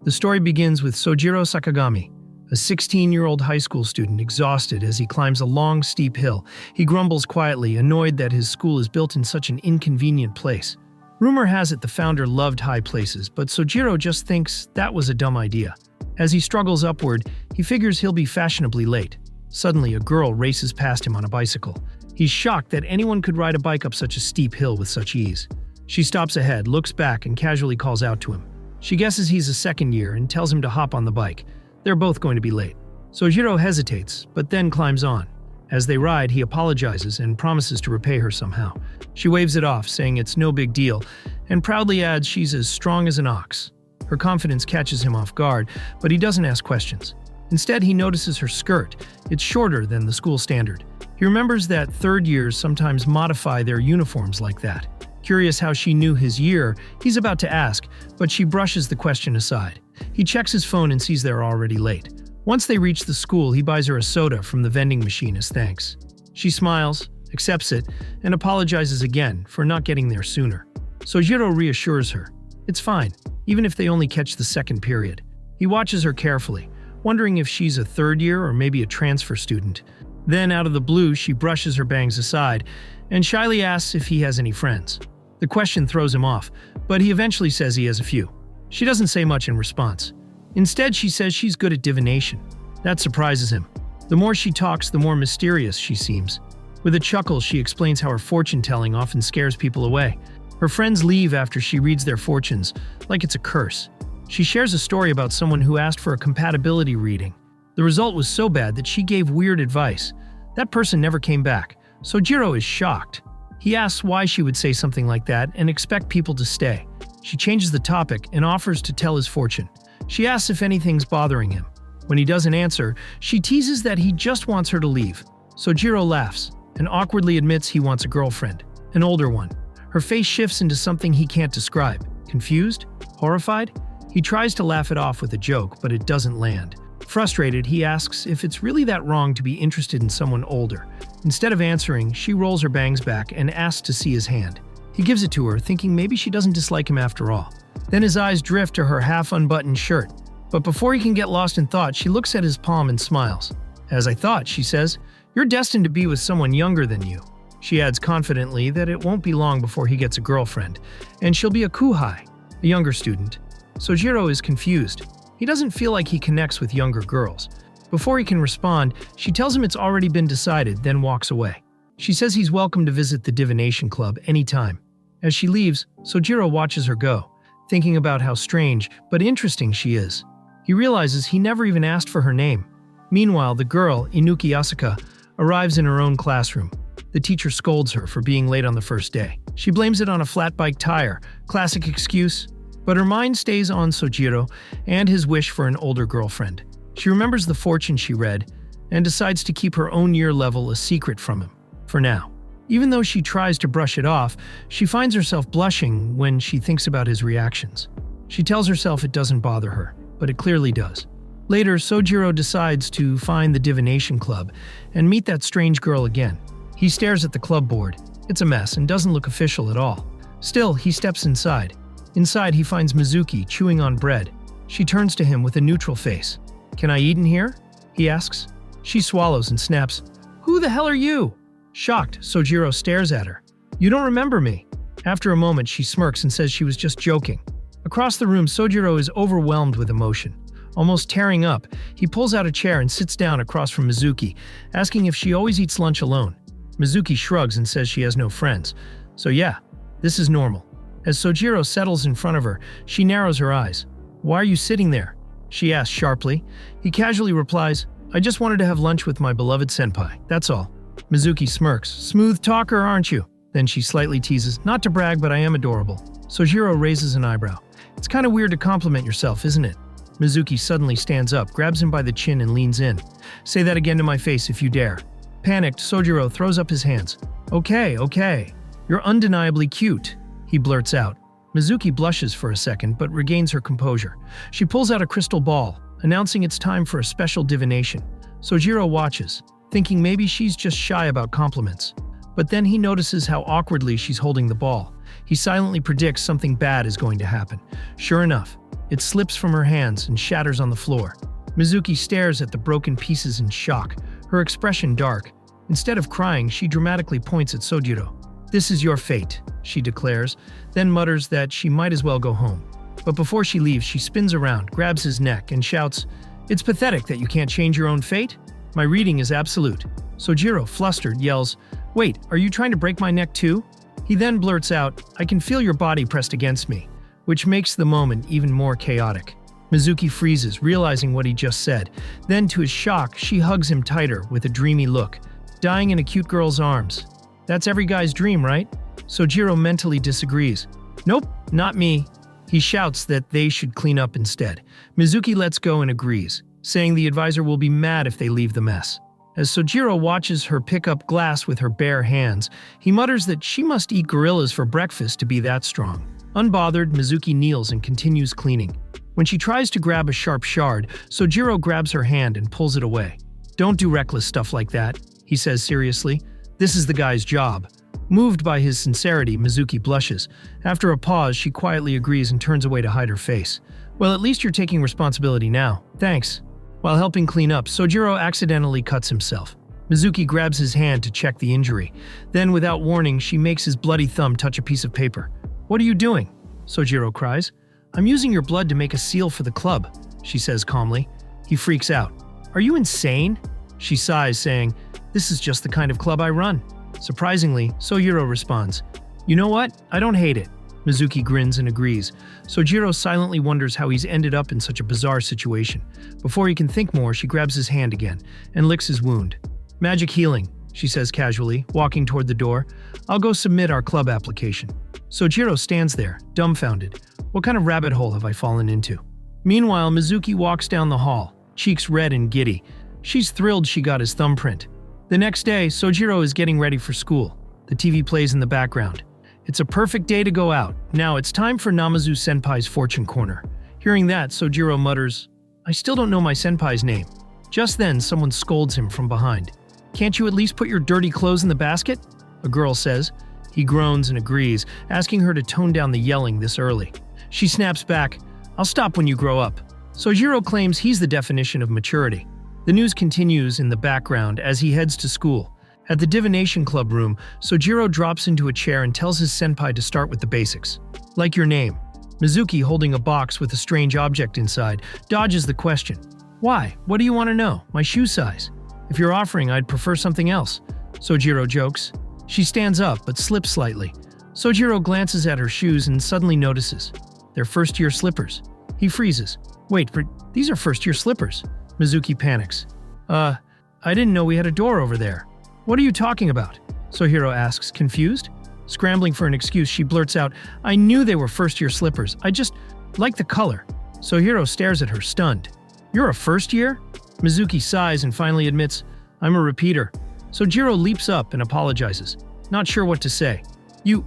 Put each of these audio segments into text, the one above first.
The story begins with Sojiro Sakagami, a 16-year-old high school student exhausted as he climbs a long, steep hill. He grumbles quietly, annoyed that his school is built in such an inconvenient place. Rumor has it the founder loved high places, but Sojiro just thinks that was a dumb idea. As he struggles upward, he figures he'll be fashionably late. Suddenly, a girl races past him on a bicycle. He's shocked that anyone could ride a bike up such a steep hill with such ease. She stops ahead, looks back, and casually calls out to him. She guesses he's a second year and tells him to hop on the bike. They're both going to be late. Sojiro hesitates, but then climbs on. As they ride, he apologizes and promises to repay her somehow. She waves it off, saying it's no big deal, and proudly adds she's as strong as an ox. Her confidence catches him off guard, but he doesn't ask questions. Instead, he notices her skirt. It's shorter than the school standard. He remembers that third years sometimes modify their uniforms like that. Curious how she knew his year, he's about to ask, but she brushes the question aside. He checks his phone and sees they're already late. Once they reach the school, he buys her a soda from the vending machine as thanks. She smiles, accepts it, and apologizes again for not getting there sooner. Sojiro reassures her. It's fine, even if they only catch the second period. He watches her carefully, wondering if she's a third year or maybe a transfer student. Then, out of the blue, she brushes her bangs aside and shyly asks if he has any friends. The question throws him off, but he eventually says he has a few. She doesn't say much in response. Instead, she says she's good at divination. That surprises him. The more she talks, the more mysterious she seems. With a chuckle, she explains how her fortune-telling often scares people away. Her friends leave after she reads their fortunes, like it's a curse. She shares a story about someone who asked for a compatibility reading. The result was so bad that she gave weird advice. That person never came back. Sojiro is shocked. He asks why she would say something like that and expect people to stay. She changes the topic and offers to tell his fortune. She asks if anything's bothering him. When he doesn't answer, she teases that he just wants her to leave. Sojiro laughs and awkwardly admits he wants a girlfriend, an older one. Her face shifts into something he can't describe. Confused? Horrified? He tries to laugh it off with a joke, but it doesn't land. Frustrated, he asks if it's really that wrong to be interested in someone older. Instead of answering, she rolls her bangs back and asks to see his hand. He gives it to her, thinking maybe she doesn't dislike him after all. Then his eyes drift to her half-unbuttoned shirt. But before he can get lost in thought, she looks at his palm and smiles. "As I thought," she says, "you're destined to be with someone younger than you." She adds confidently that it won't be long before he gets a girlfriend, and she'll be a kuhai, a younger student. Sojiro is confused. He doesn't feel like he connects with younger girls. Before he can respond, she tells him it's already been decided, then walks away. She says he's welcome to visit the Divination Club anytime. As she leaves, Sojiro watches her go, thinking about how strange but interesting she is. He realizes he never even asked for her name. Meanwhile, the girl, Inuki Asuka, arrives in her own classroom. The teacher scolds her for being late on the first day. She blames it on a flat bike tire, classic excuse, but her mind stays on Sojiro and his wish for an older girlfriend. She remembers the fortune she read and decides to keep her own year level a secret from him, for now. Even though she tries to brush it off, she finds herself blushing when she thinks about his reactions. She tells herself it doesn't bother her, but it clearly does. Later, Sojiro decides to find the Divination Club and meet that strange girl again. He stares at the club board. It's a mess and doesn't look official at all. Still, he steps inside. Inside, he finds Mizuki chewing on bread. She turns to him with a neutral face. "Can I eat in here?" he asks. She swallows and snaps, "Who the hell are you?" Shocked, Sojiro stares at her. "You don't remember me." After a moment, she smirks and says she was just joking. Across the room, Sojiro is overwhelmed with emotion. Almost tearing up, he pulls out a chair and sits down across from Mizuki, asking if she always eats lunch alone. Mizuki shrugs and says she has no friends. So yeah, this is normal. As Sojiro settles in front of her, she narrows her eyes. "Why are you sitting there?" she asks sharply. He casually replies, "I just wanted to have lunch with my beloved senpai, that's all." Mizuki smirks. "Smooth talker, aren't you?" Then she slightly teases, "Not to brag, but I am adorable." Sojiro raises an eyebrow. "It's kind of weird to compliment yourself, isn't it?" Mizuki suddenly stands up, grabs him by the chin and leans in. "Say that again to my face if you dare." Panicked, Sojiro throws up his hands. Okay. You're undeniably cute," he blurts out. Mizuki blushes for a second, but regains her composure. She pulls out a crystal ball, announcing it's time for a special divination. Sojiro watches, thinking maybe she's just shy about compliments. But then he notices how awkwardly she's holding the ball. He silently predicts something bad is going to happen. Sure enough, It slips from her hands and shatters on the floor. Mizuki stares at the broken pieces in shock, her expression dark. Instead of crying, she dramatically points at Sojiro. "This is your fate," she declares, then mutters that she might as well go home. But before she leaves, she spins around, grabs his neck, and shouts, "It's pathetic that you can't change your own fate. My reading is absolute." Sojiro, flustered, yells, "Wait, are you trying to break my neck too?" He then blurts out, "I can feel your body pressed against me," which makes the moment even more chaotic. Mizuki freezes, realizing what he just said. Then, to his shock, she hugs him tighter with a dreamy look, dying in a cute girl's arms. That's every guy's dream, right? Sojiro mentally disagrees. "Nope, not me." He shouts that they should clean up instead. Mizuki lets go and agrees, saying the advisor will be mad if they leave the mess. As Sojiro watches her pick up glass with her bare hands, he mutters that she must eat gorillas for breakfast to be that strong. Unbothered, Mizuki kneels and continues cleaning. When she tries to grab a sharp shard, Sojiro grabs her hand and pulls it away. "Don't do reckless stuff like that," he says seriously. "This is the guy's job." Moved by his sincerity, Mizuki blushes. After a pause, she quietly agrees and turns away to hide her face. "Well, at least you're taking responsibility now. Thanks." While helping clean up, Sojiro accidentally cuts himself. Mizuki grabs his hand to check the injury. Then, without warning, she makes his bloody thumb touch a piece of paper. "What are you doing?" Sojiro cries. "I'm using your blood to make a seal for the club," she says calmly. He freaks out. "Are you insane?" She sighs, saying, "This is just the kind of club I run." Surprisingly, Sojiro responds, "You know what? I don't hate it." Mizuki grins and agrees. Sojiro silently wonders how he's ended up in such a bizarre situation. Before he can think more, she grabs his hand again and licks his wound. "Magic healing," she says casually, walking toward the door. "I'll go submit our club application." Sojiro stands there, dumbfounded. What kind of rabbit hole have I fallen into? Meanwhile, Mizuki walks down the hall, cheeks red and giddy. She's thrilled she got his thumbprint. The next day, Sojiro is getting ready for school. The TV plays in the background. It's a perfect day to go out. Now it's time for Namazu-senpai's fortune corner. Hearing that, Sojiro mutters, "I still don't know my senpai's name." Just then, someone scolds him from behind. "Can't you at least put your dirty clothes in the basket?" a girl says. He groans and agrees, asking her to tone down the yelling this early. She snaps back, "I'll stop when you grow up." Sojiro claims he's the definition of maturity. The news continues in the background as he heads to school. At the Divination Club room, Sojiro drops into a chair and tells his senpai to start with the basics. "Like your name." Mizuki, holding a box with a strange object inside, dodges the question. "Why? What do you want to know? My shoe size." "If you're offering, I'd prefer something else," Sojiro jokes. She stands up but slips slightly. Sojiro glances at her shoes and suddenly notices. They're first-year slippers. He freezes. "Wait, but these are first-year slippers." Mizuki panics. I didn't know we had a door over there." "What are you talking about?" Sojiro asks, confused. Scrambling for an excuse, she blurts out, "I knew they were first-year slippers. I just like the color." Sojiro stares at her, stunned. "You're a first year?" Mizuki sighs and finally admits, "I'm a repeater." Sojiro leaps up and apologizes, not sure what to say. "You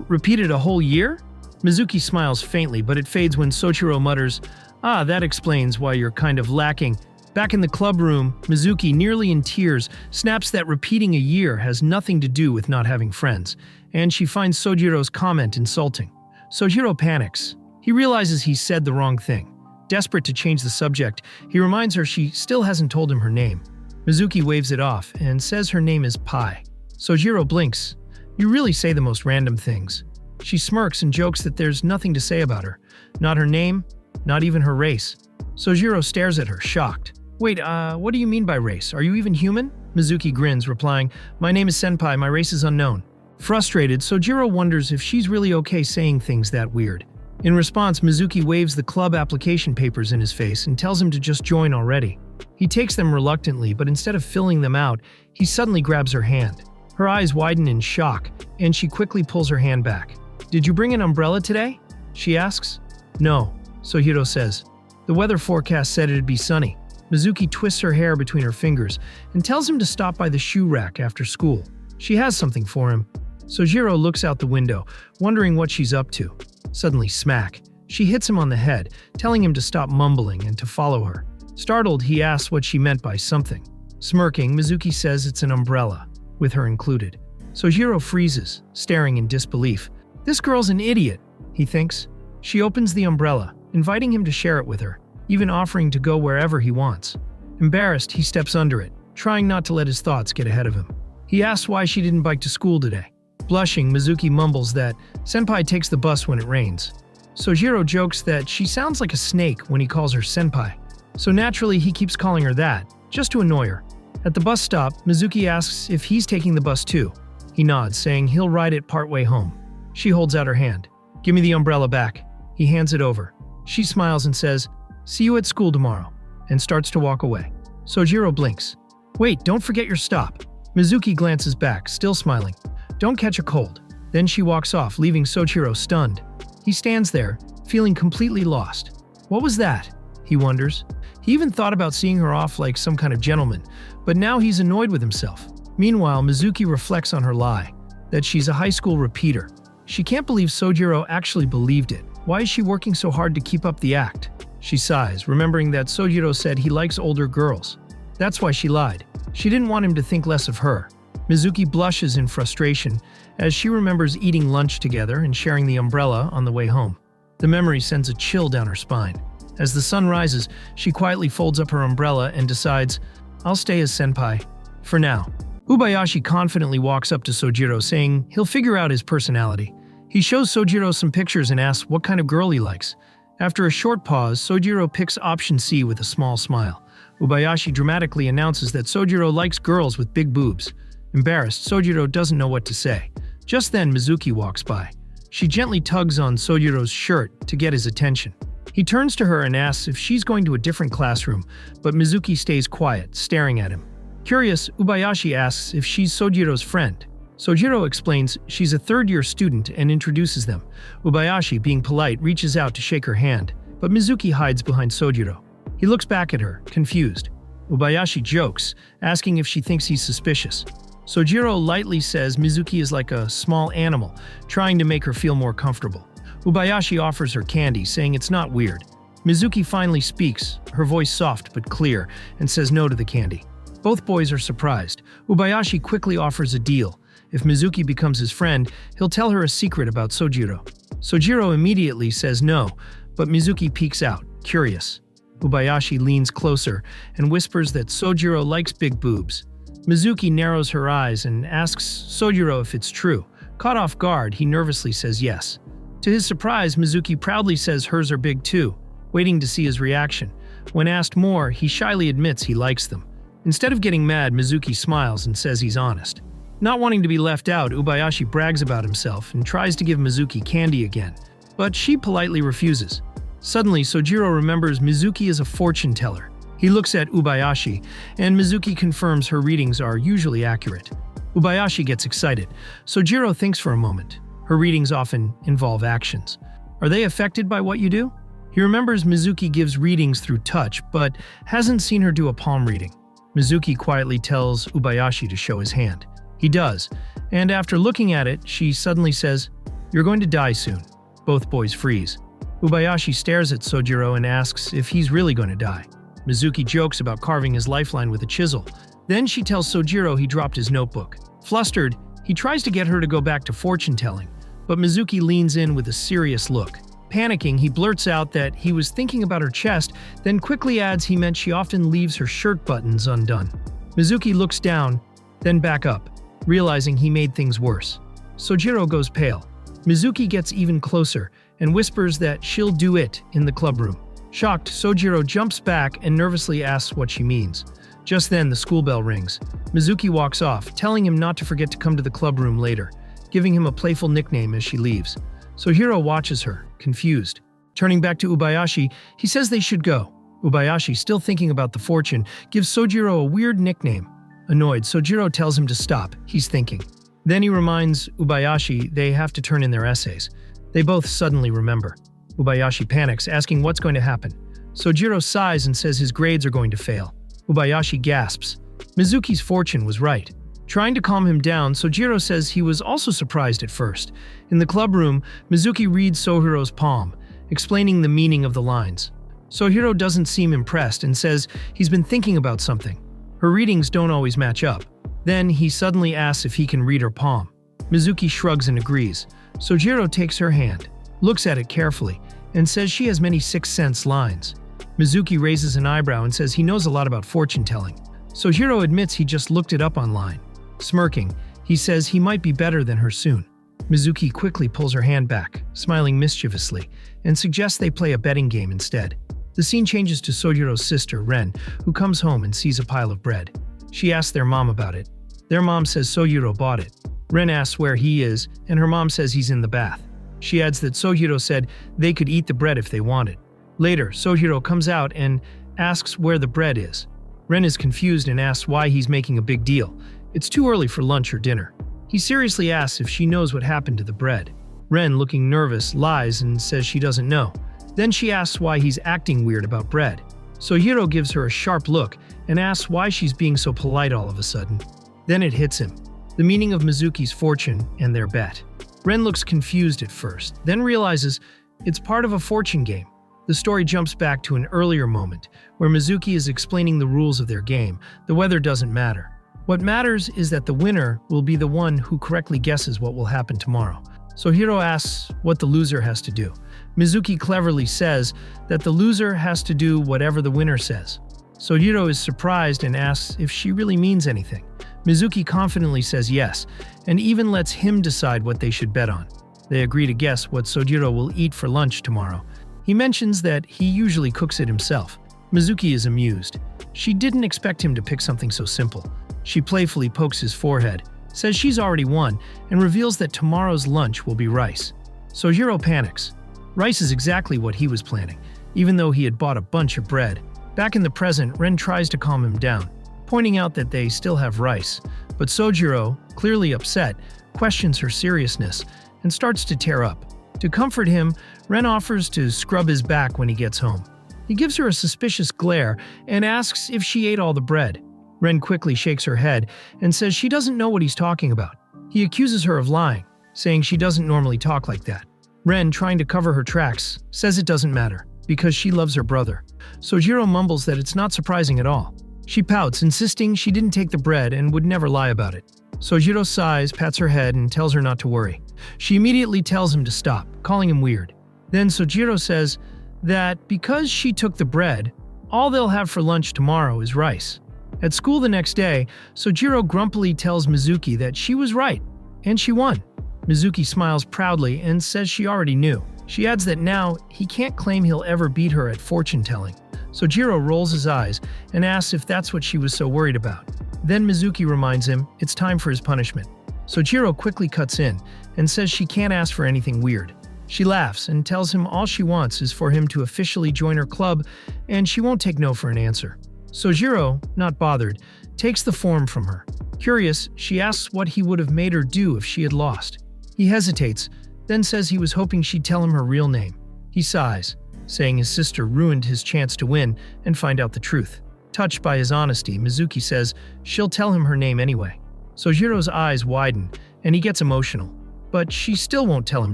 repeated a whole year?" Mizuki smiles faintly, but it fades when Sojiro mutters, That explains why you're kind of lacking." Back in the club room, Mizuki, nearly in tears, snaps that repeating a year has nothing to do with not having friends, and she finds Sojiro's comment insulting. Sojiro panics. He realizes he said the wrong thing. Desperate to change the subject, he reminds her she still hasn't told him her name. Mizuki waves it off and says her name is Pai. Sojiro blinks. "You really say the most random things." She smirks and jokes that there's nothing to say about her. Not her name, not even her race. Sojiro stares at her, shocked. "Wait, what do you mean by race? Are you even human?" Mizuki grins, replying, "My name is Senpai, my race is unknown." Frustrated, Sojiro wonders if she's really okay saying things that weird. In response, Mizuki waves the club application papers in his face and tells him to just join already. He takes them reluctantly, but instead of filling them out, he suddenly grabs her hand. Her eyes widen in shock, and she quickly pulls her hand back. "Did you bring an umbrella today?" she asks. "No," Sojiro says. "The weather forecast said it'd be sunny." Mizuki twists her hair between her fingers and tells him to stop by the shoe rack after school. She has something for him. Sojiro looks out the window, wondering what she's up to. Suddenly, smack. She hits him on the head, telling him to stop mumbling and to follow her. Startled, he asks what she meant by something. Smirking, Mizuki says it's an umbrella, with her included. Sojiro freezes, staring in disbelief. This girl's an idiot, he thinks. She opens the umbrella, inviting him to share it with her, even offering to go wherever he wants. Embarrassed, he steps under it, trying not to let his thoughts get ahead of him. He asks why she didn't bike to school today. Blushing, Mizuki mumbles that senpai takes the bus when it rains. Sojiro jokes that she sounds like a snake when he calls her senpai, so naturally he keeps calling her that, just to annoy her. At the bus stop, Mizuki asks if he's taking the bus too. He nods, saying he'll ride it partway home. She holds out her hand. "Give me the umbrella back." He hands it over. She smiles and says, "See you at school tomorrow," and starts to walk away. Sojiro blinks. "Wait, don't forget your stop." Mizuki glances back, still smiling. "Don't catch a cold." Then she walks off, leaving Sojiro stunned. He stands there, feeling completely lost. What was that? He wonders. He even thought about seeing her off like some kind of gentleman, but now he's annoyed with himself. Meanwhile, Mizuki reflects on her lie, that she's a high school repeater. She can't believe Sojiro actually believed it. Why is she working so hard to keep up the act? She sighs, remembering that Sojiro said he likes older girls. That's why she lied. She didn't want him to think less of her. Mizuki blushes in frustration as she remembers eating lunch together and sharing the umbrella on the way home. The memory sends a chill down her spine. As the sun rises, she quietly folds up her umbrella and decides, "I'll stay as senpai. For now." Ubayashi confidently walks up to Sojiro, saying he'll figure out his personality. He shows Sojiro some pictures and asks what kind of girl he likes. After a short pause, Sojiro picks option C with a small smile. Ubayashi dramatically announces that Sojiro likes girls with big boobs. Embarrassed, Sojiro doesn't know what to say. Just then, Mizuki walks by. She gently tugs on Sojiro's shirt to get his attention. He turns to her and asks if she's going to a different classroom, but Mizuki stays quiet, staring at him. Curious, Ubayashi asks if she's Sojiro's friend. Sojiro explains she's a third-year student and introduces them. Ubayashi, being polite, reaches out to shake her hand, but Mizuki hides behind Sojiro. He looks back at her, confused. Ubayashi jokes, asking if she thinks he's suspicious. Sojiro lightly says Mizuki is like a small animal, trying to make her feel more comfortable. Ubayashi offers her candy, saying it's not weird. Mizuki finally speaks, her voice soft but clear, and says no to the candy. Both boys are surprised. Ubayashi quickly offers a deal. If Mizuki becomes his friend, he'll tell her a secret about Sojiro. Sojiro immediately says no, but Mizuki peeks out, curious. Ubayashi leans closer and whispers that Sojiro likes big boobs. Mizuki narrows her eyes and asks Sojiro if it's true. Caught off guard, he nervously says yes. To his surprise, Mizuki proudly says hers are big too, waiting to see his reaction. When asked more, he shyly admits he likes them. Instead of getting mad, Mizuki smiles and says he's honest. Not wanting to be left out, Ubayashi brags about himself and tries to give Mizuki candy again, but she politely refuses. Suddenly, Sojiro remembers Mizuki is a fortune teller. He looks at Ubayashi, and Mizuki confirms her readings are usually accurate. Ubayashi gets excited. Sojiro thinks for a moment. Her readings often involve actions. Are they affected by what you do? He remembers Mizuki gives readings through touch, but hasn't seen her do a palm reading. Mizuki quietly tells Ubayashi to show his hand. He does, and after looking at it, she suddenly says, "You're going to die soon." Both boys freeze. Ubayashi stares at Sojiro and asks if he's really going to die. Mizuki jokes about carving his lifeline with a chisel. Then she tells Sojiro he dropped his notebook. Flustered, he tries to get her to go back to fortune-telling, but Mizuki leans in with a serious look. Panicking, he blurts out that he was thinking about her chest, then quickly adds he meant she often leaves her shirt buttons undone. Mizuki looks down, then back up, realizing he made things worse. Sojiro goes pale. Mizuki gets even closer and whispers that she'll do it in the club room. Shocked, Sojiro jumps back and nervously asks what she means. Just then, the school bell rings. Mizuki walks off, telling him not to forget to come to the club room later, giving him a playful nickname as she leaves. Sojiro watches her, confused. Turning back to Ubayashi, he says they should go. Ubayashi, still thinking about the fortune, gives Sojiro a weird nickname. Annoyed, Sojiro tells him to stop. He's thinking. Then he reminds Ubayashi they have to turn in their essays. They both suddenly remember. Ubayashi panics, asking what's going to happen. Sojiro sighs and says his grades are going to fail. Ubayashi gasps. Mizuki's fortune was right. Trying to calm him down, Sojiro says he was also surprised at first. In the club room, Mizuki reads Sohiro's palm, explaining the meaning of the lines. Sohiro doesn't seem impressed and says he's been thinking about something. Her readings don't always match up. Then he suddenly asks if he can read her palm. Mizuki shrugs and agrees. Sojiro takes her hand, looks at it carefully, and says she has many sixth sense lines. Mizuki raises an eyebrow and says he knows a lot about fortune-telling. Sojiro admits he just looked it up online. Smirking, he says he might be better than her soon. Mizuki quickly pulls her hand back, smiling mischievously, and suggests they play a betting game instead. The scene changes to Sojiro's sister, Ren, who comes home and sees a pile of bread. She asks their mom about it. Their mom says Sojiro bought it. Ren asks where he is, and her mom says he's in the bath. She adds that Sojiro said they could eat the bread if they wanted. Later, Sojiro comes out and asks where the bread is. Ren is confused and asks why he's making a big deal. It's too early for lunch or dinner. He seriously asks if she knows what happened to the bread. Ren, looking nervous, lies and says she doesn't know. Then she asks why he's acting weird about bread. Sojiro gives her a sharp look and asks why she's being so polite all of a sudden. Then it hits him. The meaning of Mizuki's fortune and their bet. Ren looks confused at first, then realizes it's part of a fortune game. The story jumps back to an earlier moment, where Mizuki is explaining the rules of their game. The weather doesn't matter. What matters is that the winner will be the one who correctly guesses what will happen tomorrow. Sojiro asks what the loser has to do. Mizuki cleverly says that the loser has to do whatever the winner says. Sojiro is surprised and asks if she really means anything. Mizuki confidently says yes, and even lets him decide what they should bet on. They agree to guess what Sojiro will eat for lunch tomorrow. He mentions that he usually cooks it himself. Mizuki is amused. She didn't expect him to pick something so simple. She playfully pokes his forehead, says she's already won, and reveals that tomorrow's lunch will be rice. Sojiro panics. Rice is exactly what he was planning, even though he had bought a bunch of bread. Back in the present, Ren tries to calm him down, pointing out that they still have rice. But Sojiro, clearly upset, questions her seriousness and starts to tear up. To comfort him, Ren offers to scrub his back when he gets home. He gives her a suspicious glare and asks if she ate all the bread. Ren quickly shakes her head and says she doesn't know what he's talking about. He accuses her of lying, saying she doesn't normally talk like that. Ren, trying to cover her tracks, says it doesn't matter, because she loves her brother. Sojiro mumbles that it's not surprising at all. She pouts, insisting she didn't take the bread and would never lie about it. Sojiro sighs, pats her head, and tells her not to worry. She immediately tells him to stop, calling him weird. Then Sojiro says that because she took the bread, all they'll have for lunch tomorrow is rice. At school the next day, Sojiro grumpily tells Mizuki that she was right, and she won. Mizuki smiles proudly and says she already knew. She adds that now he can't claim he'll ever beat her at fortune-telling. Sojiro rolls his eyes and asks if that's what she was so worried about. Then Mizuki reminds him it's time for his punishment. Sojiro quickly cuts in and says she can't ask for anything weird. She laughs and tells him all she wants is for him to officially join her club, and she won't take no for an answer. Sojiro, not bothered, takes the form from her. Curious, she asks what he would have made her do if she had lost. He hesitates, then says he was hoping she'd tell him her real name. He sighs, saying his sister ruined his chance to win and find out the truth. Touched by his honesty, Mizuki says she'll tell him her name anyway. Sojiro's eyes widen, and he gets emotional, but she still won't tell him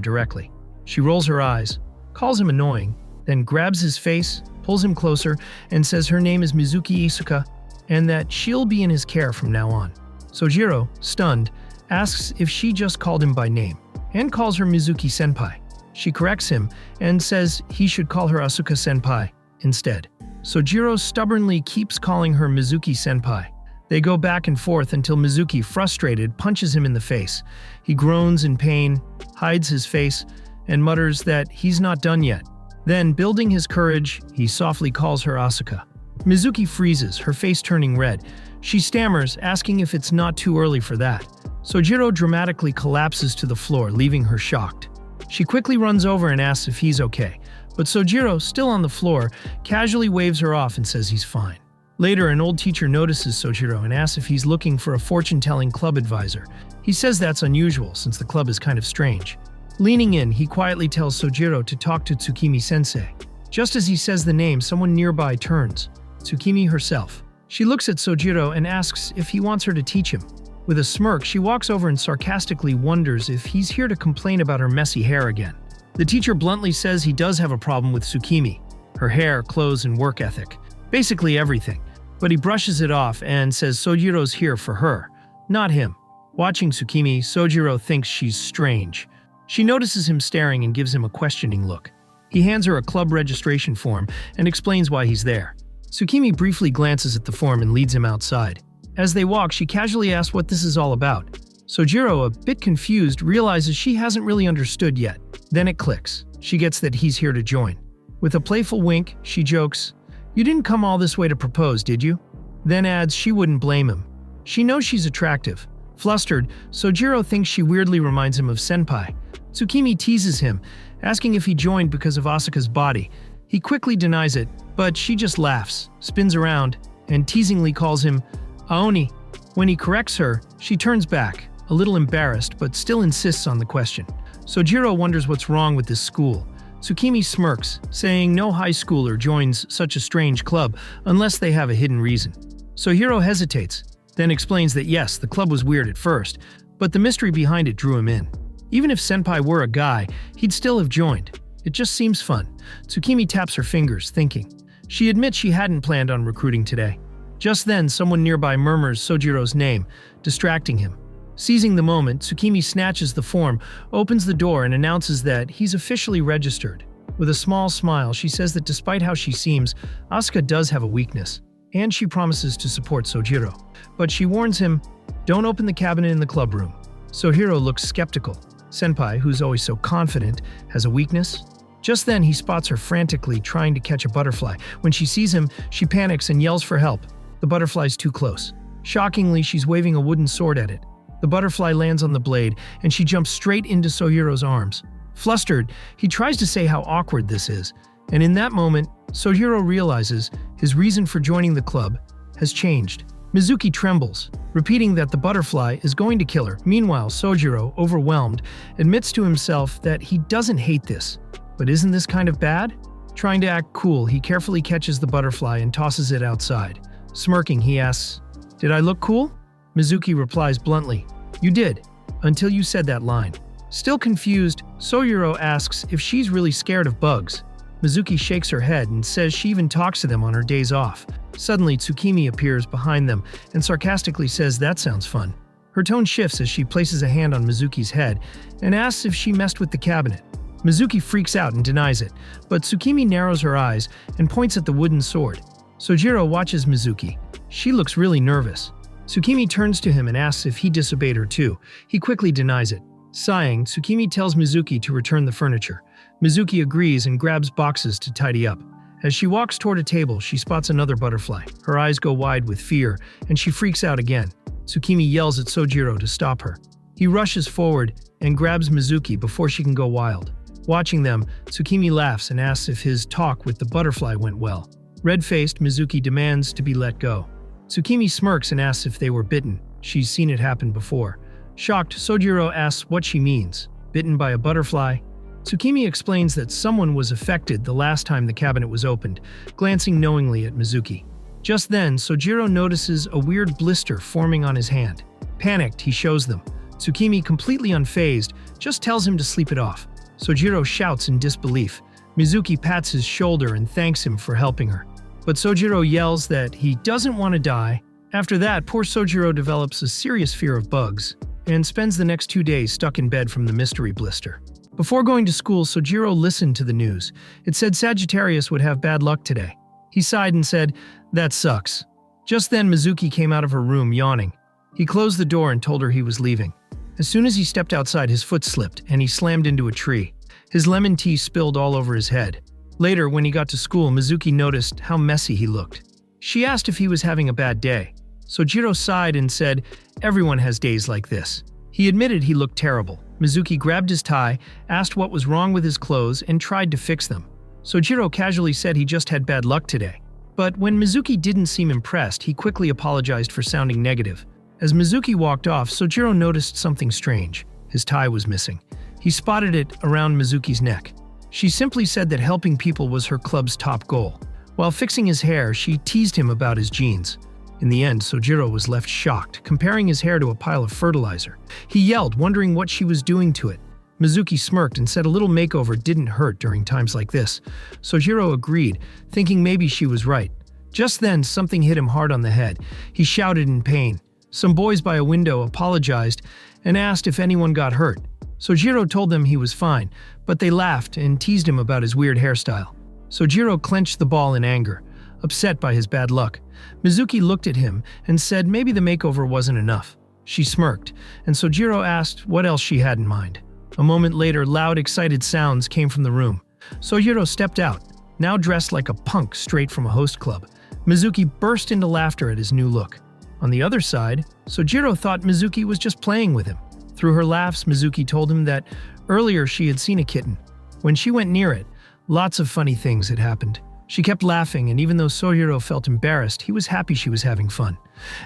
directly. She rolls her eyes, calls him annoying, then grabs his face, pulls him closer, and says her name is Mizuki Isuka, and that she'll be in his care from now on. Sojiro, stunned, asks if she just called him by name, and calls her Mizuki-senpai. She corrects him and says he should call her Asuka-senpai instead. Sojiro stubbornly keeps calling her Mizuki-senpai. They go back and forth until Mizuki, frustrated, punches him in the face. He groans in pain, hides his face, and mutters that he's not done yet. Then, building his courage, he softly calls her Asuka. Mizuki freezes, her face turning red. She stammers, asking if it's not too early for that. Sojiro dramatically collapses to the floor, leaving her shocked. She quickly runs over and asks if he's okay, but Sojiro, still on the floor, casually waves her off and says he's fine. Later, an old teacher notices Sojiro and asks if he's looking for a fortune-telling club advisor. He says that's unusual, since the club is kind of strange. Leaning in, he quietly tells Sojiro to talk to Tsukimi-sensei. Just as he says the name, someone nearby turns. Tsukimi herself. She looks at Sojiro and asks if he wants her to teach him. With a smirk, she walks over and sarcastically wonders if he's here to complain about her messy hair again. The teacher bluntly says he does have a problem with Tsukimi, her hair, clothes, and work ethic. Basically everything. But he brushes it off and says Sojiro's here for her, not him. Watching Tsukimi, Sojiro thinks she's strange. She notices him staring and gives him a questioning look. He hands her a club registration form and explains why he's there. Tsukimi briefly glances at the form and leads him outside. As they walk, she casually asks what this is all about. Sojiro, a bit confused, realizes she hasn't really understood yet. Then it clicks. She gets that he's here to join. With a playful wink, she jokes, "You didn't come all this way to propose, did you?" Then adds she wouldn't blame him. She knows she's attractive. Flustered, Sojiro thinks she weirdly reminds him of Senpai. Tsukimi teases him, asking if he joined because of Asuka's body. He quickly denies it, but she just laughs, spins around, and teasingly calls him Aoni. When he corrects her, she turns back, a little embarrassed but still insists on the question. Sojiro wonders what's wrong with this school. Tsukimi smirks, saying no high schooler joins such a strange club unless they have a hidden reason. Sojiro hesitates, then explains that yes, the club was weird at first, but the mystery behind it drew him in. Even if Senpai were a guy, he'd still have joined. It just seems fun. Tsukimi taps her fingers, thinking. She admits she hadn't planned on recruiting today. Just then, someone nearby murmurs Sojiro's name, distracting him. Seizing the moment, Tsukimi snatches the form, opens the door, and announces that he's officially registered. With a small smile, she says that despite how she seems, Asuka does have a weakness, and she promises to support Sojiro. But she warns him, don't open the cabinet in the club room. Sojiro looks skeptical. Senpai, who's always so confident, has a weakness? Just then, he spots her frantically trying to catch a butterfly. When she sees him, she panics and yells for help. The butterfly's too close. Shockingly, she's waving a wooden sword at it. The butterfly lands on the blade, and she jumps straight into Sojiro's arms. Flustered, he tries to say how awkward this is, and in that moment, Sojiro realizes his reason for joining the club has changed. Mizuki trembles, repeating that the butterfly is going to kill her. Meanwhile, Sojiro, overwhelmed, admits to himself that he doesn't hate this. But isn't this kind of bad? Trying to act cool, he carefully catches the butterfly and tosses it outside. Smirking, he asks, "Did I look cool?" Mizuki replies bluntly, "You did, until you said that line." Still confused, Sojiro asks if she's really scared of bugs. Mizuki shakes her head and says she even talks to them on her days off. Suddenly, Tsukimi appears behind them and sarcastically says that sounds fun. Her tone shifts as she places a hand on Mizuki's head and asks if she messed with the cabinet. Mizuki freaks out and denies it, but Tsukimi narrows her eyes and points at the wooden sword. Sojiro watches Mizuki. She looks really nervous. Tsukimi turns to him and asks if he disobeyed her too. He quickly denies it. Sighing, Tsukimi tells Mizuki to return the furniture. Mizuki agrees and grabs boxes to tidy up. As she walks toward a table, she spots another butterfly. Her eyes go wide with fear, and she freaks out again. Tsukimi yells at Sojiro to stop her. He rushes forward and grabs Mizuki before she can go wild. Watching them, Tsukimi laughs and asks if his talk with the butterfly went well. Red-faced, Mizuki demands to be let go. Tsukimi smirks and asks if they were bitten. She's seen it happen before. Shocked, Sojiro asks what she means. Bitten by a butterfly? Tsukimi explains that someone was affected the last time the cabinet was opened, glancing knowingly at Mizuki. Just then, Sojiro notices a weird blister forming on his hand. Panicked, he shows them. Tsukimi, completely unfazed, just tells him to sleep it off. Sojiro shouts in disbelief. Mizuki pats his shoulder and thanks him for helping her. But Sojiro yells that he doesn't want to die. After that, poor Sojiro develops a serious fear of bugs and spends the next 2 days stuck in bed from the mystery blister. Before going to school, Sojiro listened to the news. It said Sagittarius would have bad luck today. He sighed and said, "That sucks." Just then, Mizuki came out of her room, yawning. He closed the door and told her he was leaving. As soon as he stepped outside, his foot slipped and he slammed into a tree. His lemon tea spilled all over his head. Later, when he got to school, Mizuki noticed how messy he looked. She asked if he was having a bad day. Sojiro sighed and said, "Everyone has days like this." He admitted he looked terrible. Mizuki grabbed his tie, asked what was wrong with his clothes, and tried to fix them. Sojiro casually said he just had bad luck today. But when Mizuki didn't seem impressed, he quickly apologized for sounding negative. As Mizuki walked off, Sojiro noticed something strange. His tie was missing. He spotted it around Mizuki's neck. She simply said that helping people was her club's top goal. While fixing his hair, she teased him about his jeans. In the end, Sojiro was left shocked, comparing his hair to a pile of fertilizer. He yelled, wondering what she was doing to it. Mizuki smirked and said a little makeover didn't hurt during times like this. Sojiro agreed, thinking maybe she was right. Just then, something hit him hard on the head. He shouted in pain. Some boys by a window apologized and asked if anyone got hurt. Sojiro told them he was fine, but they laughed and teased him about his weird hairstyle. Sojiro clenched the ball in anger, upset by his bad luck. Mizuki looked at him and said maybe the makeover wasn't enough. She smirked, and Sojiro asked what else she had in mind. A moment later, loud, excited sounds came from the room. Sojiro stepped out, now dressed like a punk straight from a host club. Mizuki burst into laughter at his new look. On the other side, Sojiro thought Mizuki was just playing with him. Through her laughs, Mizuki told him that earlier she had seen a kitten. When she went near it, lots of funny things had happened. She kept laughing, and even though Sojiro felt embarrassed, he was happy she was having fun.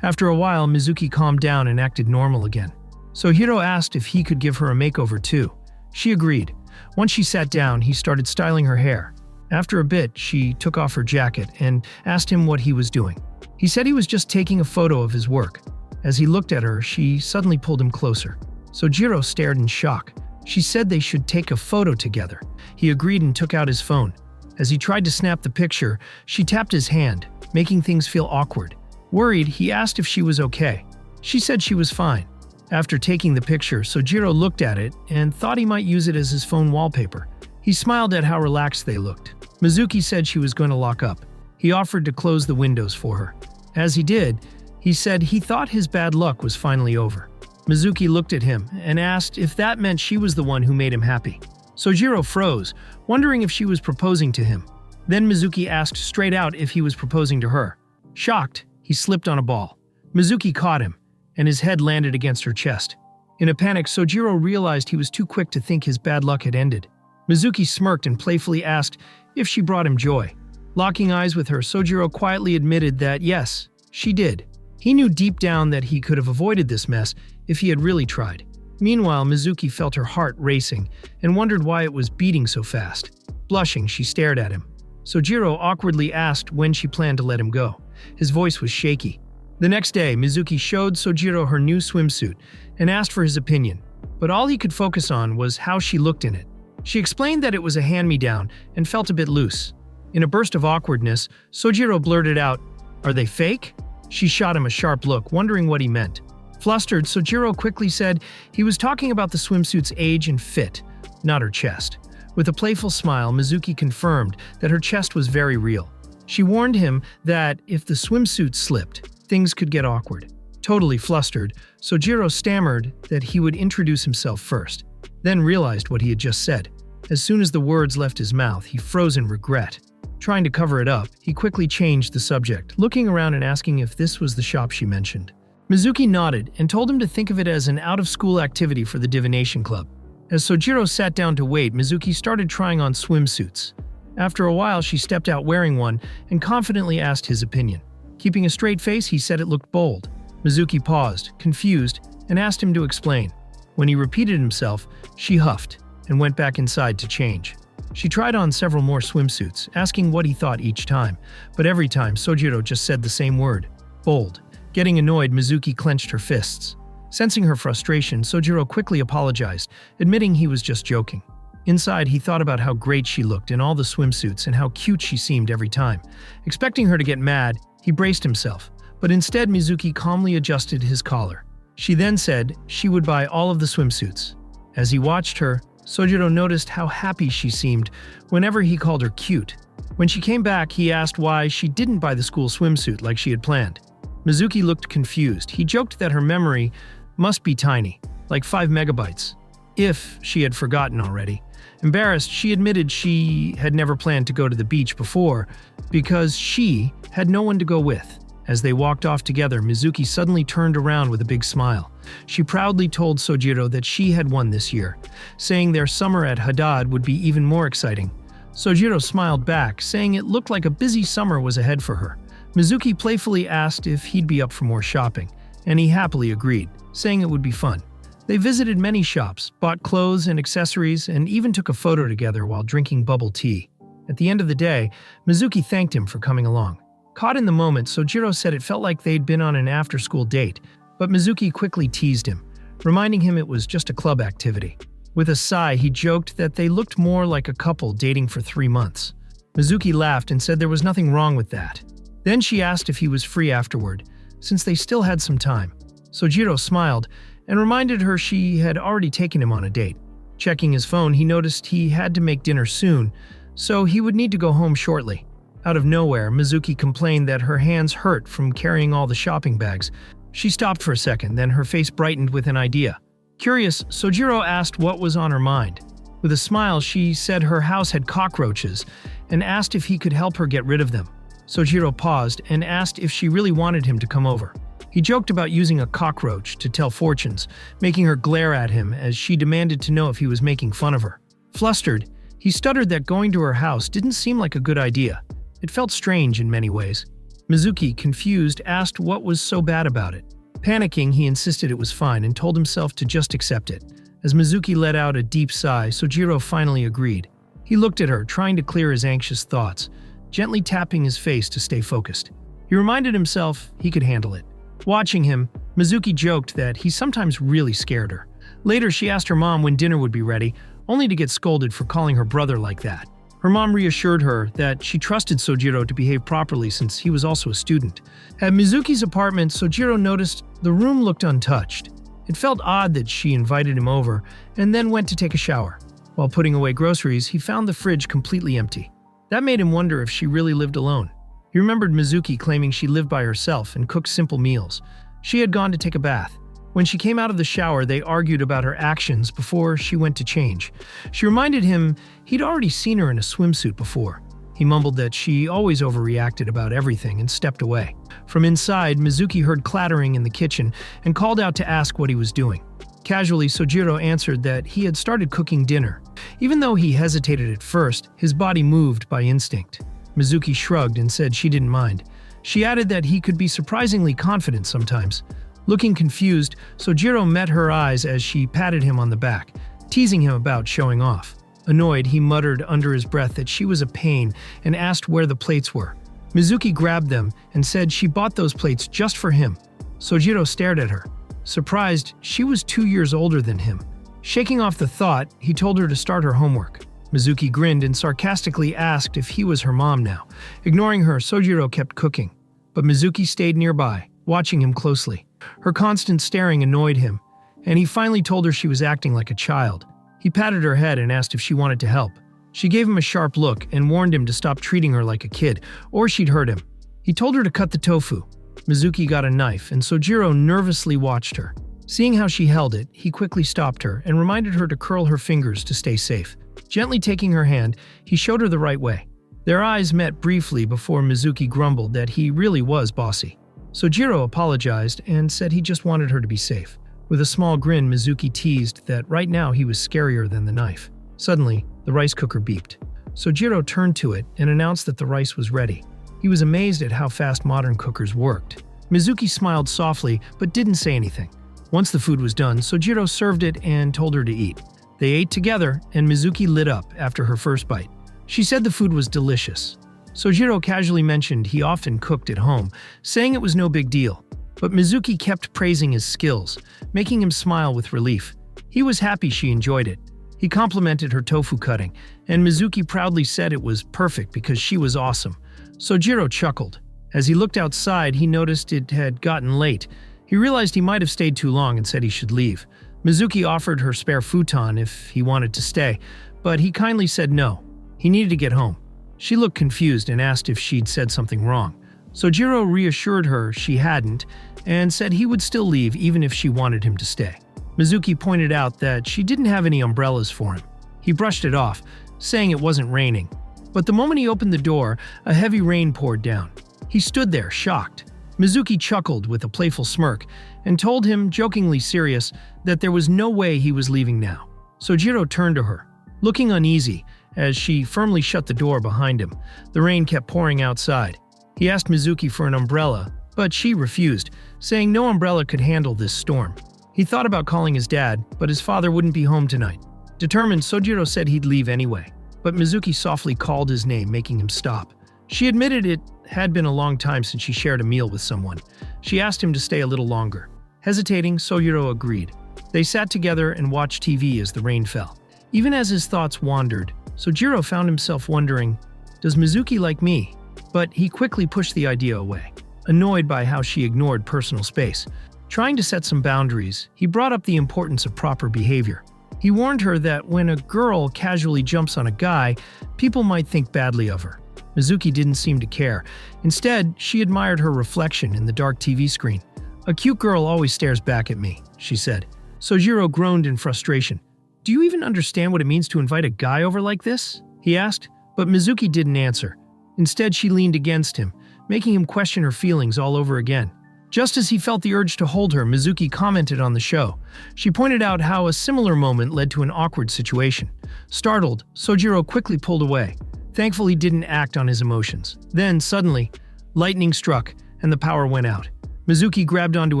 After a while, Mizuki calmed down and acted normal again. Sojiro asked if he could give her a makeover too. She agreed. Once she sat down, he started styling her hair. After a bit, she took off her jacket and asked him what he was doing. He said he was just taking a photo of his work. As he looked at her, she suddenly pulled him closer. Sojiro stared in shock. She said they should take a photo together. He agreed and took out his phone. As he tried to snap the picture, she tapped his hand, making things feel awkward. Worried, he asked if she was okay. She said she was fine. After taking the picture, Sojiro looked at it and thought he might use it as his phone wallpaper. He smiled at how relaxed they looked. Mizuki said she was going to lock up. He offered to close the windows for her. As he did, he said he thought his bad luck was finally over. Mizuki looked at him and asked if that meant she was the one who made him happy. Sojiro froze, wondering if she was proposing to him. Then Mizuki asked straight out if he was proposing to her. Shocked, he slipped on a ball. Mizuki caught him, and his head landed against her chest. In a panic, Sojiro realized he was too quick to think his bad luck had ended. Mizuki smirked and playfully asked if she brought him joy. Locking eyes with her, Sojiro quietly admitted that yes, she did. He knew deep down that he could have avoided this mess if he had really tried. Meanwhile, Mizuki felt her heart racing and wondered why it was beating so fast. Blushing, she stared at him. Sojiro awkwardly asked when she planned to let him go. His voice was shaky. The next day, Mizuki showed Sojiro her new swimsuit and asked for his opinion, but all he could focus on was how she looked in it. She explained that it was a hand-me-down and felt a bit loose. In a burst of awkwardness, Sojiro blurted out, "Are they fake?" She shot him a sharp look, wondering what he meant. Flustered, Sojiro quickly said he was talking about the swimsuit's age and fit, not her chest. With a playful smile, Mizuki confirmed that her chest was very real. She warned him that if the swimsuit slipped, things could get awkward. Totally flustered, Sojiro stammered that he would introduce himself first, then realized what he had just said. As soon as the words left his mouth, he froze in regret. Trying to cover it up, he quickly changed the subject, looking around and asking if this was the shop she mentioned. Mizuki nodded and told him to think of it as an out-of-school activity for the Divination Club. As Sojiro sat down to wait, Mizuki started trying on swimsuits. After a while, she stepped out wearing one and confidently asked his opinion. Keeping a straight face, he said it looked bold. Mizuki paused, confused, and asked him to explain. When he repeated himself, she huffed and went back inside to change. She tried on several more swimsuits, asking what he thought each time, but every time Sojiro just said the same word, bold. Getting annoyed, Mizuki clenched her fists. Sensing her frustration, Sojiro quickly apologized, admitting he was just joking. Inside, he thought about how great she looked in all the swimsuits and how cute she seemed every time. Expecting her to get mad, he braced himself, but instead Mizuki calmly adjusted his collar. She then said she would buy all of the swimsuits. As he watched her, Sojiro noticed how happy she seemed whenever he called her cute. When she came back, he asked why she didn't buy the school swimsuit like she had planned. Mizuki looked confused. He joked that her memory must be tiny, like 5 megabytes, if she had forgotten already. Embarrassed, she admitted she had never planned to go to the beach before because she had no one to go with. As they walked off together, Mizuki suddenly turned around with a big smile. She proudly told Sojiro that she had won this year, saying their summer at Hadad would be even more exciting. Sojiro smiled back, saying it looked like a busy summer was ahead for her. Mizuki playfully asked if he'd be up for more shopping, and he happily agreed, saying it would be fun. They visited many shops, bought clothes and accessories, and even took a photo together while drinking bubble tea. At the end of the day, Mizuki thanked him for coming along. Caught in the moment, Sojiro said it felt like they'd been on an after-school date, but Mizuki quickly teased him, reminding him it was just a club activity. With a sigh, he joked that they looked more like a couple dating for 3 months. Mizuki laughed and said there was nothing wrong with that. Then she asked if he was free afterward, since they still had some time. Sojiro smiled and reminded her she had already taken him on a date. Checking his phone, he noticed he had to make dinner soon, so he would need to go home shortly. Out of nowhere, Mizuki complained that her hands hurt from carrying all the shopping bags. She stopped for a second, then her face brightened with an idea. Curious, Sojiro asked what was on her mind. With a smile, she said her house had cockroaches and asked if he could help her get rid of them. Sojiro paused and asked if she really wanted him to come over. He joked about using a cockroach to tell fortunes, making her glare at him as she demanded to know if he was making fun of her. Flustered, he stuttered that going to her house didn't seem like a good idea. It felt strange in many ways. Mizuki, confused, asked what was so bad about it. Panicking, he insisted it was fine and told himself to just accept it. As Mizuki let out a deep sigh, Sojiro finally agreed. He looked at her, trying to clear his anxious thoughts, gently tapping his face to stay focused. He reminded himself he could handle it. Watching him, Mizuki joked that he sometimes really scared her. Later, she asked her mom when dinner would be ready, only to get scolded for calling her brother like that. Her mom reassured her that she trusted Sojiro to behave properly since he was also a student. At Mizuki's apartment, Sojiro noticed the room looked untouched. It felt odd that she invited him over and then went to take a shower. While putting away groceries, he found the fridge completely empty. That made him wonder if she really lived alone. He remembered Mizuki claiming she lived by herself and cooked simple meals. She had gone to take a bath. When she came out of the shower, they argued about her actions before she went to change. She reminded him he'd already seen her in a swimsuit before. He mumbled that she always overreacted about everything and stepped away. From inside, Mizuki heard clattering in the kitchen and called out to ask what he was doing. Casually, Sojiro answered that he had started cooking dinner. Even though he hesitated at first, his body moved by instinct. Mizuki shrugged and said she didn't mind. She added that he could be surprisingly confident sometimes. Looking confused, Sojiro met her eyes as she patted him on the back, teasing him about showing off. Annoyed, he muttered under his breath that she was a pain and asked where the plates were. Mizuki grabbed them and said she bought those plates just for him. Sojiro stared at her. Surprised, she was 2 years older than him. Shaking off the thought, he told her to start her homework. Mizuki grinned and sarcastically asked if he was her mom now. Ignoring her, Sojiro kept cooking. But Mizuki stayed nearby, watching him closely. Her constant staring annoyed him, and he finally told her she was acting like a child. He patted her head and asked if she wanted to help. She gave him a sharp look and warned him to stop treating her like a kid, or she'd hurt him. He told her to cut the tofu. Mizuki got a knife, and Sojiro nervously watched her. Seeing how she held it, he quickly stopped her and reminded her to curl her fingers to stay safe. Gently taking her hand, he showed her the right way. Their eyes met briefly before Mizuki grumbled that he really was bossy. Sojiro apologized and said he just wanted her to be safe. With a small grin, Mizuki teased that right now he was scarier than the knife. Suddenly, the rice cooker beeped. Sojiro turned to it and announced that the rice was ready. He was amazed at how fast modern cookers worked. Mizuki smiled softly but didn't say anything. Once the food was done, Sojiro served it and told her to eat. They ate together, and Mizuki lit up after her first bite. She said the food was delicious. Sojiro casually mentioned he often cooked at home, saying it was no big deal. But Mizuki kept praising his skills, making him smile with relief. He was happy she enjoyed it. He complimented her tofu cutting, and Mizuki proudly said it was perfect because she was awesome. Sojiro chuckled. As he looked outside, he noticed it had gotten late. He realized he might have stayed too long and said he should leave. Mizuki offered her spare futon if he wanted to stay, but he kindly said no. He needed to get home. She looked confused and asked if she'd said something wrong. Sojiro reassured her she hadn't and said he would still leave even if she wanted him to stay. Mizuki pointed out that she didn't have any umbrellas for him. He brushed it off, saying it wasn't raining. But the moment he opened the door, a heavy rain poured down. He stood there, shocked. Mizuki chuckled with a playful smirk and told him, jokingly serious, that there was no way he was leaving now. Sojiro turned to her, looking uneasy as she firmly shut the door behind him. The rain kept pouring outside. He asked Mizuki for an umbrella, but she refused, saying no umbrella could handle this storm. He thought about calling his dad, but his father wouldn't be home tonight. Determined, Sojiro said he'd leave anyway, but Mizuki softly called his name, making him stop. She admitted it had been a long time since she shared a meal with someone. She asked him to stay a little longer. Hesitating, Sojiro agreed. They sat together and watched TV as the rain fell. Even as his thoughts wandered, Sojiro found himself wondering, does Mizuki like me? But he quickly pushed the idea away, annoyed by how she ignored personal space. Trying to set some boundaries, he brought up the importance of proper behavior. He warned her that when a girl casually jumps on a guy, people might think badly of her. Mizuki didn't seem to care. Instead, she admired her reflection in the dark TV screen. "A cute girl always stares back at me," she said. Sojiro groaned in frustration. "Do you even understand what it means to invite a guy over like this?" he asked, but Mizuki didn't answer. Instead, she leaned against him, making him question her feelings all over again. Just as he felt the urge to hold her, Mizuki commented on the show. She pointed out how a similar moment led to an awkward situation. Startled, Sojiro quickly pulled away. Thankful he didn't act on his emotions. Then, suddenly, lightning struck, and the power went out. Mizuki grabbed onto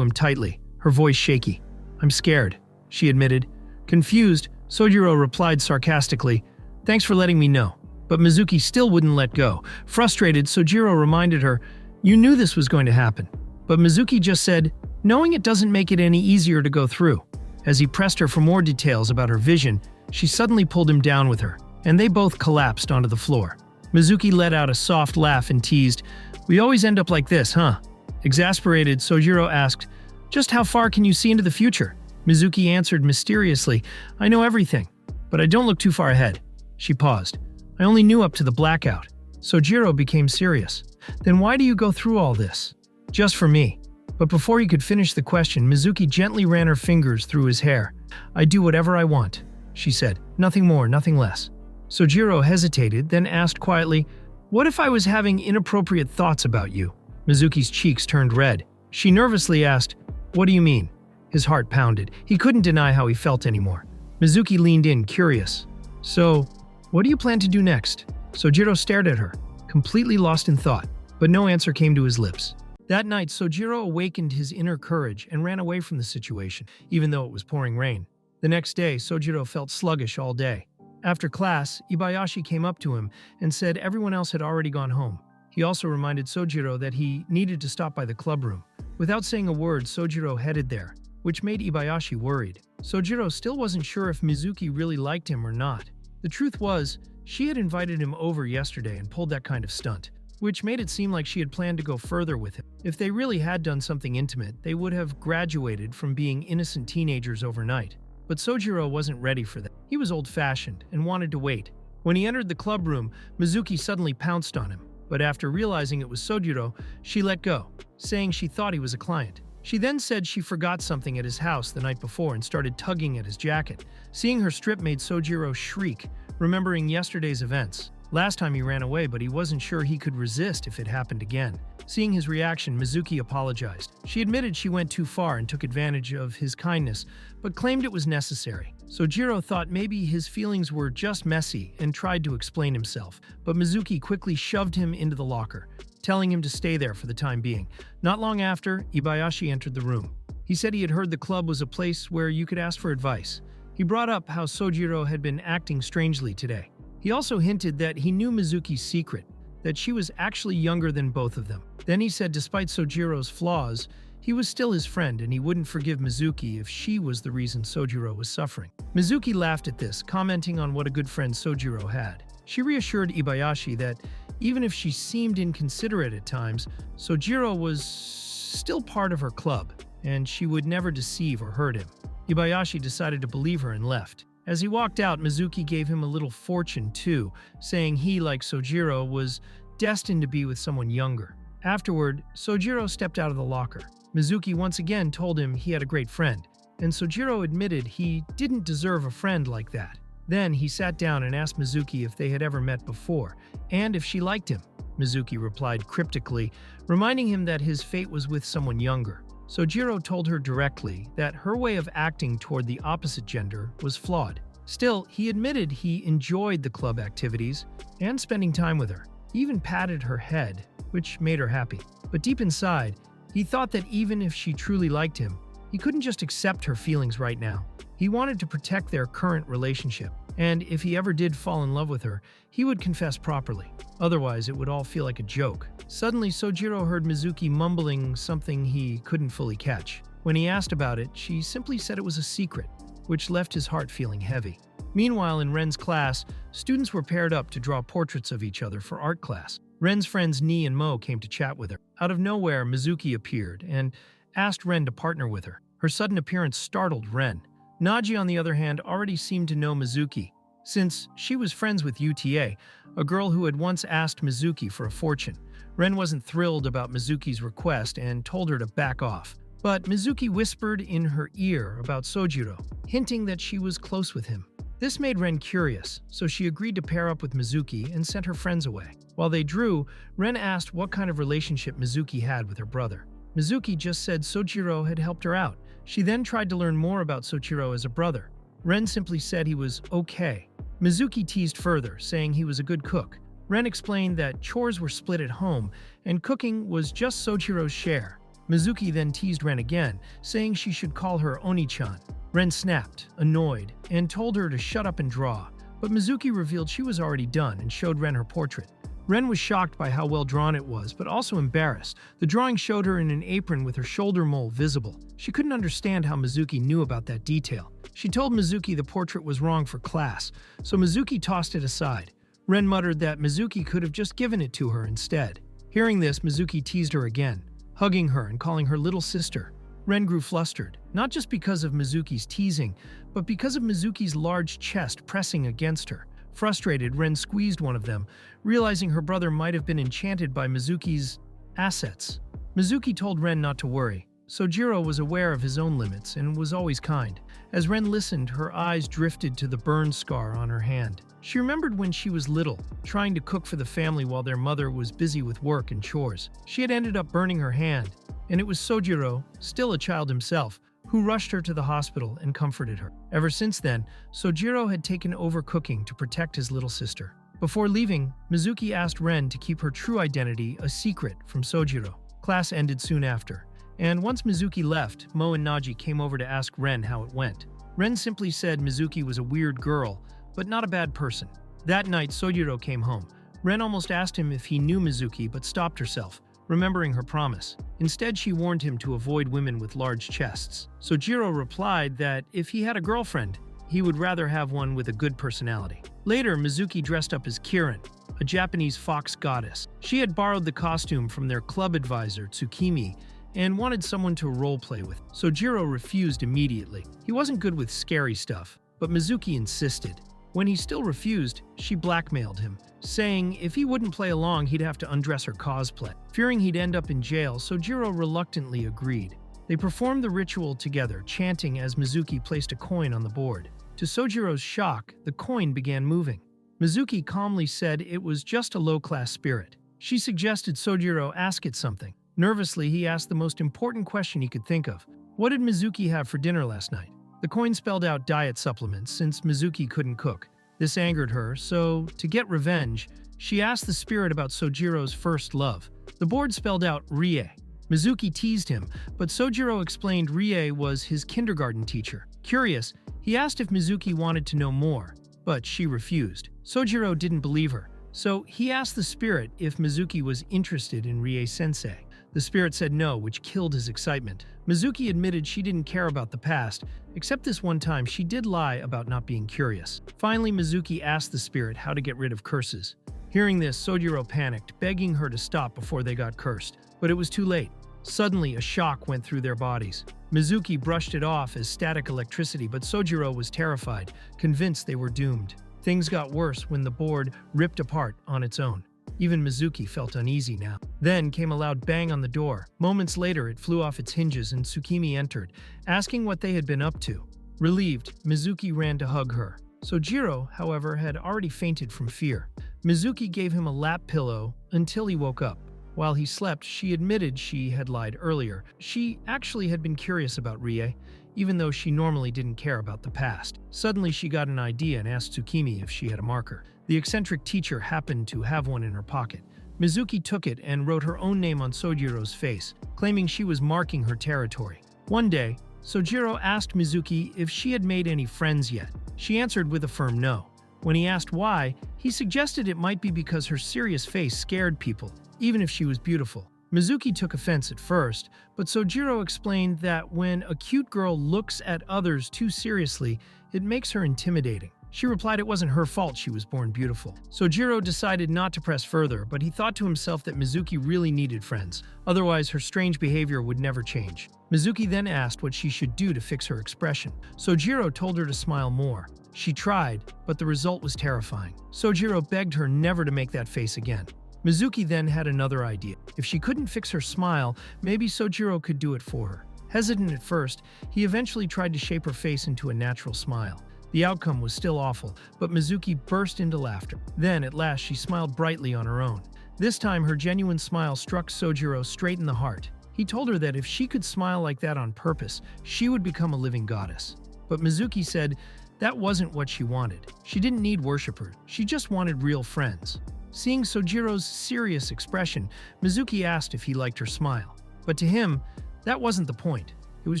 him tightly, her voice shaky. "I'm scared," she admitted. Confused, Sojiro replied sarcastically, "Thanks for letting me know." But Mizuki still wouldn't let go. Frustrated, Sojiro reminded her, "You knew this was going to happen." But Mizuki just said, "Knowing it doesn't make it any easier to go through." As he pressed her for more details about her vision, she suddenly pulled him down with her, and they both collapsed onto the floor. Mizuki let out a soft laugh and teased, "We always end up like this, huh?" Exasperated, Sojiro asked, "Just how far can you see into the future?" Mizuki answered mysteriously, "I know everything, but I don't look too far ahead." She paused. "I only knew up to the blackout." Sojiro became serious. "Then why do you go through all this?" "Just for me." But before he could finish the question, Mizuki gently ran her fingers through his hair. "I do whatever I want," she said. "Nothing more, nothing less." Sojiro hesitated, then asked quietly, "What if I was having inappropriate thoughts about you?" Mizuki's cheeks turned red. She nervously asked, "What do you mean?" His heart pounded. He couldn't deny how he felt anymore. Mizuki leaned in, curious. "So, what do you plan to do next?" Sojiro stared at her, completely lost in thought, but no answer came to his lips. That night, Sojiro awakened his inner courage and ran away from the situation, even though it was pouring rain. The next day, Sojiro felt sluggish all day. After class, Ibayashi came up to him and said everyone else had already gone home. He also reminded Sojiro that he needed to stop by the club room. Without saying a word, Sojiro headed there, which made Ibayashi worried. Sojiro still wasn't sure if Mizuki really liked him or not. The truth was, she had invited him over yesterday and pulled that kind of stunt, which made it seem like she had planned to go further with him. If they really had done something intimate, they would have graduated from being innocent teenagers overnight. But Sojiro wasn't ready for that. He was old-fashioned and wanted to wait. When he entered the club room, Mizuki suddenly pounced on him. But after realizing it was Sojiro, she let go, saying she thought he was a client. She then said she forgot something at his house the night before and started tugging at his jacket. Seeing her strip made Sojiro shriek, remembering yesterday's events. Last time he ran away, but he wasn't sure he could resist if it happened again. Seeing his reaction, Mizuki apologized. She admitted she went too far and took advantage of his kindness, but claimed it was necessary. Sojiro thought maybe his feelings were just messy and tried to explain himself, but Mizuki quickly shoved him into the locker, telling him to stay there for the time being. Not long after, Ibayashi entered the room. He said he had heard the club was a place where you could ask for advice. He brought up how Sojiro had been acting strangely today. He also hinted that he knew Mizuki's secret, that she was actually younger than both of them. Then he said despite Sojiro's flaws, he was still his friend and he wouldn't forgive Mizuki if she was the reason Sojiro was suffering. Mizuki laughed at this, commenting on what a good friend Sojiro had. She reassured Ibayashi that even if she seemed inconsiderate at times, Sojiro was still part of her club, and she would never deceive or hurt him. Ibayashi decided to believe her and left. As he walked out, Mizuki gave him a little fortune too, saying he, like Sojiro, was destined to be with someone younger. Afterward, Sojiro stepped out of the locker. Mizuki once again told him he had a great friend, and Sojiro admitted he didn't deserve a friend like that. Then he sat down and asked Mizuki if they had ever met before, and if she liked him. Mizuki replied cryptically, reminding him that his fate was with someone younger. Sojiro told her directly that her way of acting toward the opposite gender was flawed. Still, he admitted he enjoyed the club activities and spending time with her. He even patted her head, which made her happy. But deep inside, he thought that even if she truly liked him, he couldn't just accept her feelings right now. He wanted to protect their current relationship, and if he ever did fall in love with her, he would confess properly. Otherwise, it would all feel like a joke. Suddenly, Sojiro heard Mizuki mumbling something he couldn't fully catch. When he asked about it, she simply said it was a secret, which left his heart feeling heavy. Meanwhile, in Ren's class, students were paired up to draw portraits of each other for art class. Ren's friends Ni and Mo came to chat with her. Out of nowhere, Mizuki appeared, and asked Ren to partner with her. Her sudden appearance startled Ren. Naji, on the other hand, already seemed to know Mizuki, since she was friends with Utah, a girl who had once asked Mizuki for a fortune. Ren wasn't thrilled about Mizuki's request and told her to back off. But Mizuki whispered in her ear about Sojiro, hinting that she was close with him. This made Ren curious, so she agreed to pair up with Mizuki and sent her friends away. While they drew, Ren asked what kind of relationship Mizuki had with her brother. Mizuki just said Sojiro had helped her out. She then tried to learn more about Sojiro as a brother. Ren simply said he was okay. Mizuki teased further, saying he was a good cook. Ren explained that chores were split at home, and cooking was just Sojiro's share. Mizuki then teased Ren again, saying she should call her Oni-chan. Ren snapped, annoyed, and told her to shut up and draw, but Mizuki revealed she was already done and showed Ren her portrait. Ren was shocked by how well drawn it was, but also embarrassed. The drawing showed her in an apron with her shoulder mole visible. She couldn't understand how Mizuki knew about that detail. She told Mizuki the portrait was wrong for class, so Mizuki tossed it aside. Ren muttered that Mizuki could have just given it to her instead. Hearing this, Mizuki teased her again, hugging her and calling her little sister. Ren grew flustered, not just because of Mizuki's teasing, but because of Mizuki's large chest pressing against her. Frustrated, Ren squeezed one of them, realizing her brother might have been enchanted by Mizuki's assets. Mizuki told Ren not to worry. Sojiro was aware of his own limits and was always kind. As Ren listened, her eyes drifted to the burn scar on her hand. She remembered when she was little, trying to cook for the family while their mother was busy with work and chores. She had ended up burning her hand, and it was Sojiro, still a child himself, who rushed her to the hospital and comforted her. Ever since then, Sojiro had taken over cooking to protect his little sister. Before leaving, Mizuki asked Ren to keep her true identity a secret from Sojiro. Class ended soon after, and once Mizuki left, Mo and Naji came over to ask Ren how it went. Ren simply said Mizuki was a weird girl, but not a bad person. That night, Sojiro came home. Ren almost asked him if he knew Mizuki, but stopped herself, remembering her promise. Instead, she warned him to avoid women with large chests. Sojiro replied that if he had a girlfriend, he would rather have one with a good personality. Later, Mizuki dressed up as Kirin, a Japanese fox goddess. She had borrowed the costume from their club advisor, Tsukimi, and wanted someone to roleplay with. Sojiro refused immediately. He wasn't good with scary stuff, but Mizuki insisted. When he still refused, she blackmailed him, saying if he wouldn't play along, he'd have to undress her cosplay. Fearing he'd end up in jail, Sojiro reluctantly agreed. They performed the ritual together, chanting as Mizuki placed a coin on the board. To Sojiro's shock, the coin began moving. Mizuki calmly said it was just a low-class spirit. She suggested Sojiro ask it something. Nervously, he asked the most important question he could think of. What did Mizuki have for dinner last night? The coin spelled out diet supplements since Mizuki couldn't cook. This angered her, so to get revenge, she asked the spirit about Sojiro's first love. The board spelled out Rie. Mizuki teased him, but Sojiro explained Rie was his kindergarten teacher. Curious, he asked if Mizuki wanted to know more, but she refused. Sojiro didn't believe her, so he asked the spirit if Mizuki was interested in Rie-sensei. The spirit said no, which killed his excitement. Mizuki admitted she didn't care about the past, except this one time she did lie about not being curious. Finally, Mizuki asked the spirit how to get rid of curses. Hearing this, Sojiro panicked, begging her to stop before they got cursed. But it was too late. Suddenly, a shock went through their bodies. Mizuki brushed it off as static electricity, but Sojiro was terrified, convinced they were doomed. Things got worse when the board ripped apart on its own. Even Mizuki felt uneasy now. Then came a loud bang on the door. Moments later, it flew off its hinges and Tsukimi entered, asking what they had been up to. Relieved, Mizuki ran to hug her. Sojiro, however, had already fainted from fear. Mizuki gave him a lap pillow until he woke up. While he slept, she admitted she had lied earlier. She actually had been curious about Rie, even though she normally didn't care about the past. Suddenly, she got an idea and asked Tsukimi if she had a marker. The eccentric teacher happened to have one in her pocket. Mizuki took it and wrote her own name on Sojiro's face, claiming she was marking her territory. One day, Sojiro asked Mizuki if she had made any friends yet. She answered with a firm no. When he asked why, he suggested it might be because her serious face scared people, even if she was beautiful. Mizuki took offense at first, but Sojiro explained that when a cute girl looks at others too seriously, it makes her intimidating. She replied it wasn't her fault she was born beautiful. Sojiro decided not to press further, but he thought to himself that Mizuki really needed friends. Otherwise, her strange behavior would never change. Mizuki then asked what she should do to fix her expression. Sojiro told her to smile more. She tried, but the result was terrifying. Sojiro begged her never to make that face again. Mizuki then had another idea. If she couldn't fix her smile, maybe Sojiro could do it for her. Hesitant at first, he eventually tried to shape her face into a natural smile. The outcome was still awful, but Mizuki burst into laughter. Then, at last, she smiled brightly on her own. This time, her genuine smile struck Sojiro straight in the heart. He told her that if she could smile like that on purpose, she would become a living goddess. But Mizuki said that wasn't what she wanted. She didn't need worshippers. She just wanted real friends. Seeing Sojiro's serious expression, Mizuki asked if he liked her smile. But to him, that wasn't the point. It was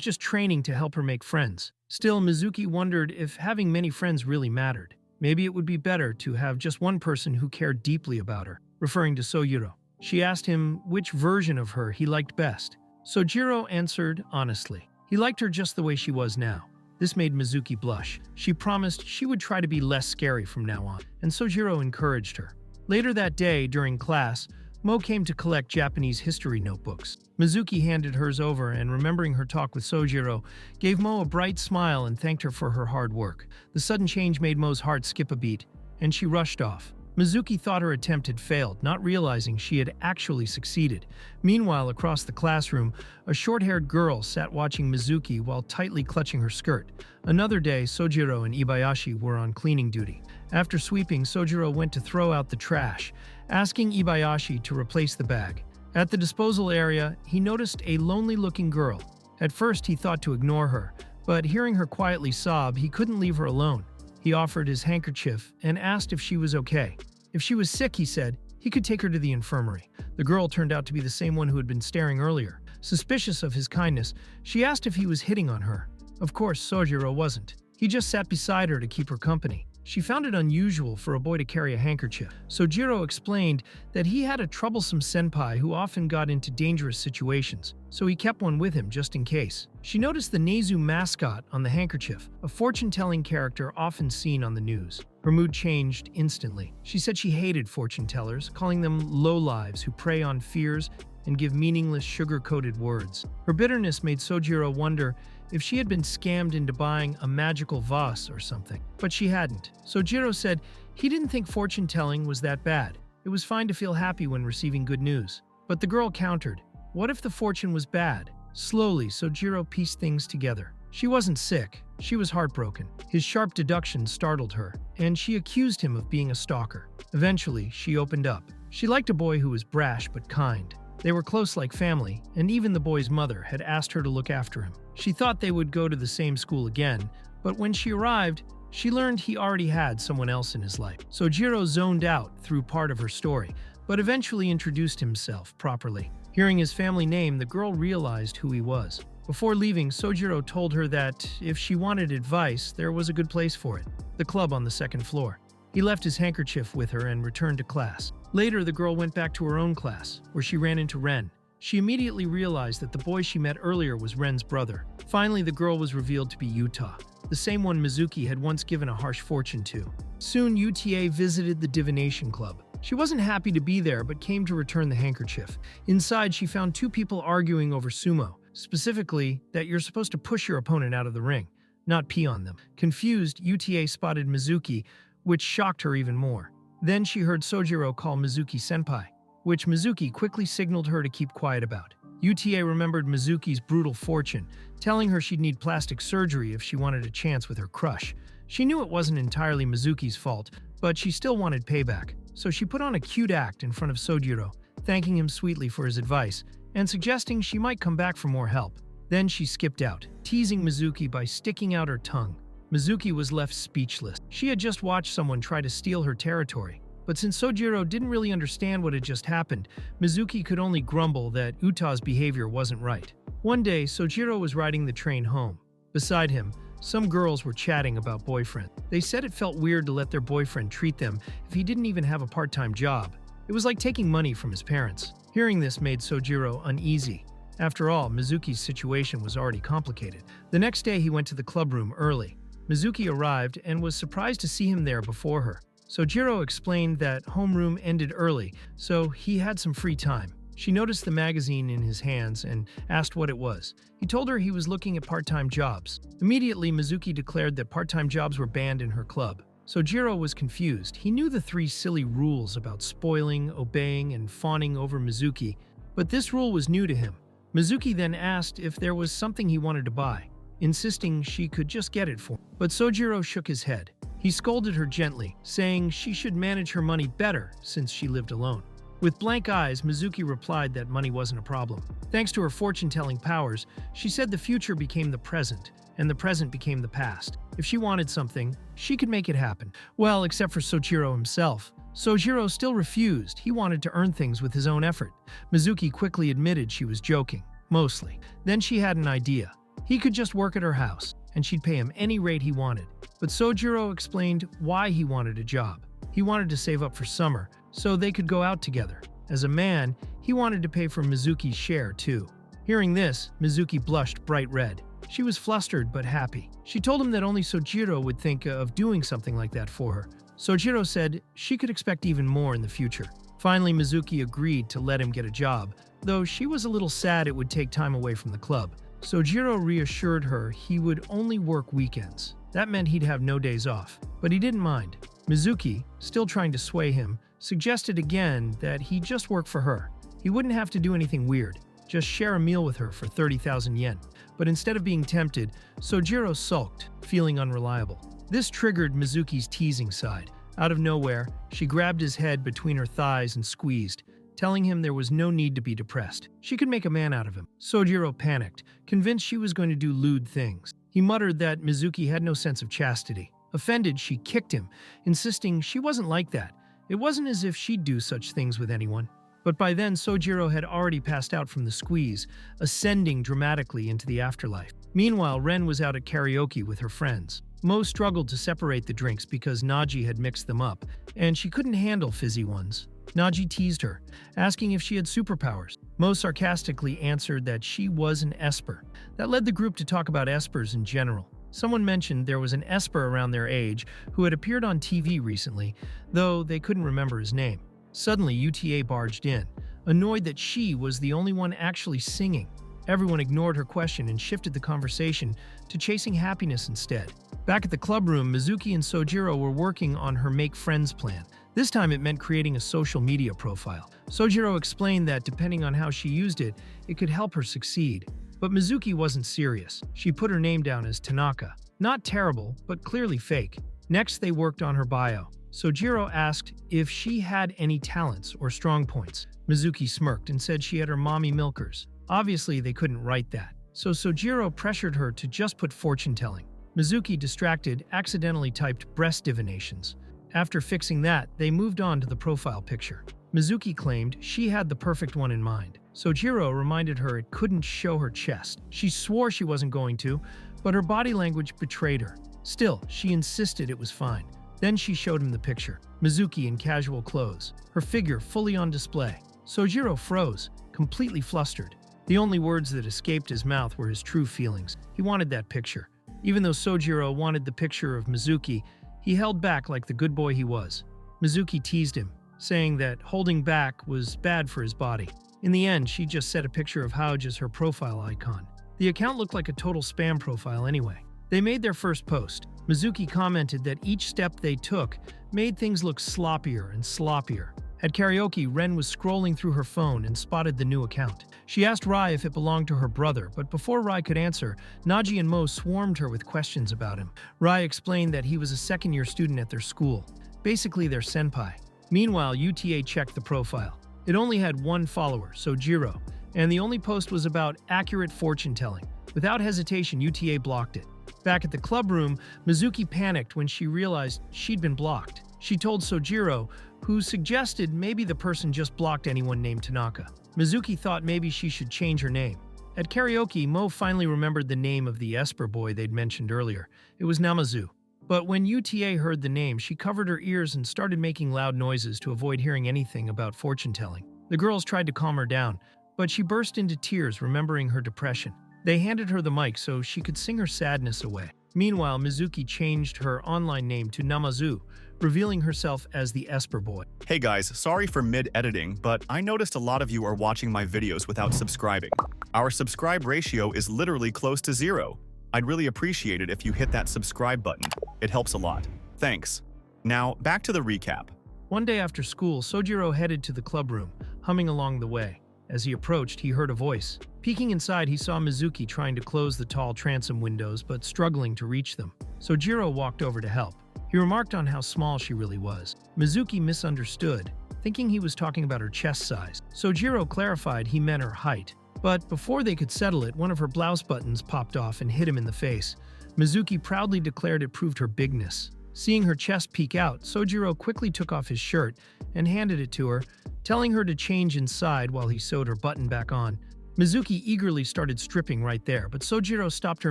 just training to help her make friends. Still, Mizuki wondered if having many friends really mattered. Maybe it would be better to have just one person who cared deeply about her, referring to Sojiro. She asked him which version of her he liked best. Sojiro answered honestly. He liked her just the way she was now. This made Mizuki blush. She promised she would try to be less scary from now on, and Sojiro encouraged her. Later that day, during class, Mo came to collect Japanese history notebooks. Mizuki handed hers over and, remembering her talk with Sojiro, gave Mo a bright smile and thanked her for her hard work. The sudden change made Mo's heart skip a beat, and she rushed off. Mizuki thought her attempt had failed, not realizing she had actually succeeded. Meanwhile, across the classroom, a short-haired girl sat watching Mizuki while tightly clutching her skirt. Another day, Sojiro and Ibayashi were on cleaning duty. After sweeping, Sojiro went to throw out the trash, asking Ibayashi to replace the bag. At the disposal area, he noticed a lonely-looking girl. At first, he thought to ignore her, but hearing her quietly sob, he couldn't leave her alone. He offered his handkerchief and asked if she was okay. If she was sick, he said, he could take her to the infirmary. The girl turned out to be the same one who had been staring earlier. Suspicious of his kindness, she asked if he was hitting on her. Of course, Sojiro wasn't. He just sat beside her to keep her company. She found it unusual for a boy to carry a handkerchief. Sojiro explained that he had a troublesome senpai who often got into dangerous situations, so he kept one with him just in case. She noticed the Nezu mascot on the handkerchief, a fortune-telling character often seen on the news. Her mood changed instantly. She said she hated fortune tellers, calling them lowlives who prey on fears and give meaningless sugar-coated words. Her bitterness made Sojiro wonder if she had been scammed into buying a magical vase or something. But she hadn't. Sojiro said he didn't think fortune-telling was that bad. It was fine to feel happy when receiving good news. But the girl countered, what if the fortune was bad? Slowly, Sojiro pieced things together. She wasn't sick. She was heartbroken. His sharp deductions startled her, and she accused him of being a stalker. Eventually, she opened up. She liked a boy who was brash but kind. They were close like family, and even the boy's mother had asked her to look after him. She thought they would go to the same school again, but when she arrived, she learned he already had someone else in his life. Sojiro zoned out through part of her story, but eventually introduced himself properly. Hearing his family name, the girl realized who he was. Before leaving, Sojiro told her that if she wanted advice, there was a good place for it, the club on the second floor. He left his handkerchief with her and returned to class. Later, the girl went back to her own class, where she ran into Ren. She immediately realized that the boy she met earlier was Ren's brother. Finally, the girl was revealed to be Utah, the same one Mizuki had once given a harsh fortune to. Soon, Utah visited the Divination Club. She wasn't happy to be there, but came to return the handkerchief. Inside, she found two people arguing over sumo, specifically that you're supposed to push your opponent out of the ring, not pee on them. Confused, Utah spotted Mizuki, which shocked her even more. Then she heard Sojiro call Mizuki-senpai, which Mizuki quickly signaled her to keep quiet about. Utah remembered Mizuki's brutal fortune, telling her she'd need plastic surgery if she wanted a chance with her crush. She knew it wasn't entirely Mizuki's fault, but she still wanted payback, so she put on a cute act in front of Sojiro, thanking him sweetly for his advice, and suggesting she might come back for more help. Then she skipped out, teasing Mizuki by sticking out her tongue. Mizuki was left speechless. She had just watched someone try to steal her territory. But since Sojiro didn't really understand what had just happened, Mizuki could only grumble that Utah's behavior wasn't right. One day, Sojiro was riding the train home. Beside him, some girls were chatting about boyfriend. They said it felt weird to let their boyfriend treat them if he didn't even have a part-time job. It was like taking money from his parents. Hearing this made Sojiro uneasy. After all, Mizuki's situation was already complicated. The next day, he went to the club room early. Mizuki arrived and was surprised to see him there before her. Sojiro explained that homeroom ended early, so he had some free time. She noticed the magazine in his hands and asked what it was. He told her he was looking at part-time jobs. Immediately, Mizuki declared that part-time jobs were banned in her club. Sojiro was confused. He knew the 3 silly rules about spoiling, obeying, and fawning over Mizuki, but this rule was new to him. Mizuki then asked if there was something he wanted to buy, insisting she could just get it for him. But Sojiro shook his head. He scolded her gently, saying she should manage her money better since she lived alone. With blank eyes, Mizuki replied that money wasn't a problem. Thanks to her fortune-telling powers, she said the future became the present, and the present became the past. If she wanted something, she could make it happen. Well, except for Sojiro himself. Sojiro still refused. He wanted to earn things with his own effort. Mizuki quickly admitted she was joking, mostly. Then she had an idea. He could just work at her house, and she'd pay him any rate he wanted. But Sojiro explained why he wanted a job. He wanted to save up for summer, so they could go out together. As a man, he wanted to pay for Mizuki's share, too. Hearing this, Mizuki blushed bright red. She was flustered but happy. She told him that only Sojiro would think of doing something like that for her. Sojiro said she could expect even more in the future. Finally, Mizuki agreed to let him get a job, though she was a little sad it would take time away from the club. Sojiro reassured her he would only work weekends. That meant he'd have no days off, but he didn't mind. Mizuki, still trying to sway him, suggested again that he just work for her. He wouldn't have to do anything weird, just share a meal with her for 30,000 yen. But instead of being tempted, Sojiro sulked, feeling unreliable. This triggered Mizuki's teasing side. Out of nowhere, she grabbed his head between her thighs and squeezed, telling him there was no need to be depressed. She could make a man out of him. Sojiro panicked, convinced she was going to do lewd things. He muttered that Mizuki had no sense of chastity. Offended, she kicked him, insisting she wasn't like that. It wasn't as if she'd do such things with anyone. But by then, Sojiro had already passed out from the squeeze, ascending dramatically into the afterlife. Meanwhile, Ren was out at karaoke with her friends. Mo struggled to separate the drinks because Naji had mixed them up, and she couldn't handle fizzy ones. Naji teased her, asking if she had superpowers. Mo sarcastically answered that she was an Esper. That led the group to talk about Espers in general. Someone mentioned there was an Esper around their age who had appeared on TV recently, though they couldn't remember his name. Suddenly, UTA barged in, annoyed that she was the only one actually singing. Everyone ignored her question and shifted the conversation to chasing happiness instead. Back at the club room, Mizuki and Sojiro were working on her Make Friends plan. This time it meant creating a social media profile. Sojiro explained that depending on how she used it, it could help her succeed. But Mizuki wasn't serious. She put her name down as Tanaka. Not terrible, but clearly fake. Next, they worked on her bio. Sojiro asked if she had any talents or strong points. Mizuki smirked and said she had her mommy milkers. Obviously, they couldn't write that, so Sojiro pressured her to just put fortune-telling. Mizuki, distracted, accidentally typed breast divinations. After fixing that, they moved on to the profile picture. Mizuki claimed she had the perfect one in mind. Sojiro reminded her it couldn't show her chest. She swore she wasn't going to, but her body language betrayed her. Still, she insisted it was fine. Then she showed him the picture. Mizuki in casual clothes, her figure fully on display. Sojiro froze, completely flustered. The only words that escaped his mouth were his true feelings. He wanted that picture. Even though Sojiro wanted the picture of Mizuki, he held back like the good boy he was. Mizuki teased him, saying that holding back was bad for his body. In the end, she just set a picture of Hauge as her profile icon. The account looked like a total spam profile anyway. They made their first post. Mizuki commented that each step they took made things look sloppier and sloppier. At karaoke, Ren was scrolling through her phone and spotted the new account. She asked Rai if it belonged to her brother, but before Rai could answer, Naji and Mo swarmed her with questions about him. Rai explained that he was a second-year student at their school, basically their senpai. Meanwhile, UTA checked the profile. It only had one follower, Sojiro, and the only post was about accurate fortune-telling. Without hesitation, UTA blocked it. Back at the club room, Mizuki panicked when she realized she'd been blocked. She told Sojiro, who suggested maybe the person just blocked anyone named Tanaka. Mizuki thought maybe she should change her name. At karaoke, Mo finally remembered the name of the Esper boy they'd mentioned earlier. It was Namazu. But when UTA heard the name, she covered her ears and started making loud noises to avoid hearing anything about fortune-telling. The girls tried to calm her down, but she burst into tears remembering her depression. They handed her the mic so she could sing her sadness away. Meanwhile, Mizuki changed her online name to Namazu, revealing herself as the Esper boy. Hey guys, sorry for mid-editing, but I noticed a lot of you are watching my videos without subscribing. Our subscribe ratio is literally close to 0. I'd really appreciate it if you hit that subscribe button. It helps a lot. Thanks. Now, back to the recap. One day after school, Sojiro headed to the club room, humming along the way. As he approached, he heard a voice. Peeking inside, he saw Mizuki trying to close the tall transom windows but struggling to reach them. Sojiro walked over to help. He remarked on how small she really was. Mizuki misunderstood, thinking he was talking about her chest size. Sojiro clarified he meant her height. But before they could settle it, one of her blouse buttons popped off and hit him in the face. Mizuki proudly declared it proved her bigness. Seeing her chest peek out, Sojiro quickly took off his shirt and handed it to her, telling her to change inside while he sewed her button back on. Mizuki eagerly started stripping right there, but Sojiro stopped her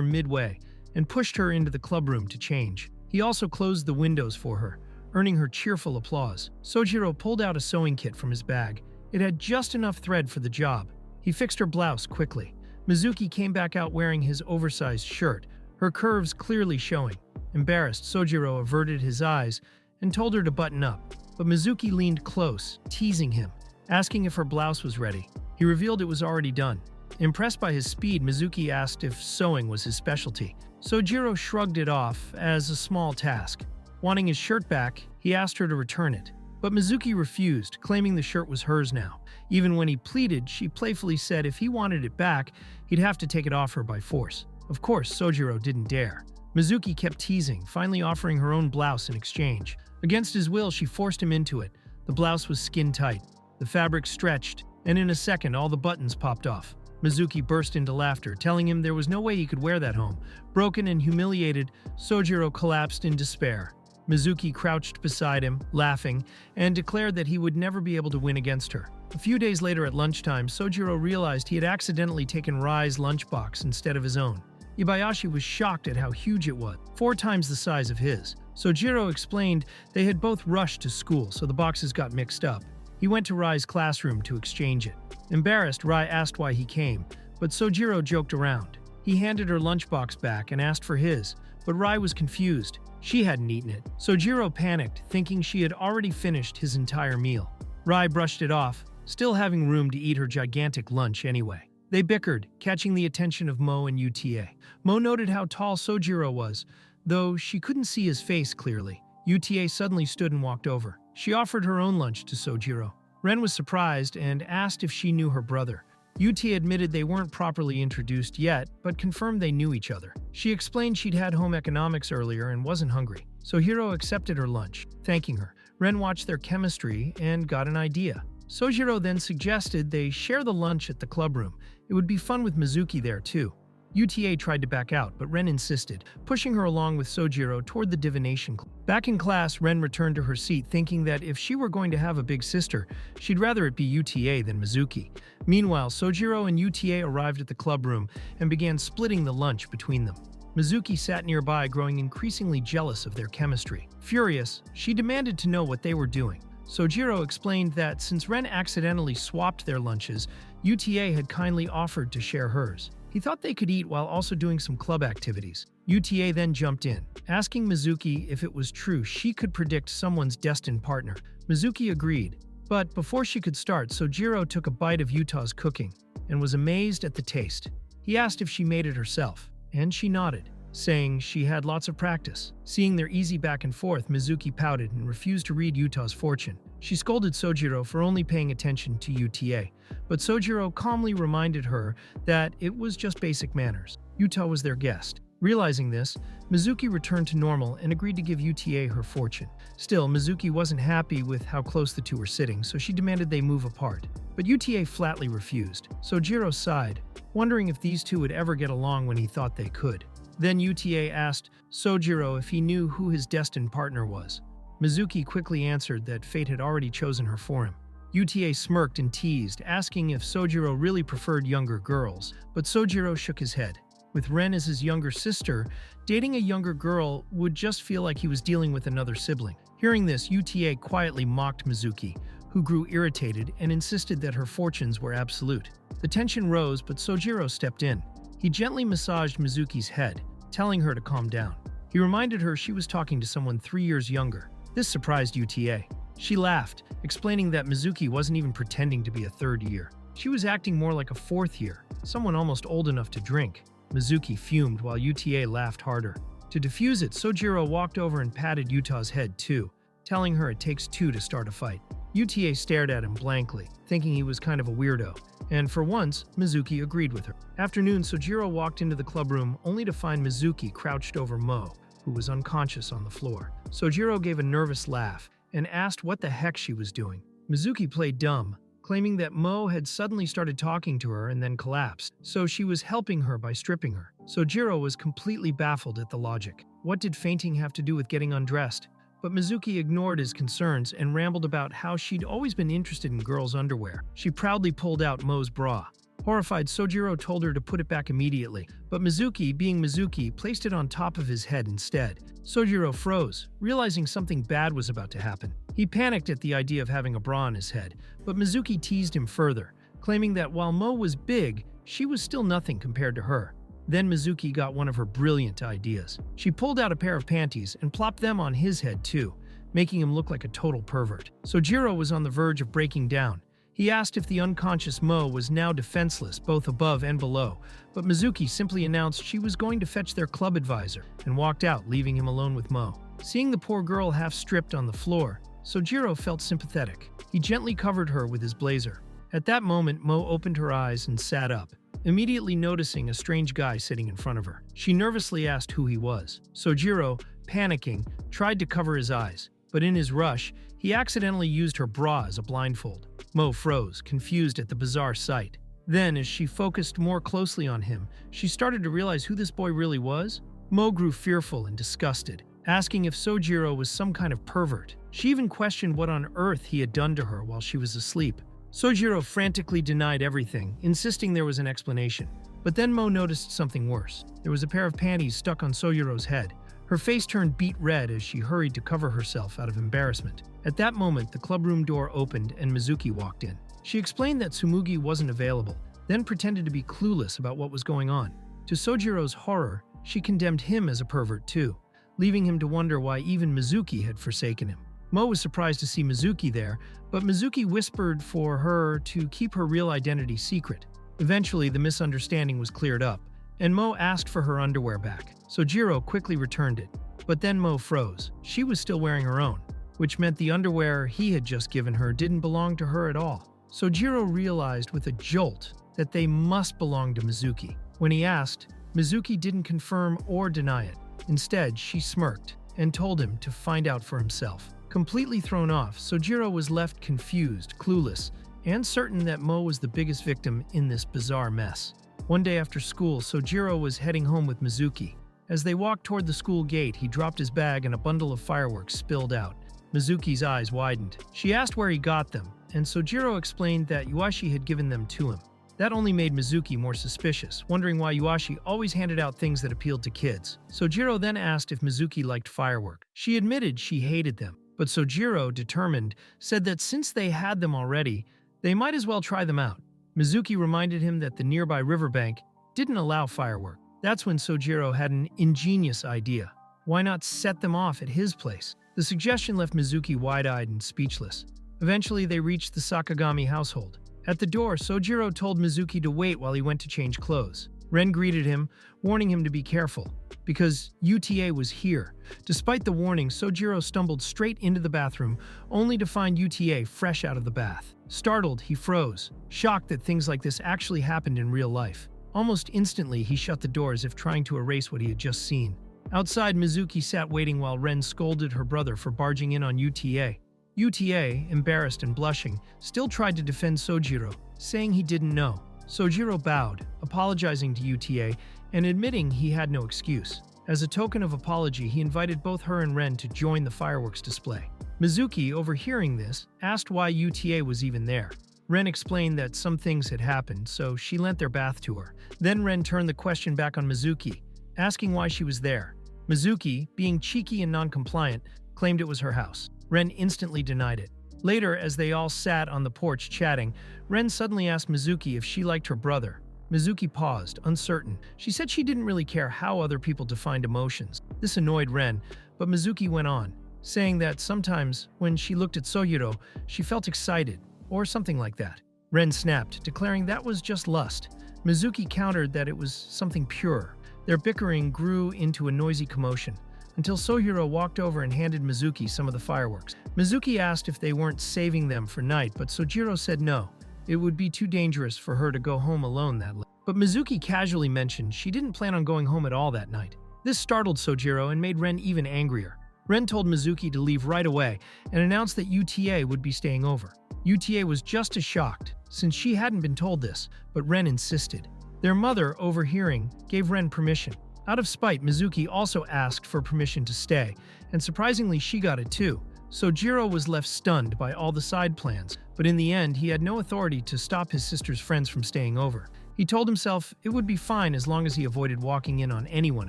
midway and pushed her into the clubroom to change. He also closed the windows for her, earning her cheerful applause. Sojiro pulled out a sewing kit from his bag. It had just enough thread for the job. He fixed her blouse quickly. Mizuki came back out wearing his oversized shirt, her curves clearly showing. Embarrassed, Sojiro averted his eyes and told her to button up, but Mizuki leaned close, teasing him, asking if her blouse was ready. He revealed it was already done. Impressed by his speed, Mizuki asked if sewing was his specialty. Sojiro shrugged it off as a small task. Wanting his shirt back, he asked her to return it. But Mizuki refused, claiming the shirt was hers now. Even when he pleaded, she playfully said if he wanted it back, he'd have to take it off her by force. Of course, Sojiro didn't dare. Mizuki kept teasing, finally offering her own blouse in exchange. Against his will, she forced him into it. The blouse was skin-tight. The fabric stretched, and in a second, all the buttons popped off. Mizuki burst into laughter, telling him there was no way he could wear that home. Broken and humiliated, Sojiro collapsed in despair. Mizuki crouched beside him, laughing, and declared that he would never be able to win against her. A few days later at lunchtime, Sojiro realized he had accidentally taken Rai's lunchbox instead of his own. Ibayashi was shocked at how huge it was, 4 times the size of his. Sojiro explained they had both rushed to school, so the boxes got mixed up. He went to Rai's classroom to exchange it. Embarrassed, Rai asked why he came, but Sojiro joked around. He handed her lunchbox back and asked for his, but Rai was confused. She hadn't eaten it. Sojiro panicked, thinking she had already finished his entire meal. Rai brushed it off, still having room to eat her gigantic lunch anyway. They bickered, catching the attention of Mo and Utah. Mo noted how tall Sojiro was, though she couldn't see his face clearly. Utah suddenly stood and walked over. She offered her own lunch to Sojiro. Ren was surprised and asked if she knew her brother. Utah admitted they weren't properly introduced yet, but confirmed they knew each other. She explained she'd had home economics earlier and wasn't hungry. Sojiro accepted her lunch, thanking her. Ren watched their chemistry and got an idea. Sojiro then suggested they share the lunch at the clubroom. It would be fun with Mizuki there too. Utah tried to back out, but Ren insisted, pushing her along with Sojiro toward the Divination club. Back in class, Ren returned to her seat, thinking that if she were going to have a big sister, she'd rather it be Utah than Mizuki. Meanwhile, Sojiro and Utah arrived at the clubroom and began splitting the lunch between them. Mizuki sat nearby, growing increasingly jealous of their chemistry. Furious, she demanded to know what they were doing. Sojiro explained that since Ren accidentally swapped their lunches, Utah had kindly offered to share hers. He thought they could eat while also doing some club activities. Utah then jumped in, asking Mizuki if it was true she could predict someone's destined partner. Mizuki agreed, but before she could start, Sojiro took a bite of Utah's cooking and was amazed at the taste. He asked if she made it herself, and she nodded, saying she had lots of practice. Seeing their easy back and forth, Mizuki pouted and refused to read Utah's fortune. She scolded Sojiro for only paying attention to Utah, but Sojiro calmly reminded her that it was just basic manners. Utah was their guest. Realizing this, Mizuki returned to normal and agreed to give Utah her fortune. Still, Mizuki wasn't happy with how close the two were sitting, so she demanded they move apart. But Utah flatly refused. Sojiro sighed, wondering if these two would ever get along when he thought they could. Then Utah asked Sojiro if he knew who his destined partner was. Mizuki quickly answered that fate had already chosen her for him. Utah smirked and teased, asking if Sojiro really preferred younger girls, but Sojiro shook his head. With Ren as his younger sister, dating a younger girl would just feel like he was dealing with another sibling. Hearing this, Utah quietly mocked Mizuki, who grew irritated and insisted that her fortunes were absolute. The tension rose, but Sojiro stepped in. He gently massaged Mizuki's head, telling her to calm down. He reminded her she was talking to someone 3 years younger. This surprised Utah. She laughed, explaining that Mizuki wasn't even pretending to be a third year. She was acting more like a fourth year, someone almost old enough to drink. Mizuki fumed while Utah laughed harder. To defuse it, Sojiro walked over and patted Utah's head too, telling her it takes two to start a fight. Utah stared at him blankly, thinking he was kind of a weirdo, and for once, Mizuki agreed with her. After noon, Sojiro walked into the clubroom only to find Mizuki crouched over Mo, who was unconscious on the floor. Sojiro gave a nervous laugh and asked what the heck she was doing. Mizuki played dumb, claiming that Mo had suddenly started talking to her and then collapsed, so she was helping her by stripping her. Sojiro was completely baffled at the logic. What did fainting have to do with getting undressed? But Mizuki ignored his concerns and rambled about how she'd always been interested in girls' underwear. She proudly pulled out Mo's bra. Horrified, Sojiro told her to put it back immediately, but Mizuki, being Mizuki, placed it on top of his head instead. Sojiro froze, realizing something bad was about to happen. He panicked at the idea of having a bra on his head, but Mizuki teased him further, claiming that while Mo was big, she was still nothing compared to her. Then Mizuki got one of her brilliant ideas. She pulled out a pair of panties and plopped them on his head too, making him look like a total pervert. Sojiro was on the verge of breaking down. He asked if the unconscious Mo was now defenseless, both above and below, but Mizuki simply announced she was going to fetch their club advisor and walked out, leaving him alone with Mo. Seeing the poor girl half-stripped on the floor, Sojiro felt sympathetic. He gently covered her with his blazer. At that moment, Mo opened her eyes and sat up, immediately noticing a strange guy sitting in front of her. She nervously asked who he was. Sojiro, panicking, tried to cover his eyes, but in his rush, he accidentally used her bra as a blindfold. Mo froze, confused at the bizarre sight. Then, as she focused more closely on him, she started to realize who this boy really was. Mo grew fearful and disgusted, asking if Sojiro was some kind of pervert. She even questioned what on earth he had done to her while she was asleep. Sojiro frantically denied everything, insisting there was an explanation. But then Mo noticed something worse. There was a pair of panties stuck on Sojiro's head. Her face turned beet red as she hurried to cover herself out of embarrassment. At that moment, the clubroom door opened and Mizuki walked in. She explained that Tsumugi wasn't available, then pretended to be clueless about what was going on. To Sojiro's horror, she condemned him as a pervert too, leaving him to wonder why even Mizuki had forsaken him. Mo was surprised to see Mizuki there, but Mizuki whispered for her to keep her real identity secret. Eventually, the misunderstanding was cleared up, and Mo asked for her underwear back. Sojiro quickly returned it, but then Mo froze. She was still wearing her own, which meant the underwear he had just given her didn't belong to her at all. Sojiro realized with a jolt that they must belong to Mizuki. When he asked, Mizuki didn't confirm or deny it. Instead, she smirked and told him to find out for himself. Completely thrown off, Sojiro was left confused, clueless, and certain that Mo was the biggest victim in this bizarre mess. One day after school, Sojiro was heading home with Mizuki. As they walked toward the school gate, he dropped his bag and a bundle of fireworks spilled out. Mizuki's eyes widened. She asked where he got them, and Sojiro explained that Yuashi had given them to him. That only made Mizuki more suspicious, wondering why Yuashi always handed out things that appealed to kids. Sojiro then asked if Mizuki liked firework. She admitted she hated them, but Sojiro, determined, said that since they had them already, they might as well try them out. Mizuki reminded him that the nearby riverbank didn't allow firework. That's when Sojiro had an ingenious idea. Why not set them off at his place? The suggestion left Mizuki wide-eyed and speechless. Eventually, they reached the Sakagami household. At the door, Sojiro told Mizuki to wait while he went to change clothes. Ren greeted him, warning him to be careful, because Utah was here. Despite the warning, Sojiro stumbled straight into the bathroom, only to find Utah fresh out of the bath. Startled, he froze, shocked that things like this actually happened in real life. Almost instantly, he shut the door as if trying to erase what he had just seen. Outside, Mizuki sat waiting while Ren scolded her brother for barging in on Utah. Utah, embarrassed and blushing, still tried to defend Sojiro, saying he didn't know. Sojiro bowed, apologizing to Utah and admitting he had no excuse. As a token of apology, he invited both her and Ren to join the fireworks display. Mizuki, overhearing this, asked why Utah was even there. Ren explained that some things had happened, so she lent their bath to her. Then Ren turned the question back on Mizuki, asking why she was there. Mizuki, being cheeky and non-compliant, claimed it was her house. Ren instantly denied it. Later, as they all sat on the porch chatting, Ren suddenly asked Mizuki if she liked her brother. Mizuki paused, uncertain. She said she didn't really care how other people defined emotions. This annoyed Ren, but Mizuki went on, saying that sometimes, when she looked at Sojiro, she felt excited, or something like that. Ren snapped, declaring that was just lust. Mizuki countered that it was something pure. Their bickering grew into a noisy commotion, until Sojiro walked over and handed Mizuki some of the fireworks. Mizuki asked if they weren't saving them for night, but Sojiro said no. It would be too dangerous for her to go home alone that late. But Mizuki casually mentioned she didn't plan on going home at all that night. This startled Sojiro and made Ren even angrier. Ren told Mizuki to leave right away and announced that UTA would be staying over. UTA was just as shocked, since she hadn't been told this, but Ren insisted. Their mother, overhearing, gave Ren permission. Out of spite, Mizuki also asked for permission to stay, and surprisingly she got it too. Sojiro was left stunned by all the side plans, but in the end he had no authority to stop his sister's friends from staying over. He told himself it would be fine as long as he avoided walking in on anyone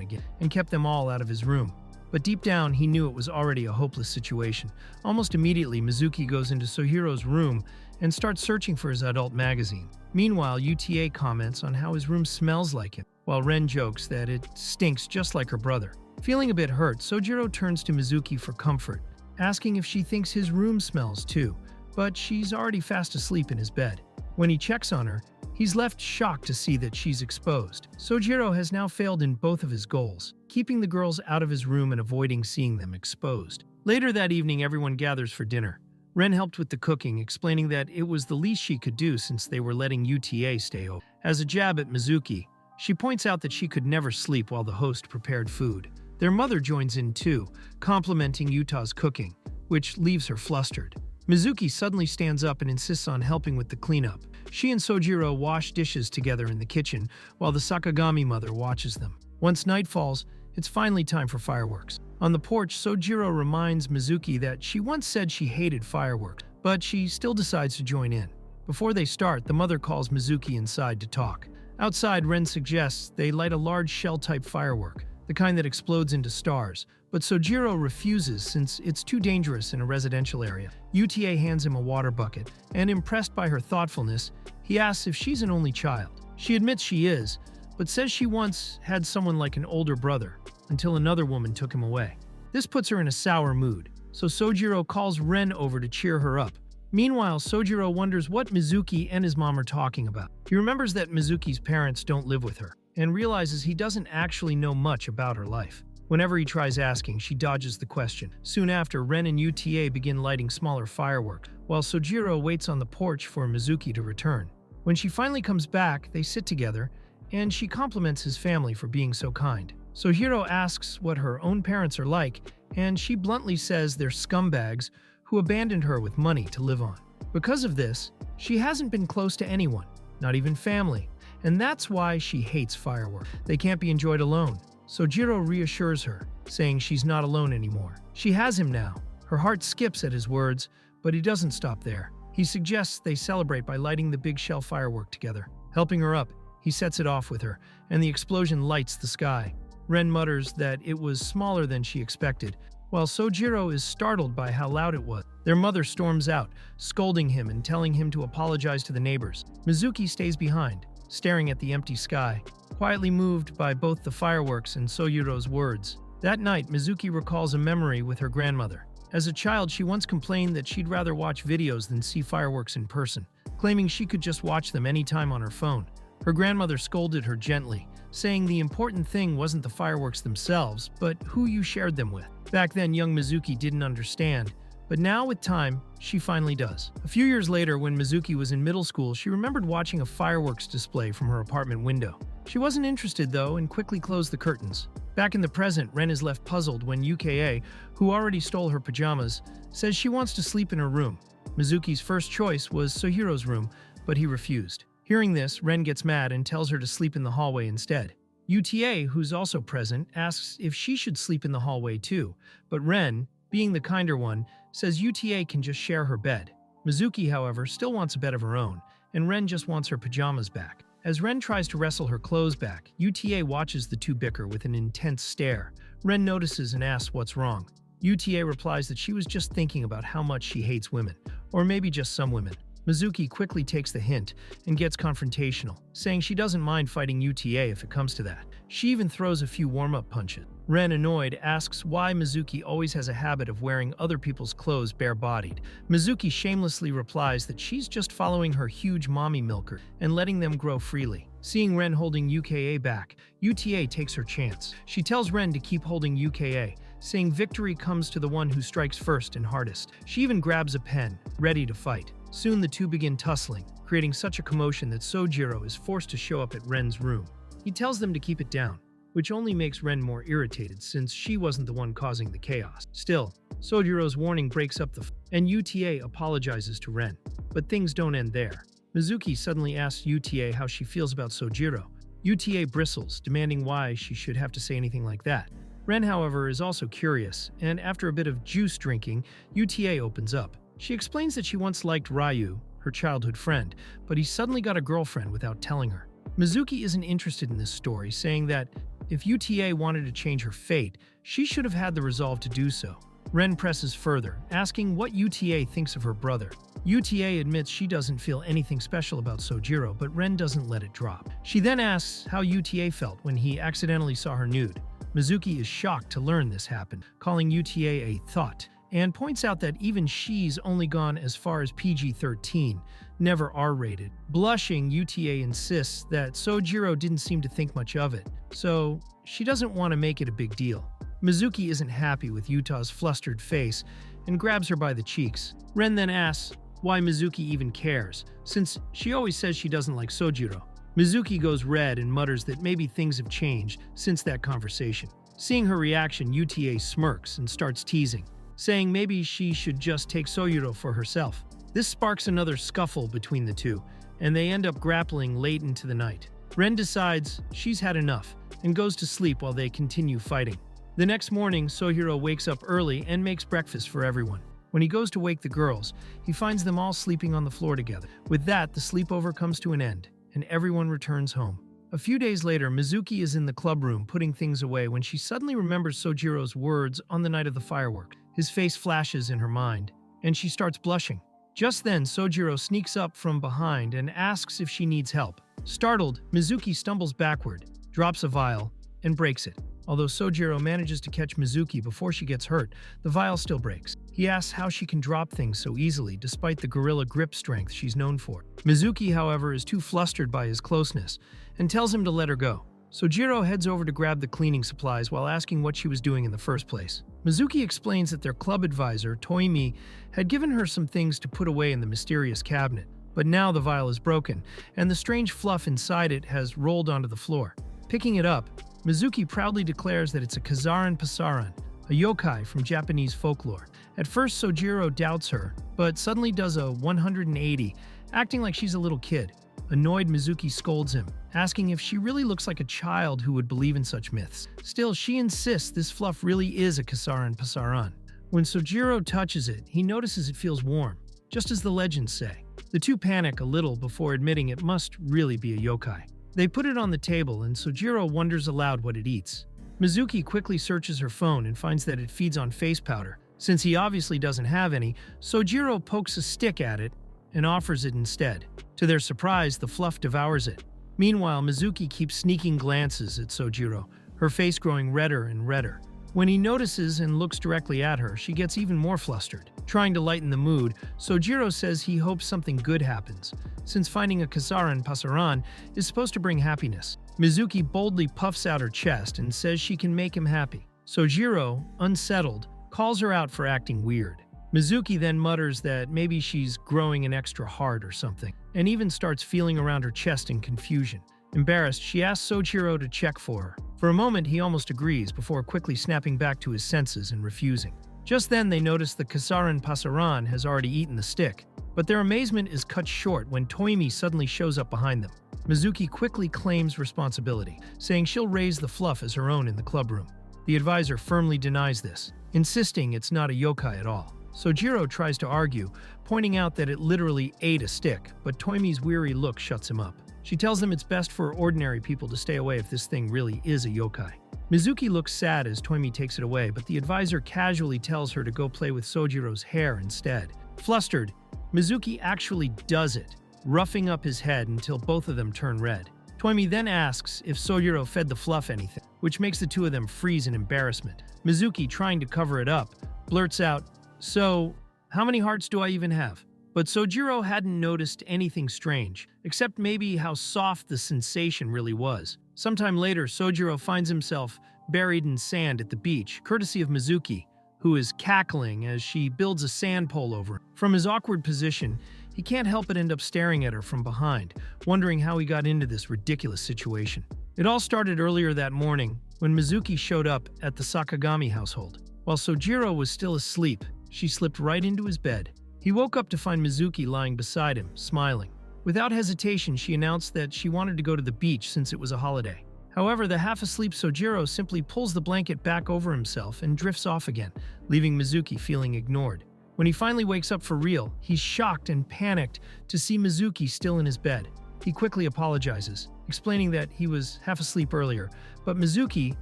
again and kept them all out of his room. But deep down, he knew it was already a hopeless situation. Almost immediately, Mizuki goes into Sohiro's room and starts searching for his adult magazine. Meanwhile, UTA comments on how his room smells like him, while Ren jokes that it stinks just like her brother. Feeling a bit hurt, Sojiro turns to Mizuki for comfort, asking if she thinks his room smells too, but she's already fast asleep in his bed. When he checks on her, he's left shocked to see that she's exposed. Sojiro has now failed in both of his goals, keeping the girls out of his room and avoiding seeing them exposed. Later that evening, everyone gathers for dinner. Ren helped with the cooking, explaining that it was the least she could do since they were letting UTA stay over. As a jab at Mizuki, she points out that she could never sleep while the host prepared food. Their mother joins in too, complimenting Utah's cooking, which leaves her flustered. Mizuki suddenly stands up and insists on helping with the cleanup. She and Sojiro wash dishes together in the kitchen, while the Sakagami mother watches them. Once night falls, it's finally time for fireworks. On the porch, Sojiro reminds Mizuki that she once said she hated fireworks, but she still decides to join in. Before they start, the mother calls Mizuki inside to talk. Outside, Ren suggests they light a large shell-type firework, the kind that explodes into stars, but Sojiro refuses since it's too dangerous in a residential area. UTA hands him a water bucket, and impressed by her thoughtfulness, he asks if she's an only child. She admits she is, but says she once had someone like an older brother, until another woman took him away. This puts her in a sour mood, so Sojiro calls Ren over to cheer her up. Meanwhile, Sojiro wonders what Mizuki and his mom are talking about. He remembers that Mizuki's parents don't live with her, and realizes he doesn't actually know much about her life. Whenever he tries asking, she dodges the question. Soon after, Ren and UTA begin lighting smaller fireworks, while Sojiro waits on the porch for Mizuki to return. When she finally comes back, they sit together, and she compliments his family for being so kind. Sojiro asks what her own parents are like, and she bluntly says they're scumbags who abandoned her with money to live on. Because of this, she hasn't been close to anyone, not even family, and that's why she hates fireworks. They can't be enjoyed alone. Sojiro reassures her, saying she's not alone anymore. She has him now. Her heart skips at his words, but he doesn't stop there. He suggests they celebrate by lighting the big shell firework together. Helping her up, he sets it off with her, and the explosion lights the sky. Ren mutters that it was smaller than she expected, while Sojiro is startled by how loud it was. Their mother storms out, scolding him and telling him to apologize to the neighbors. Mizuki stays behind, staring at the empty sky, quietly moved by both the fireworks and Sojiro's words. That night, Mizuki recalls a memory with her grandmother. As a child, she once complained that she'd rather watch videos than see fireworks in person, claiming she could just watch them anytime on her phone. Her grandmother scolded her gently, saying the important thing wasn't the fireworks themselves, but who you shared them with. Back then, young Mizuki didn't understand, but now with time, she finally does. A few years later, when Mizuki was in middle school, she remembered watching a fireworks display from her apartment window. She wasn't interested though and quickly closed the curtains. Back in the present, Ren is left puzzled when UKA, who already stole her pajamas, says she wants to sleep in her room. Mizuki's first choice was Sohiro's room, but he refused. Hearing this, Ren gets mad and tells her to sleep in the hallway instead. UTA, who's also present, asks if she should sleep in the hallway too, but Ren, being the kinder one, says UTA can just share her bed. Mizuki, however, still wants a bed of her own, and Ren just wants her pajamas back. As Ren tries to wrestle her clothes back, UTA watches the two bicker with an intense stare. Ren notices and asks what's wrong. UTA replies that she was just thinking about how much she hates women, or maybe just some women. Mizuki quickly takes the hint and gets confrontational, saying she doesn't mind fighting UTA if it comes to that. She even throws a few warm-up punches. Ren, annoyed, asks why Mizuki always has a habit of wearing other people's clothes bare-bodied. Mizuki shamelessly replies that she's just following her huge mommy milker and letting them grow freely. Seeing Ren holding UKA back, UTA takes her chance. She tells Ren to keep holding UKA, saying victory comes to the one who strikes first and hardest. She even grabs a pen, ready to fight. Soon the two begin tussling, creating such a commotion that Sojiro is forced to show up at Ren's room. He tells them to keep it down, which only makes Ren more irritated since she wasn't the one causing the chaos. Still, Sojiro's warning breaks up and UTA apologizes to Ren. But things don't end there. Mizuki suddenly asks UTA how she feels about Sojiro. UTA bristles, demanding why she should have to say anything like that. Ren, however, is also curious, and after a bit of juice drinking, UTA opens up. She explains that she once liked Ryu, her childhood friend, but he suddenly got a girlfriend without telling her. Mizuki isn't interested in this story, saying that if UTA wanted to change her fate, she should have had the resolve to do so. Ren presses further, asking what UTA thinks of her brother. UTA admits she doesn't feel anything special about Sojiro, but Ren doesn't let it drop. She then asks how UTA felt when he accidentally saw her nude. Mizuki is shocked to learn this happened, calling UTA a thought, and points out that even she's only gone as far as PG-13, never R-rated. Blushing, UTA insists that Sojiro didn't seem to think much of it, so she doesn't want to make it a big deal. Mizuki isn't happy with Utah's flustered face and grabs her by the cheeks. Ren then asks why Mizuki even cares, since she always says she doesn't like Sojiro. Mizuki goes red and mutters that maybe things have changed since that conversation. Seeing her reaction, UTA smirks and starts teasing, saying maybe she should just take Sojiro for herself. This sparks another scuffle between the two, and they end up grappling late into the night. Ren decides she's had enough and goes to sleep while they continue fighting. The next morning, Sojiro wakes up early and makes breakfast for everyone. When he goes to wake the girls, he finds them all sleeping on the floor together. With that, the sleepover comes to an end, and everyone returns home. A few days later, Mizuki is in the club room putting things away when she suddenly remembers Sojiro's words on the night of the fireworks. His face flashes in her mind, and she starts blushing. Just then, Sojiro sneaks up from behind and asks if she needs help. Startled, Mizuki stumbles backward, drops a vial, and breaks it. Although Sojiro manages to catch Mizuki before she gets hurt, the vial still breaks. He asks how she can drop things so easily despite the gorilla grip strength she's known for. Mizuki, however, is too flustered by his closeness and tells him to let her go. Sojiro heads over to grab the cleaning supplies while asking what she was doing in the first place. Mizuki explains that their club advisor, Toimi, had given her some things to put away in the mysterious cabinet. But now the vial is broken, and the strange fluff inside it has rolled onto the floor. Picking it up, Mizuki proudly declares that it's a Casarin Pasaran, a yokai from Japanese folklore. At first, Sojiro doubts her, but suddenly does a 180, acting like she's a little kid. Annoyed, Mizuki scolds him, asking if she really looks like a child who would believe in such myths. Still, she insists this fluff really is a Casarin Pasaran. When Sojiro touches it, he notices it feels warm, just as the legends say. The two panic a little before admitting it must really be a yokai. They put it on the table, and Sojiro wonders aloud what it eats. Mizuki quickly searches her phone and finds that it feeds on face powder. Since he obviously doesn't have any, Sojiro pokes a stick at it and offers it instead. To their surprise, the fluff devours it. Meanwhile, Mizuki keeps sneaking glances at Sojiro, her face growing redder and redder. When he notices and looks directly at her, she gets even more flustered. Trying to lighten the mood, Sojiro says he hopes something good happens, since finding a Casarin Pasaran is supposed to bring happiness. Mizuki boldly puffs out her chest and says she can make him happy. Sojiro, unsettled, calls her out for acting weird. Mizuki then mutters that maybe she's growing an extra heart or something, and even starts feeling around her chest in confusion. Embarrassed, she asks Sojiro to check for her. For a moment, he almost agrees before quickly snapping back to his senses and refusing. Just then, they notice the Casarin Pasaran has already eaten the stick, but their amazement is cut short when Toimi suddenly shows up behind them. Mizuki quickly claims responsibility, saying she'll raise the fluff as her own in the club room. The advisor firmly denies this, insisting it's not a yokai at all. Sojiro tries to argue, pointing out that it literally ate a stick, but Toimi's weary look shuts him up. She tells them it's best for ordinary people to stay away if this thing really is a yokai. Mizuki looks sad as Toimi takes it away, but the advisor casually tells her to go play with Sojiro's hair instead. Flustered, Mizuki actually does it, roughing up his head until both of them turn red. Toimi then asks if Sojiro fed the fluff anything, which makes the two of them freeze in embarrassment. Mizuki, trying to cover it up, blurts out, "So, how many hearts do I even have?" But Sojiro hadn't noticed anything strange, except maybe how soft the sensation really was. Sometime later, Sojiro finds himself buried in sand at the beach, courtesy of Mizuki, who is cackling as she builds a sand pole over him. From his awkward position, he can't help but end up staring at her from behind, wondering how he got into this ridiculous situation. It all started earlier that morning when Mizuki showed up at the Sakagami household. While Sojiro was still asleep, she slipped right into his bed. He woke up to find Mizuki lying beside him, smiling. Without hesitation, she announced that she wanted to go to the beach since it was a holiday. However, the half-asleep Sojiro simply pulls the blanket back over himself and drifts off again, leaving Mizuki feeling ignored. When he finally wakes up for real, he's shocked and panicked to see Mizuki still in his bed. He quickly apologizes, explaining that he was half asleep earlier, but Mizuki,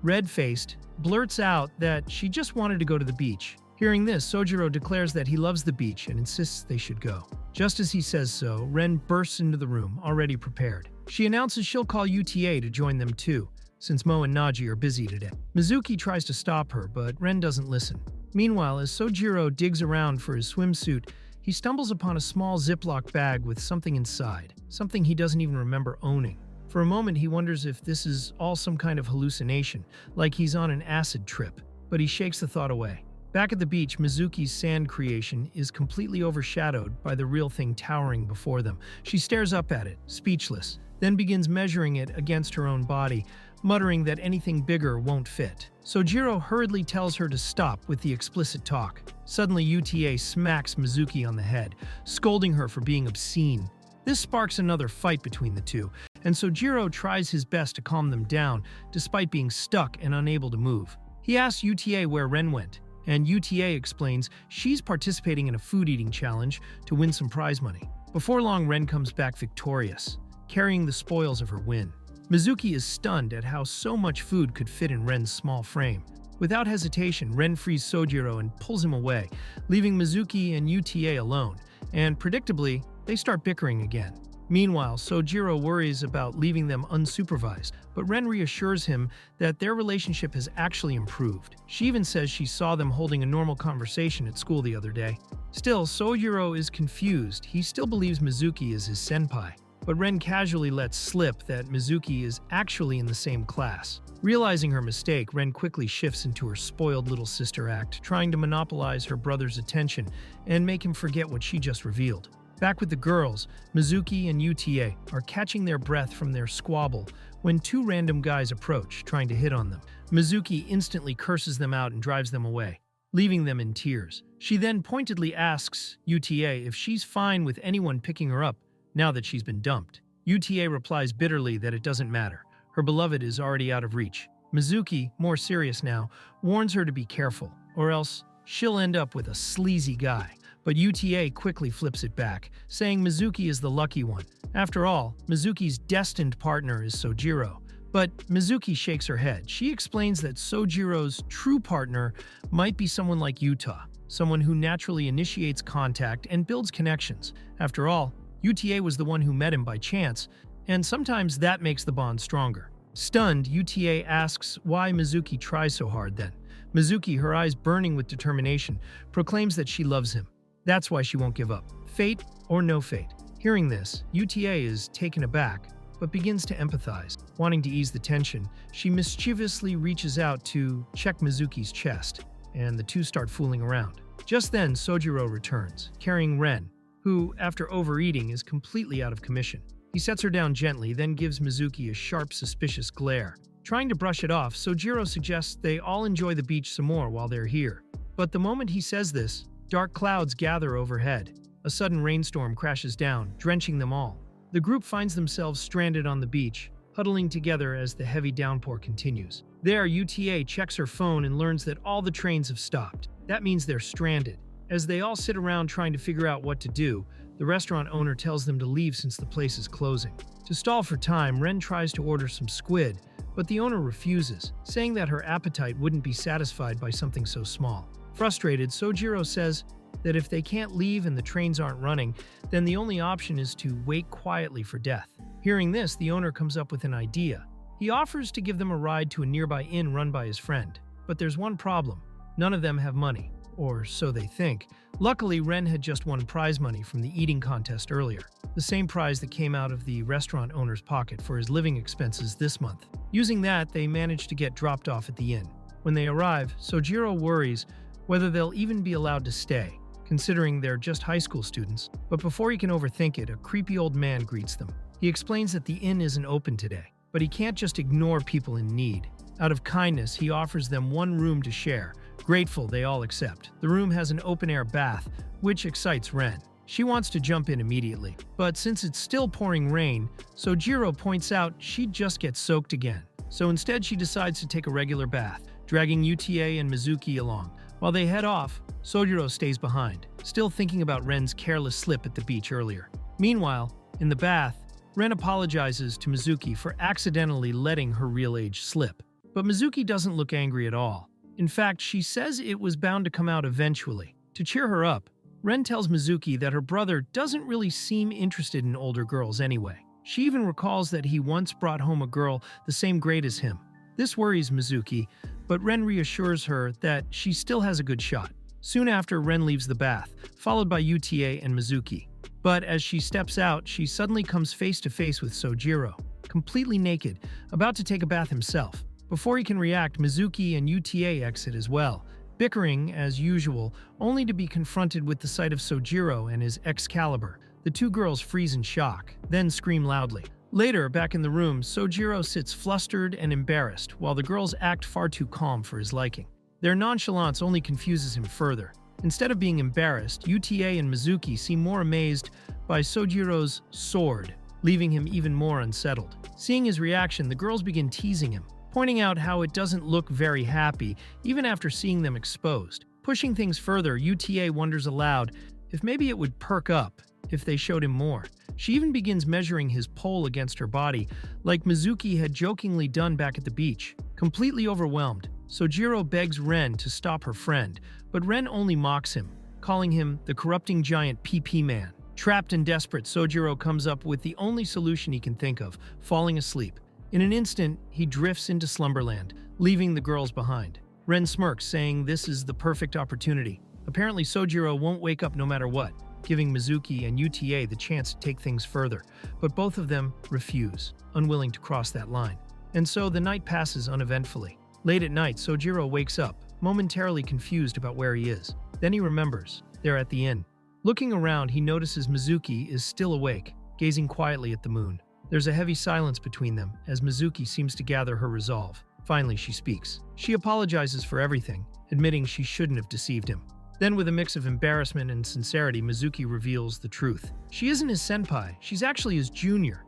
red-faced, blurts out that she just wanted to go to the beach. Hearing this, Sojiro declares that he loves the beach and insists they should go. Just as he says so, Ren bursts into the room, already prepared. She announces she'll call UTA to join them too, since Mo and Naji are busy today. Mizuki tries to stop her, but Ren doesn't listen. Meanwhile, as Sojiro digs around for his swimsuit, he stumbles upon a small Ziploc bag with something inside, something he doesn't even remember owning. For a moment, he wonders if this is all some kind of hallucination, like he's on an acid trip, but he shakes the thought away. Back at the beach, Mizuki's sand creation is completely overshadowed by the real thing towering before them. She stares up at it, speechless, then begins measuring it against her own body, muttering that anything bigger won't fit. Sojiro hurriedly tells her to stop with the explicit talk. Suddenly, UTA smacks Mizuki on the head, scolding her for being obscene. This sparks another fight between the two, and Sojiro tries his best to calm them down, despite being stuck and unable to move. He asks UTA where Ren went, and UTA explains she's participating in a food-eating challenge to win some prize money. Before long, Ren comes back victorious, carrying the spoils of her win. Mizuki is stunned at how so much food could fit in Ren's small frame. Without hesitation, Ren frees Sojiro and pulls him away, leaving Mizuki and UTA alone, and predictably, they start bickering again. Meanwhile, Sojiro worries about leaving them unsupervised, but Ren reassures him that their relationship has actually improved. She even says she saw them holding a normal conversation at school the other day. Still, Sojiro is confused. He still believes Mizuki is his senpai, but Ren casually lets slip that Mizuki is actually in the same class. Realizing her mistake, Ren quickly shifts into her spoiled little sister act, trying to monopolize her brother's attention and make him forget what she just revealed. Back with the girls, Mizuki and UTA are catching their breath from their squabble when two random guys approach, trying to hit on them. Mizuki instantly curses them out and drives them away, leaving them in tears. She then pointedly asks UTA if she's fine with anyone picking her up now that she's been dumped. UTA replies bitterly that it doesn't matter. Her beloved is already out of reach. Mizuki, more serious now, warns her to be careful, or else she'll end up with a sleazy guy. But UTA quickly flips it back, saying Mizuki is the lucky one. After all, Mizuki's destined partner is Sojiro. But Mizuki shakes her head. She explains that Sojiro's true partner might be someone like Utah, someone who naturally initiates contact and builds connections. After all, UTA was the one who met him by chance, and sometimes that makes the bond stronger. Stunned, UTA asks why Mizuki tries so hard then. Mizuki, her eyes burning with determination, proclaims that she loves him. That's why she won't give up. Fate or no fate. Hearing this, UTA is taken aback, but begins to empathize. Wanting to ease the tension, she mischievously reaches out to check Mizuki's chest, and the two start fooling around. Just then, Sojiro returns, carrying Ren, who, after overeating, is completely out of commission. He sets her down gently, then gives Mizuki a sharp, suspicious glare. Trying to brush it off, Sojiro suggests they all enjoy the beach some more while they're here. But the moment he says this, dark clouds gather overhead. A sudden rainstorm crashes down, drenching them all. The group finds themselves stranded on the beach, huddling together as the heavy downpour continues. There, UTA checks her phone and learns that all the trains have stopped. That means they're stranded. As they all sit around trying to figure out what to do, the restaurant owner tells them to leave since the place is closing. To stall for time, Ren tries to order some squid, but the owner refuses, saying that her appetite wouldn't be satisfied by something so small. Frustrated, Sojiro says that if they can't leave and the trains aren't running, then the only option is to wait quietly for death. Hearing this, the owner comes up with an idea. He offers to give them a ride to a nearby inn run by his friend. But there's one problem. None of them have money. Or so they think. Luckily, Ren had just won prize money from the eating contest earlier. The same prize that came out of the restaurant owner's pocket for his living expenses this month. Using that, they managed to get dropped off at the inn. When they arrive, Sojiro worries whether they'll even be allowed to stay, considering they're just high school students. But before he can overthink it, a creepy old man greets them. He explains that the inn isn't open today, but he can't just ignore people in need. Out of kindness, he offers them one room to share. Grateful, they all accept. The room has an open-air bath, which excites Ren. She wants to jump in immediately, but since it's still pouring rain, Sojiro points out she'd just get soaked again. So instead, she decides to take a regular bath, dragging Utah and Mizuki along. While they head off, Sojiro stays behind, still thinking about Ren's careless slip at the beach earlier. Meanwhile, in the bath, Ren apologizes to Mizuki for accidentally letting her real age slip. But Mizuki doesn't look angry at all. In fact, she says it was bound to come out eventually. To cheer her up, Ren tells Mizuki that her brother doesn't really seem interested in older girls anyway. She even recalls that he once brought home a girl the same grade as him. This worries Mizuki, but Ren reassures her that she still has a good shot. Soon after, Ren leaves the bath, followed by Utah and Mizuki. But as she steps out, she suddenly comes face to face with Sojiro, completely naked, about to take a bath himself. Before he can react, Mizuki and Utah exit as well, bickering as usual, only to be confronted with the sight of Sojiro and his Excalibur. The two girls freeze in shock, then scream loudly. Later, back in the room, Sojiro sits flustered and embarrassed, while the girls act far too calm for his liking. Their nonchalance only confuses him further. Instead of being embarrassed, Utah and Mizuki seem more amazed by Sojiro's sword, leaving him even more unsettled. Seeing his reaction, the girls begin teasing him, pointing out how it doesn't look very happy, even after seeing them exposed. Pushing things further, Utah wonders aloud if maybe it would perk up if they showed him more. She even begins measuring his pole against her body, like Mizuki had jokingly done back at the beach. Completely overwhelmed, Sojiro begs Ren to stop her friend, but Ren only mocks him, calling him the corrupting giant PP man. Trapped and desperate, Sojiro comes up with the only solution he can think of, falling asleep. In an instant, he drifts into slumberland, leaving the girls behind. Ren smirks, saying this is the perfect opportunity. Apparently, Sojiro won't wake up no matter what, giving Mizuki and Utah the chance to take things further, but both of them refuse, unwilling to cross that line. And so the night passes uneventfully. Late at night, Sojiro wakes up, momentarily confused about where he is. Then he remembers, they're at the inn. Looking around, he notices Mizuki is still awake, gazing quietly at the moon. There's a heavy silence between them, as Mizuki seems to gather her resolve. Finally, she speaks. She apologizes for everything, admitting she shouldn't have deceived him. Then, with a mix of embarrassment and sincerity, Mizuki reveals the truth. She isn't his senpai, she's actually his junior.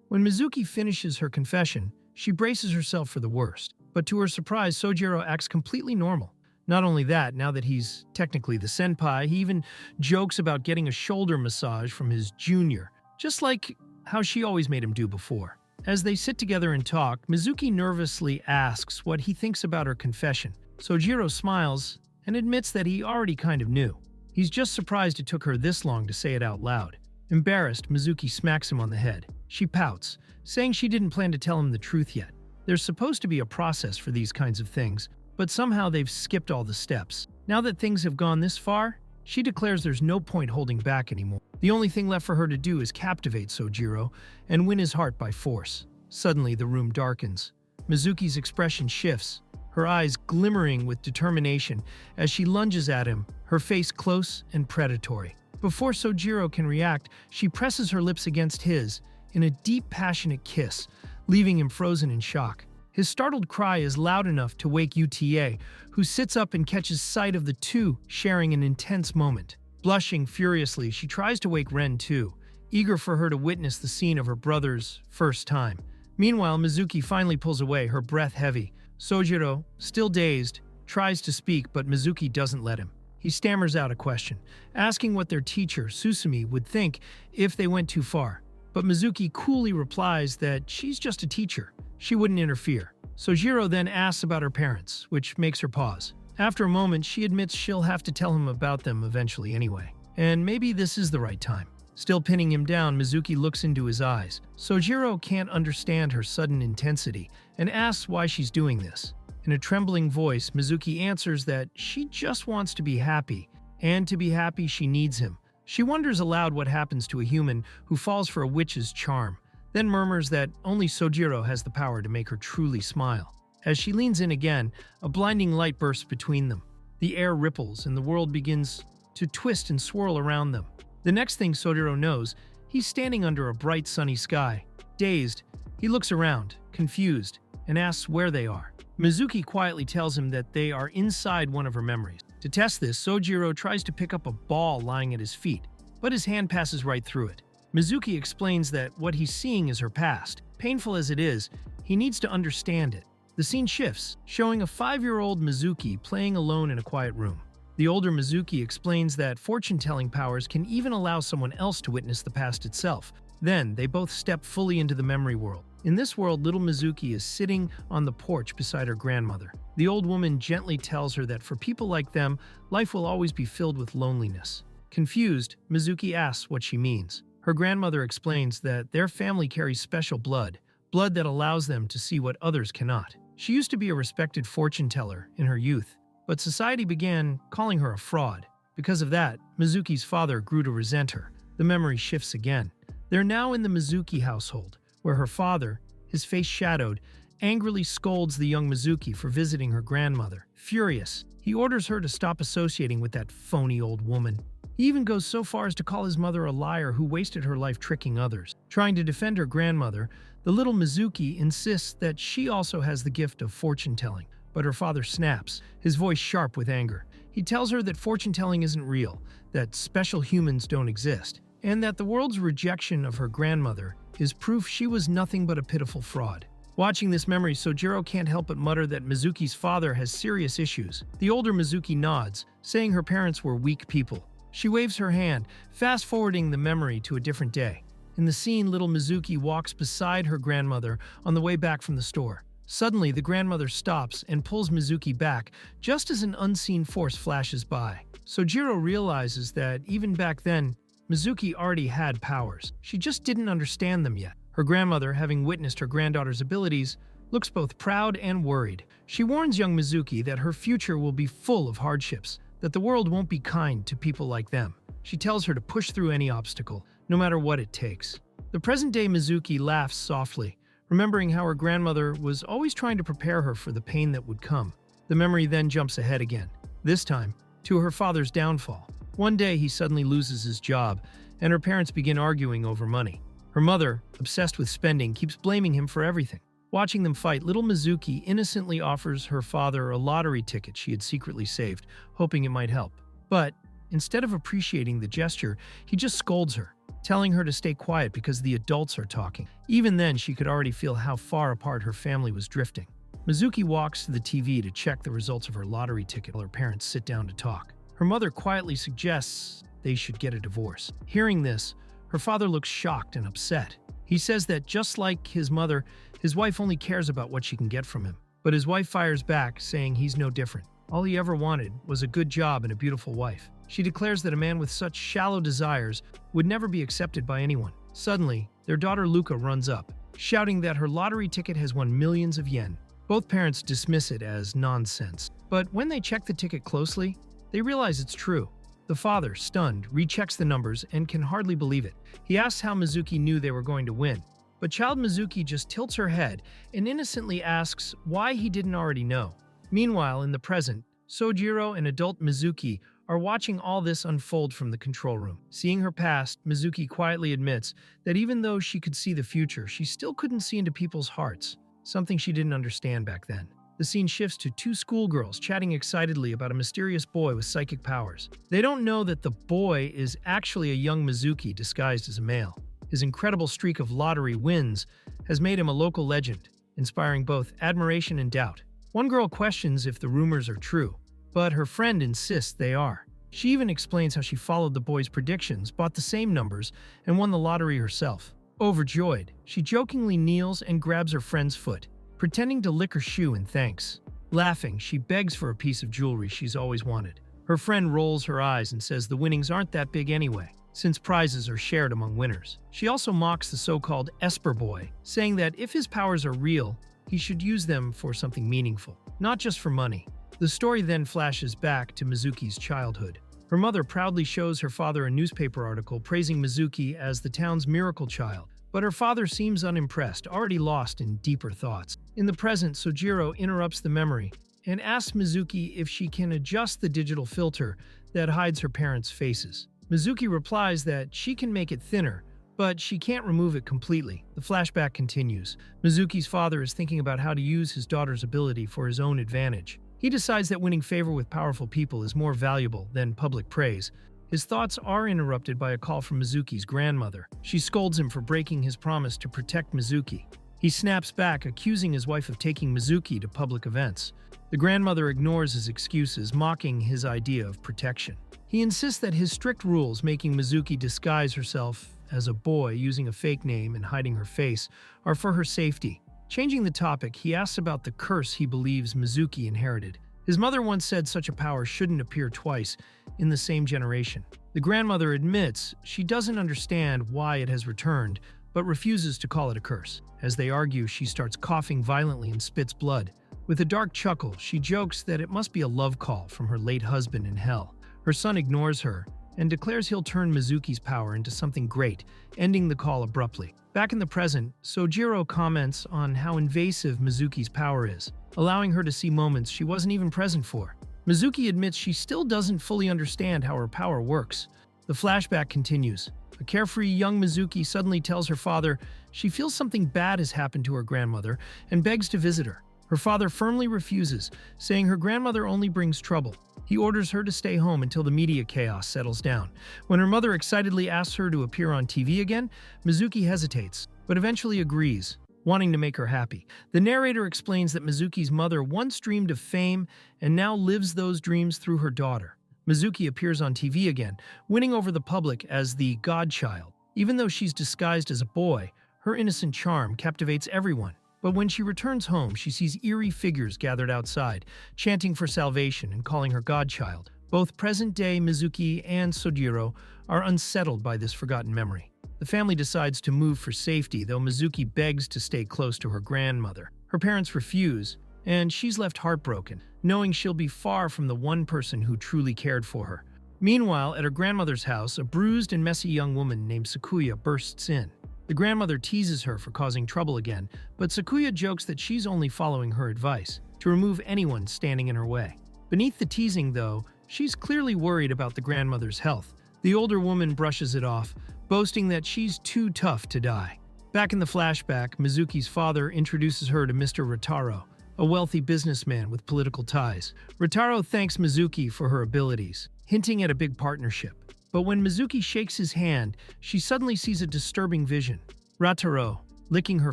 When Mizuki finishes her confession, she braces herself for the worst. But to her surprise, Sojiro acts completely normal. Not only that, now that he's technically the senpai, he even jokes about getting a shoulder massage from his junior, just like how she always made him do before. As they sit together and talk, Mizuki nervously asks what he thinks about her confession. Sojiro smiles and admits that he already kind of knew. He's just surprised it took her this long to say it out loud. Embarrassed, Mizuki smacks him on the head. She pouts, saying she didn't plan to tell him the truth yet. There's supposed to be a process for these kinds of things, but somehow they've skipped all the steps. Now that things have gone this far, she declares there's no point holding back anymore. The only thing left for her to do is captivate Sojiro and win his heart by force. Suddenly, the room darkens. Mizuki's expression shifts, her eyes glimmering with determination as she lunges at him, her face close and predatory. Before Sojiro can react, she presses her lips against his in a deep, passionate kiss, leaving him frozen in shock. His startled cry is loud enough to wake Utah, who sits up and catches sight of the two sharing an intense moment. Blushing furiously, she tries to wake Ren too, eager for her to witness the scene of her brother's first time. Meanwhile, Mizuki finally pulls away, her breath heavy. Sojiro, still dazed, tries to speak, but Mizuki doesn't let him. He stammers out a question, asking what their teacher, Susumi, would think if they went too far. But Mizuki coolly replies that she's just a teacher. She wouldn't interfere. Sojiro then asks about her parents, which makes her pause. After a moment, she admits she'll have to tell him about them eventually anyway. And maybe this is the right time. Still pinning him down, Mizuki looks into his eyes. Sojiro can't understand her sudden intensity and asks why she's doing this. In a trembling voice, Mizuki answers that she just wants to be happy, and to be happy she needs him. She wonders aloud what happens to a human who falls for a witch's charm, then murmurs that only Sojiro has the power to make her truly smile. As she leans in again, a blinding light bursts between them. The air ripples and the world begins to twist and swirl around them. The next thing Sojiro knows, he's standing under a bright sunny sky. Dazed, he looks around, confused, and asks where they are. Mizuki quietly tells him that they are inside one of her memories. To test this, Sojiro tries to pick up a ball lying at his feet, but his hand passes right through it. Mizuki explains that what he's seeing is her past. Painful as it is, he needs to understand it. The scene shifts, showing a 5-year-old Mizuki playing alone in a quiet room. The older Mizuki explains that fortune-telling powers can even allow someone else to witness the past itself. Then, they both step fully into the memory world. In this world, little Mizuki is sitting on the porch beside her grandmother. The old woman gently tells her that for people like them, life will always be filled with loneliness. Confused, Mizuki asks what she means. Her grandmother explains that their family carries special blood that allows them to see what others cannot. She used to be a respected fortune teller in her youth, but society began calling her a fraud. Because of that, Mizuki's father grew to resent her. The memory shifts again. They're now in the Mizuki household, where her father, his face shadowed, angrily scolds the young Mizuki for visiting her grandmother. Furious, he orders her to stop associating with that phony old woman. He even goes so far as to call his mother a liar who wasted her life tricking others. Trying to defend her grandmother, the little Mizuki insists that she also has the gift of fortune-telling, but her father snaps, his voice sharp with anger. He tells her that fortune-telling isn't real, that special humans don't exist, and that the world's rejection of her grandmother is proof she was nothing but a pitiful fraud. Watching this memory, Sojiro can't help but mutter that Mizuki's father has serious issues. The older Mizuki nods, saying her parents were weak people. She waves her hand, fast-forwarding the memory to a different day. In the scene, little Mizuki walks beside her grandmother on the way back from the store. Suddenly, the grandmother stops and pulls Mizuki back, just as an unseen force flashes by. Sojiro realizes that, even back then, Mizuki already had powers. She just didn't understand them yet. Her grandmother, having witnessed her granddaughter's abilities, looks both proud and worried. She warns young Mizuki that her future will be full of hardships, that the world won't be kind to people like them. She tells her to push through any obstacle, no matter what it takes. The present-day Mizuki laughs softly, remembering how her grandmother was always trying to prepare her for the pain that would come. The memory then jumps ahead again, this time to her father's downfall. One day, he suddenly loses his job, and her parents begin arguing over money. Her mother, obsessed with spending, keeps blaming him for everything. Watching them fight, little Mizuki innocently offers her father a lottery ticket she had secretly saved, hoping it might help. But instead of appreciating the gesture, he just scolds her, telling her to stay quiet because the adults are talking. Even then, she could already feel how far apart her family was drifting. Mizuki walks to the TV to check the results of her lottery ticket while her parents sit down to talk. Her mother quietly suggests they should get a divorce. Hearing this, her father looks shocked and upset. He says that just like his mother, his wife only cares about what she can get from him. But his wife fires back, saying he's no different. All he ever wanted was a good job and a beautiful wife. She declares that a man with such shallow desires would never be accepted by anyone. Suddenly, their daughter Luca runs up, shouting that her lottery ticket has won millions of yen. Both parents dismiss it as nonsense. But when they check the ticket closely, they realize it's true. The father, stunned, rechecks the numbers and can hardly believe it. He asks how Mizuki knew they were going to win. But child Mizuki just tilts her head and innocently asks why he didn't already know. Meanwhile, in the present, Sojiro and adult Mizuki are watching all this unfold from the control room. Seeing her past, Mizuki quietly admits that even though she could see the future, she still couldn't see into people's hearts, something she didn't understand back then. The scene shifts to two schoolgirls chatting excitedly about a mysterious boy with psychic powers. They don't know that the boy is actually a young Mizuki disguised as a male. His incredible streak of lottery wins has made him a local legend, inspiring both admiration and doubt. One girl questions if the rumors are true, but her friend insists they are. She even explains how she followed the boy's predictions, bought the same numbers, and won the lottery herself. Overjoyed, she jokingly kneels and grabs her friend's foot, pretending to lick her shoe in thanks. Laughing, she begs for a piece of jewelry she's always wanted. Her friend rolls her eyes and says the winnings aren't that big anyway, since prizes are shared among winners. She also mocks the so-called Esper boy, saying that if his powers are real, he should use them for something meaningful, not just for money. The story then flashes back to Mizuki's childhood. Her mother proudly shows her father a newspaper article praising Mizuki as the town's miracle child, but her father seems unimpressed, already lost in deeper thoughts. In the present, Sojiro interrupts the memory and asks Mizuki if she can adjust the digital filter that hides her parents' faces. Mizuki replies that she can make it thinner, but she can't remove it completely. The flashback continues. Mizuki's father is thinking about how to use his daughter's ability for his own advantage. He decides that winning favor with powerful people is more valuable than public praise. His thoughts are interrupted by a call from Mizuki's grandmother. She scolds him for breaking his promise to protect Mizuki. He snaps back, accusing his wife of taking Mizuki to public events. The grandmother ignores his excuses, mocking his idea of protection. He insists that his strict rules making Mizuki disguise herself as a boy using a fake name and hiding her face are for her safety. Changing the topic, he asks about the curse he believes Mizuki inherited. His mother once said such a power shouldn't appear twice in the same generation. The grandmother admits she doesn't understand why it has returned, but refuses to call it a curse. As they argue, she starts coughing violently and spits blood. With a dark chuckle, she jokes that it must be a love call from her late husband in hell. Her son ignores her and declares he'll turn Mizuki's power into something great, ending the call abruptly. Back in the present, Sojiro comments on how invasive Mizuki's power is, allowing her to see moments she wasn't even present for. Mizuki admits she still doesn't fully understand how her power works. The flashback continues. A carefree young Mizuki suddenly tells her father she feels something bad has happened to her grandmother and begs to visit her. Her father firmly refuses, saying her grandmother only brings trouble. He orders her to stay home until the media chaos settles down. When her mother excitedly asks her to appear on TV again, Mizuki hesitates, but eventually agrees, wanting to make her happy. The narrator explains that Mizuki's mother once dreamed of fame and now lives those dreams through her daughter. Mizuki appears on TV again, winning over the public as the godchild. Even though she's disguised as a boy, her innocent charm captivates everyone. But when she returns home, she sees eerie figures gathered outside, chanting for salvation and calling her godchild. Both present-day Mizuki and Sojiro are unsettled by this forgotten memory. The family decides to move for safety, though Mizuki begs to stay close to her grandmother. Her parents refuse, and she's left heartbroken, knowing she'll be far from the one person who truly cared for her. Meanwhile, at her grandmother's house, a bruised and messy young woman named Sakuya bursts in. The grandmother teases her for causing trouble again, but Sakuya jokes that she's only following her advice, to remove anyone standing in her way. Beneath the teasing, though, she's clearly worried about the grandmother's health. The older woman brushes it off, boasting that she's too tough to die. Back in the flashback, Mizuki's father introduces her to Mr. Ritaro, a wealthy businessman with political ties. Ritaro thanks Mizuki for her abilities, hinting at a big partnership. But when Mizuki shakes his hand, she suddenly sees a disturbing vision. Ritaro, licking her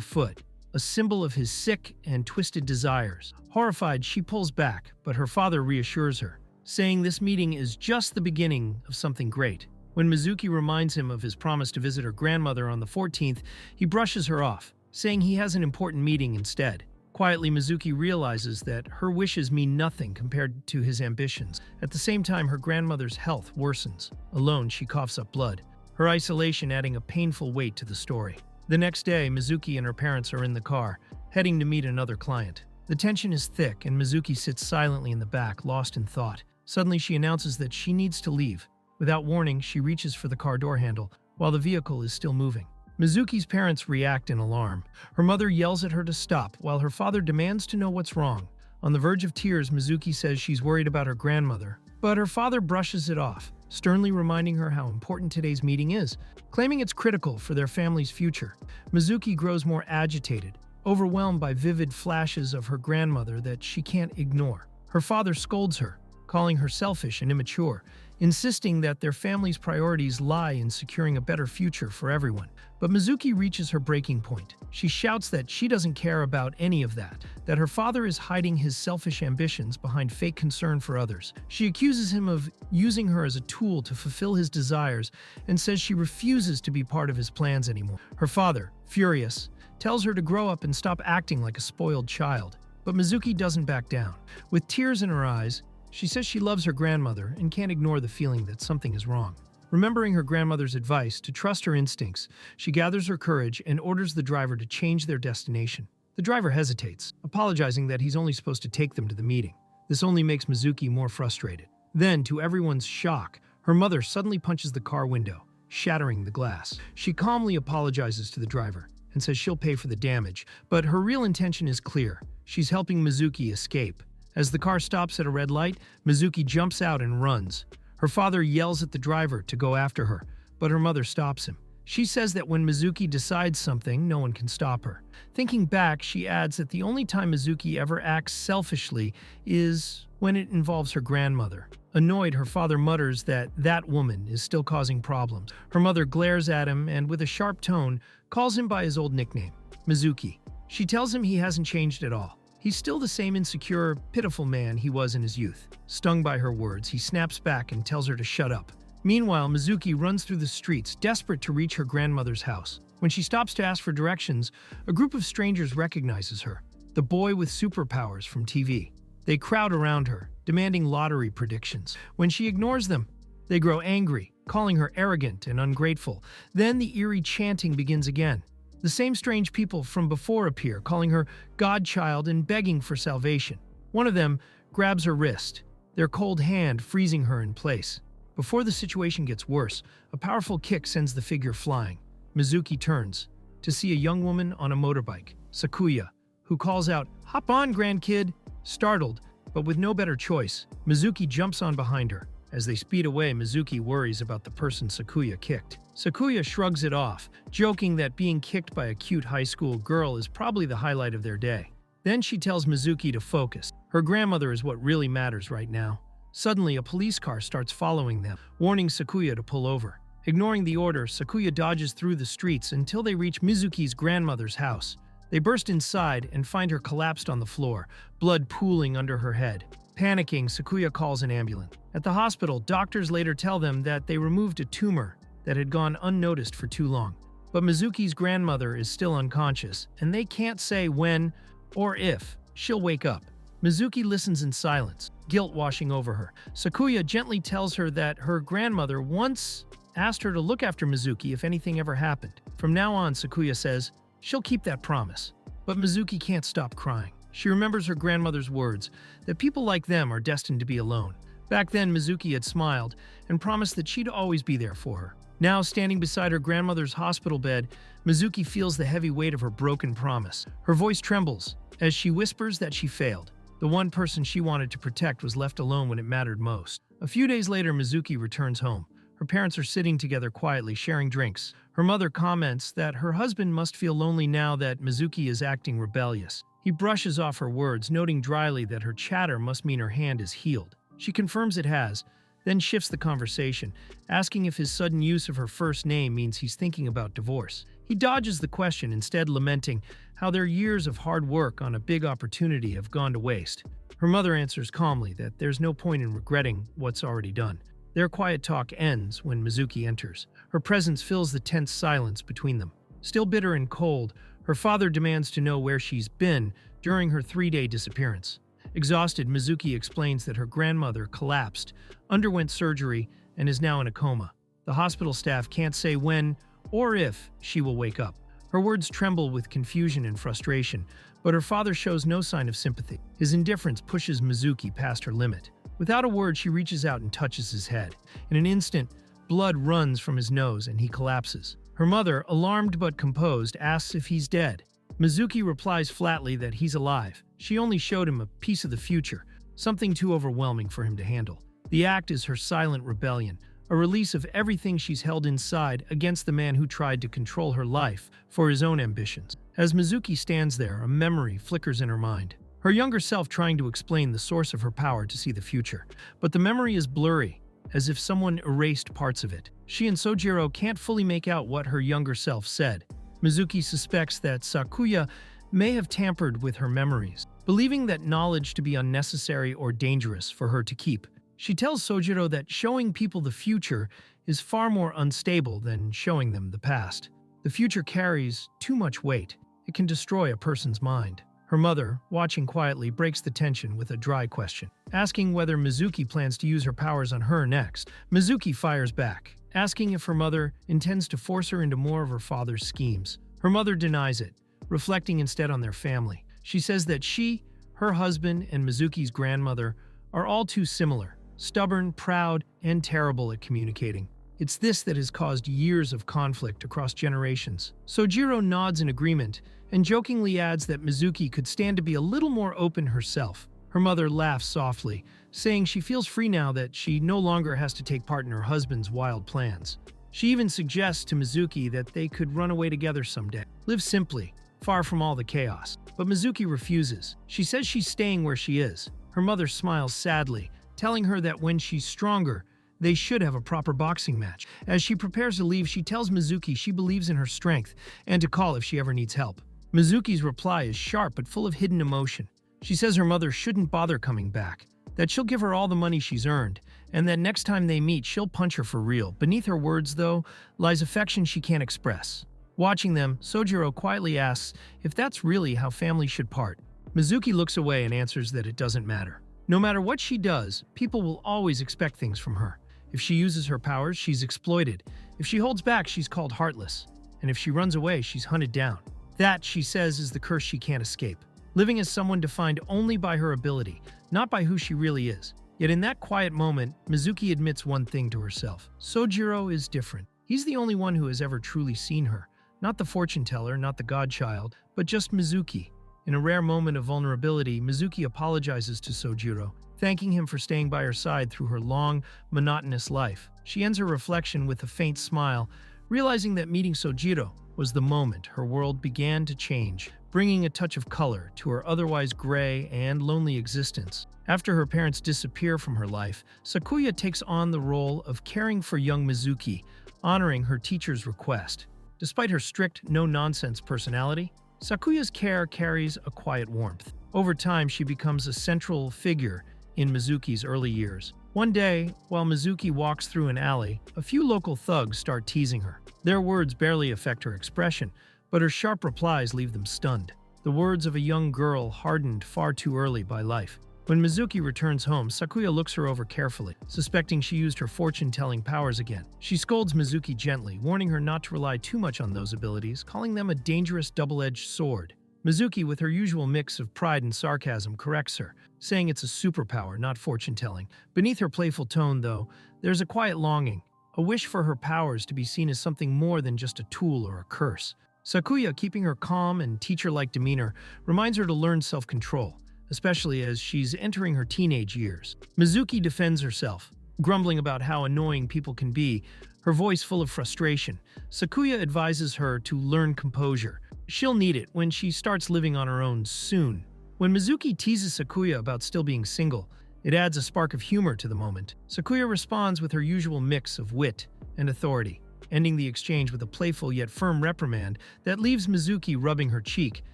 foot, a symbol of his sick and twisted desires. Horrified, she pulls back, but her father reassures her, saying this meeting is just the beginning of something great. When Mizuki reminds him of his promise to visit her grandmother on the 14th, he brushes her off, saying he has an important meeting instead. Quietly, Mizuki realizes that her wishes mean nothing compared to his ambitions. At the same time, her grandmother's health worsens. Alone, she coughs up blood, her isolation adding a painful weight to the story. The next day, Mizuki and her parents are in the car, heading to meet another client. The tension is thick, and Mizuki sits silently in the back, lost in thought. Suddenly, she announces that she needs to leave. Without warning, she reaches for the car door handle, while the vehicle is still moving. Mizuki's parents react in alarm. Her mother yells at her to stop, while her father demands to know what's wrong. On the verge of tears, Mizuki says she's worried about her grandmother, but her father brushes it off, sternly reminding her how important today's meeting is, claiming it's critical for their family's future. Mizuki grows more agitated, overwhelmed by vivid flashes of her grandmother that she can't ignore. Her father scolds her, calling her selfish and immature, insisting that their family's priorities lie in securing a better future for everyone. But Mizuki reaches her breaking point. She shouts that she doesn't care about any of that her father is hiding his selfish ambitions behind fake concern for others. She accuses him of using her as a tool to fulfill his desires and says she refuses to be part of his plans anymore. Her father, furious, tells her to grow up and stop acting like a spoiled child. But Mizuki doesn't back down. With tears in her eyes, she says she loves her grandmother and can't ignore the feeling that something is wrong. Remembering her grandmother's advice to trust her instincts, she gathers her courage and orders the driver to change their destination. The driver hesitates, apologizing that he's only supposed to take them to the meeting. This only makes Mizuki more frustrated. Then, to everyone's shock, her mother suddenly punches the car window, shattering the glass. She calmly apologizes to the driver and says she'll pay for the damage, but her real intention is clear. She's helping Mizuki escape. As the car stops at a red light, Mizuki jumps out and runs. Her father yells at the driver to go after her, but her mother stops him. She says that when Mizuki decides something, no one can stop her. Thinking back, she adds that the only time Mizuki ever acts selfishly is when it involves her grandmother. Annoyed, her father mutters that that woman is still causing problems. Her mother glares at him and, with a sharp tone, calls him by his old nickname, Mizuki. She tells him he hasn't changed at all. He's still the same insecure, pitiful man he was in his youth. Stung by her words, he snaps back and tells her to shut up. Meanwhile, Mizuki runs through the streets, desperate to reach her grandmother's house. When she stops to ask for directions, a group of strangers recognizes her, the boy with superpowers from TV. They crowd around her, demanding lottery predictions. When she ignores them, they grow angry, calling her arrogant and ungrateful. Then the eerie chanting begins again. The same strange people from before appear, calling her godchild and begging for salvation. One of them grabs her wrist, their cold hand freezing her in place. Before the situation gets worse, a powerful kick sends the figure flying. Mizuki turns to see a young woman on a motorbike, Sakuya, who calls out, "Hop on, grandkid!" Startled, but with no better choice, Mizuki jumps on behind her. As they speed away, Mizuki worries about the person Sakuya kicked. Sakuya shrugs it off, joking that being kicked by a cute high school girl is probably the highlight of their day. Then she tells Mizuki to focus. Her grandmother is what really matters right now. Suddenly, a police car starts following them, warning Sakuya to pull over. Ignoring the order, Sakuya dodges through the streets until they reach Mizuki's grandmother's house. They burst inside and find her collapsed on the floor, blood pooling under her head. Panicking, Sakuya calls an ambulance. At the hospital, doctors later tell them that they removed a tumor that had gone unnoticed for too long. But Mizuki's grandmother is still unconscious, and they can't say when or if she'll wake up. Mizuki listens in silence, guilt washing over her. Sakuya gently tells her that her grandmother once asked her to look after Mizuki if anything ever happened. From now on, Sakuya says, she'll keep that promise. But Mizuki can't stop crying. She remembers her grandmother's words, that people like them are destined to be alone. Back then, Mizuki had smiled and promised that she'd always be there for her. Now, standing beside her grandmother's hospital bed, Mizuki feels the heavy weight of her broken promise. Her voice trembles as she whispers that she failed. The one person she wanted to protect was left alone when it mattered most. A few days later, Mizuki returns home. Her parents are sitting together quietly, sharing drinks. Her mother comments that her husband must feel lonely now that Mizuki is acting rebellious. He brushes off her words, noting dryly that her chatter must mean her hand is healed. She confirms it has, then shifts the conversation, asking if his sudden use of her first name means he's thinking about divorce. He dodges the question, instead lamenting how their years of hard work on a big opportunity have gone to waste. Her mother answers calmly that there's no point in regretting what's already done. Their quiet talk ends when Mizuki enters. Her presence fills the tense silence between them. Still bitter and cold, her father demands to know where she's been during her 3-day disappearance. Exhausted, Mizuki explains that her grandmother collapsed, underwent surgery, and is now in a coma. The hospital staff can't say when or if she will wake up. Her words tremble with confusion and frustration, but her father shows no sign of sympathy. His indifference pushes Mizuki past her limit. Without a word, she reaches out and touches his head. In an instant, blood runs from his nose and he collapses. Her mother, alarmed but composed, asks if he's dead. Mizuki replies flatly that he's alive. She only showed him a piece of the future, something too overwhelming for him to handle. The act is her silent rebellion, a release of everything she's held inside against the man who tried to control her life for his own ambitions. As Mizuki stands there, a memory flickers in her mind. Her younger self trying to explain the source of her power to see the future. But the memory is blurry, as if someone erased parts of it. She and Sojiro can't fully make out what her younger self said. Mizuki suspects that Sakuya may have tampered with her memories, believing that knowledge to be unnecessary or dangerous for her to keep. She tells Sojiro that showing people the future is far more unstable than showing them the past. The future carries too much weight. It can destroy a person's mind. Her mother, watching quietly, breaks the tension with a dry question, asking whether Mizuki plans to use her powers on her next. Mizuki fires back, asking if her mother intends to force her into more of her father's schemes. Her mother denies it, reflecting instead on their family. She says that she, her husband, and Mizuki's grandmother are all too similar, stubborn, proud, and terrible at communicating. It's this that has caused years of conflict across generations. Sojiro nods in agreement and jokingly adds that Mizuki could stand to be a little more open herself. Her mother laughs softly, saying she feels free now that she no longer has to take part in her husband's wild plans. She even suggests to Mizuki that they could run away together someday, live simply, far from all the chaos. But Mizuki refuses. She says she's staying where she is. Her mother smiles sadly, telling her that when she's stronger, they should have a proper boxing match. As she prepares to leave, she tells Mizuki she believes in her strength and to call if she ever needs help. Mizuki's reply is sharp but full of hidden emotion. She says her mother shouldn't bother coming back, that she'll give her all the money she's earned, and that next time they meet, she'll punch her for real. Beneath her words, though, lies affection she can't express. Watching them, Sojiro quietly asks if that's really how families should part. Mizuki looks away and answers that it doesn't matter. No matter what she does, people will always expect things from her. If she uses her powers, she's exploited. If she holds back, she's called heartless. And if she runs away, she's hunted down. That, she says, is the curse she can't escape. Living as someone defined only by her ability, not by who she really is. Yet in that quiet moment, Mizuki admits one thing to herself. Sojiro is different. He's the only one who has ever truly seen her. Not the fortune teller, not the godchild, but just Mizuki. In a rare moment of vulnerability, Mizuki apologizes to Sojiro, thanking him for staying by her side through her long, monotonous life. She ends her reflection with a faint smile, realizing that meeting Sojiro was the moment her world began to change, bringing a touch of color to her otherwise gray and lonely existence. After her parents disappear from her life, Sakuya takes on the role of caring for young Mizuki, honoring her teacher's request. Despite her strict, no-nonsense personality, Sakuya's care carries a quiet warmth. Over time, she becomes a central figure in Mizuki's early years. One day, while Mizuki walks through an alley, a few local thugs start teasing her. Their words barely affect her expression, but her sharp replies leave them stunned. The words of a young girl hardened far too early by life. When Mizuki returns home, Sakuya looks her over carefully, suspecting she used her fortune-telling powers again. She scolds Mizuki gently, warning her not to rely too much on those abilities, calling them a dangerous double-edged sword. Mizuki, with her usual mix of pride and sarcasm, corrects her, saying it's a superpower, not fortune-telling. Beneath her playful tone, though, there's a quiet longing, a wish for her powers to be seen as something more than just a tool or a curse. Sakuya, keeping her calm and teacher-like demeanor, reminds her to learn self-control, especially as she's entering her teenage years. Mizuki defends herself, grumbling about how annoying people can be, her voice full of frustration. Sakuya advises her to learn composure. She'll need it when she starts living on her own soon. When Mizuki teases Sakuya about still being single, it adds a spark of humor to the moment. Sakuya responds with her usual mix of wit and authority, ending the exchange with a playful yet firm reprimand that leaves Mizuki rubbing her cheek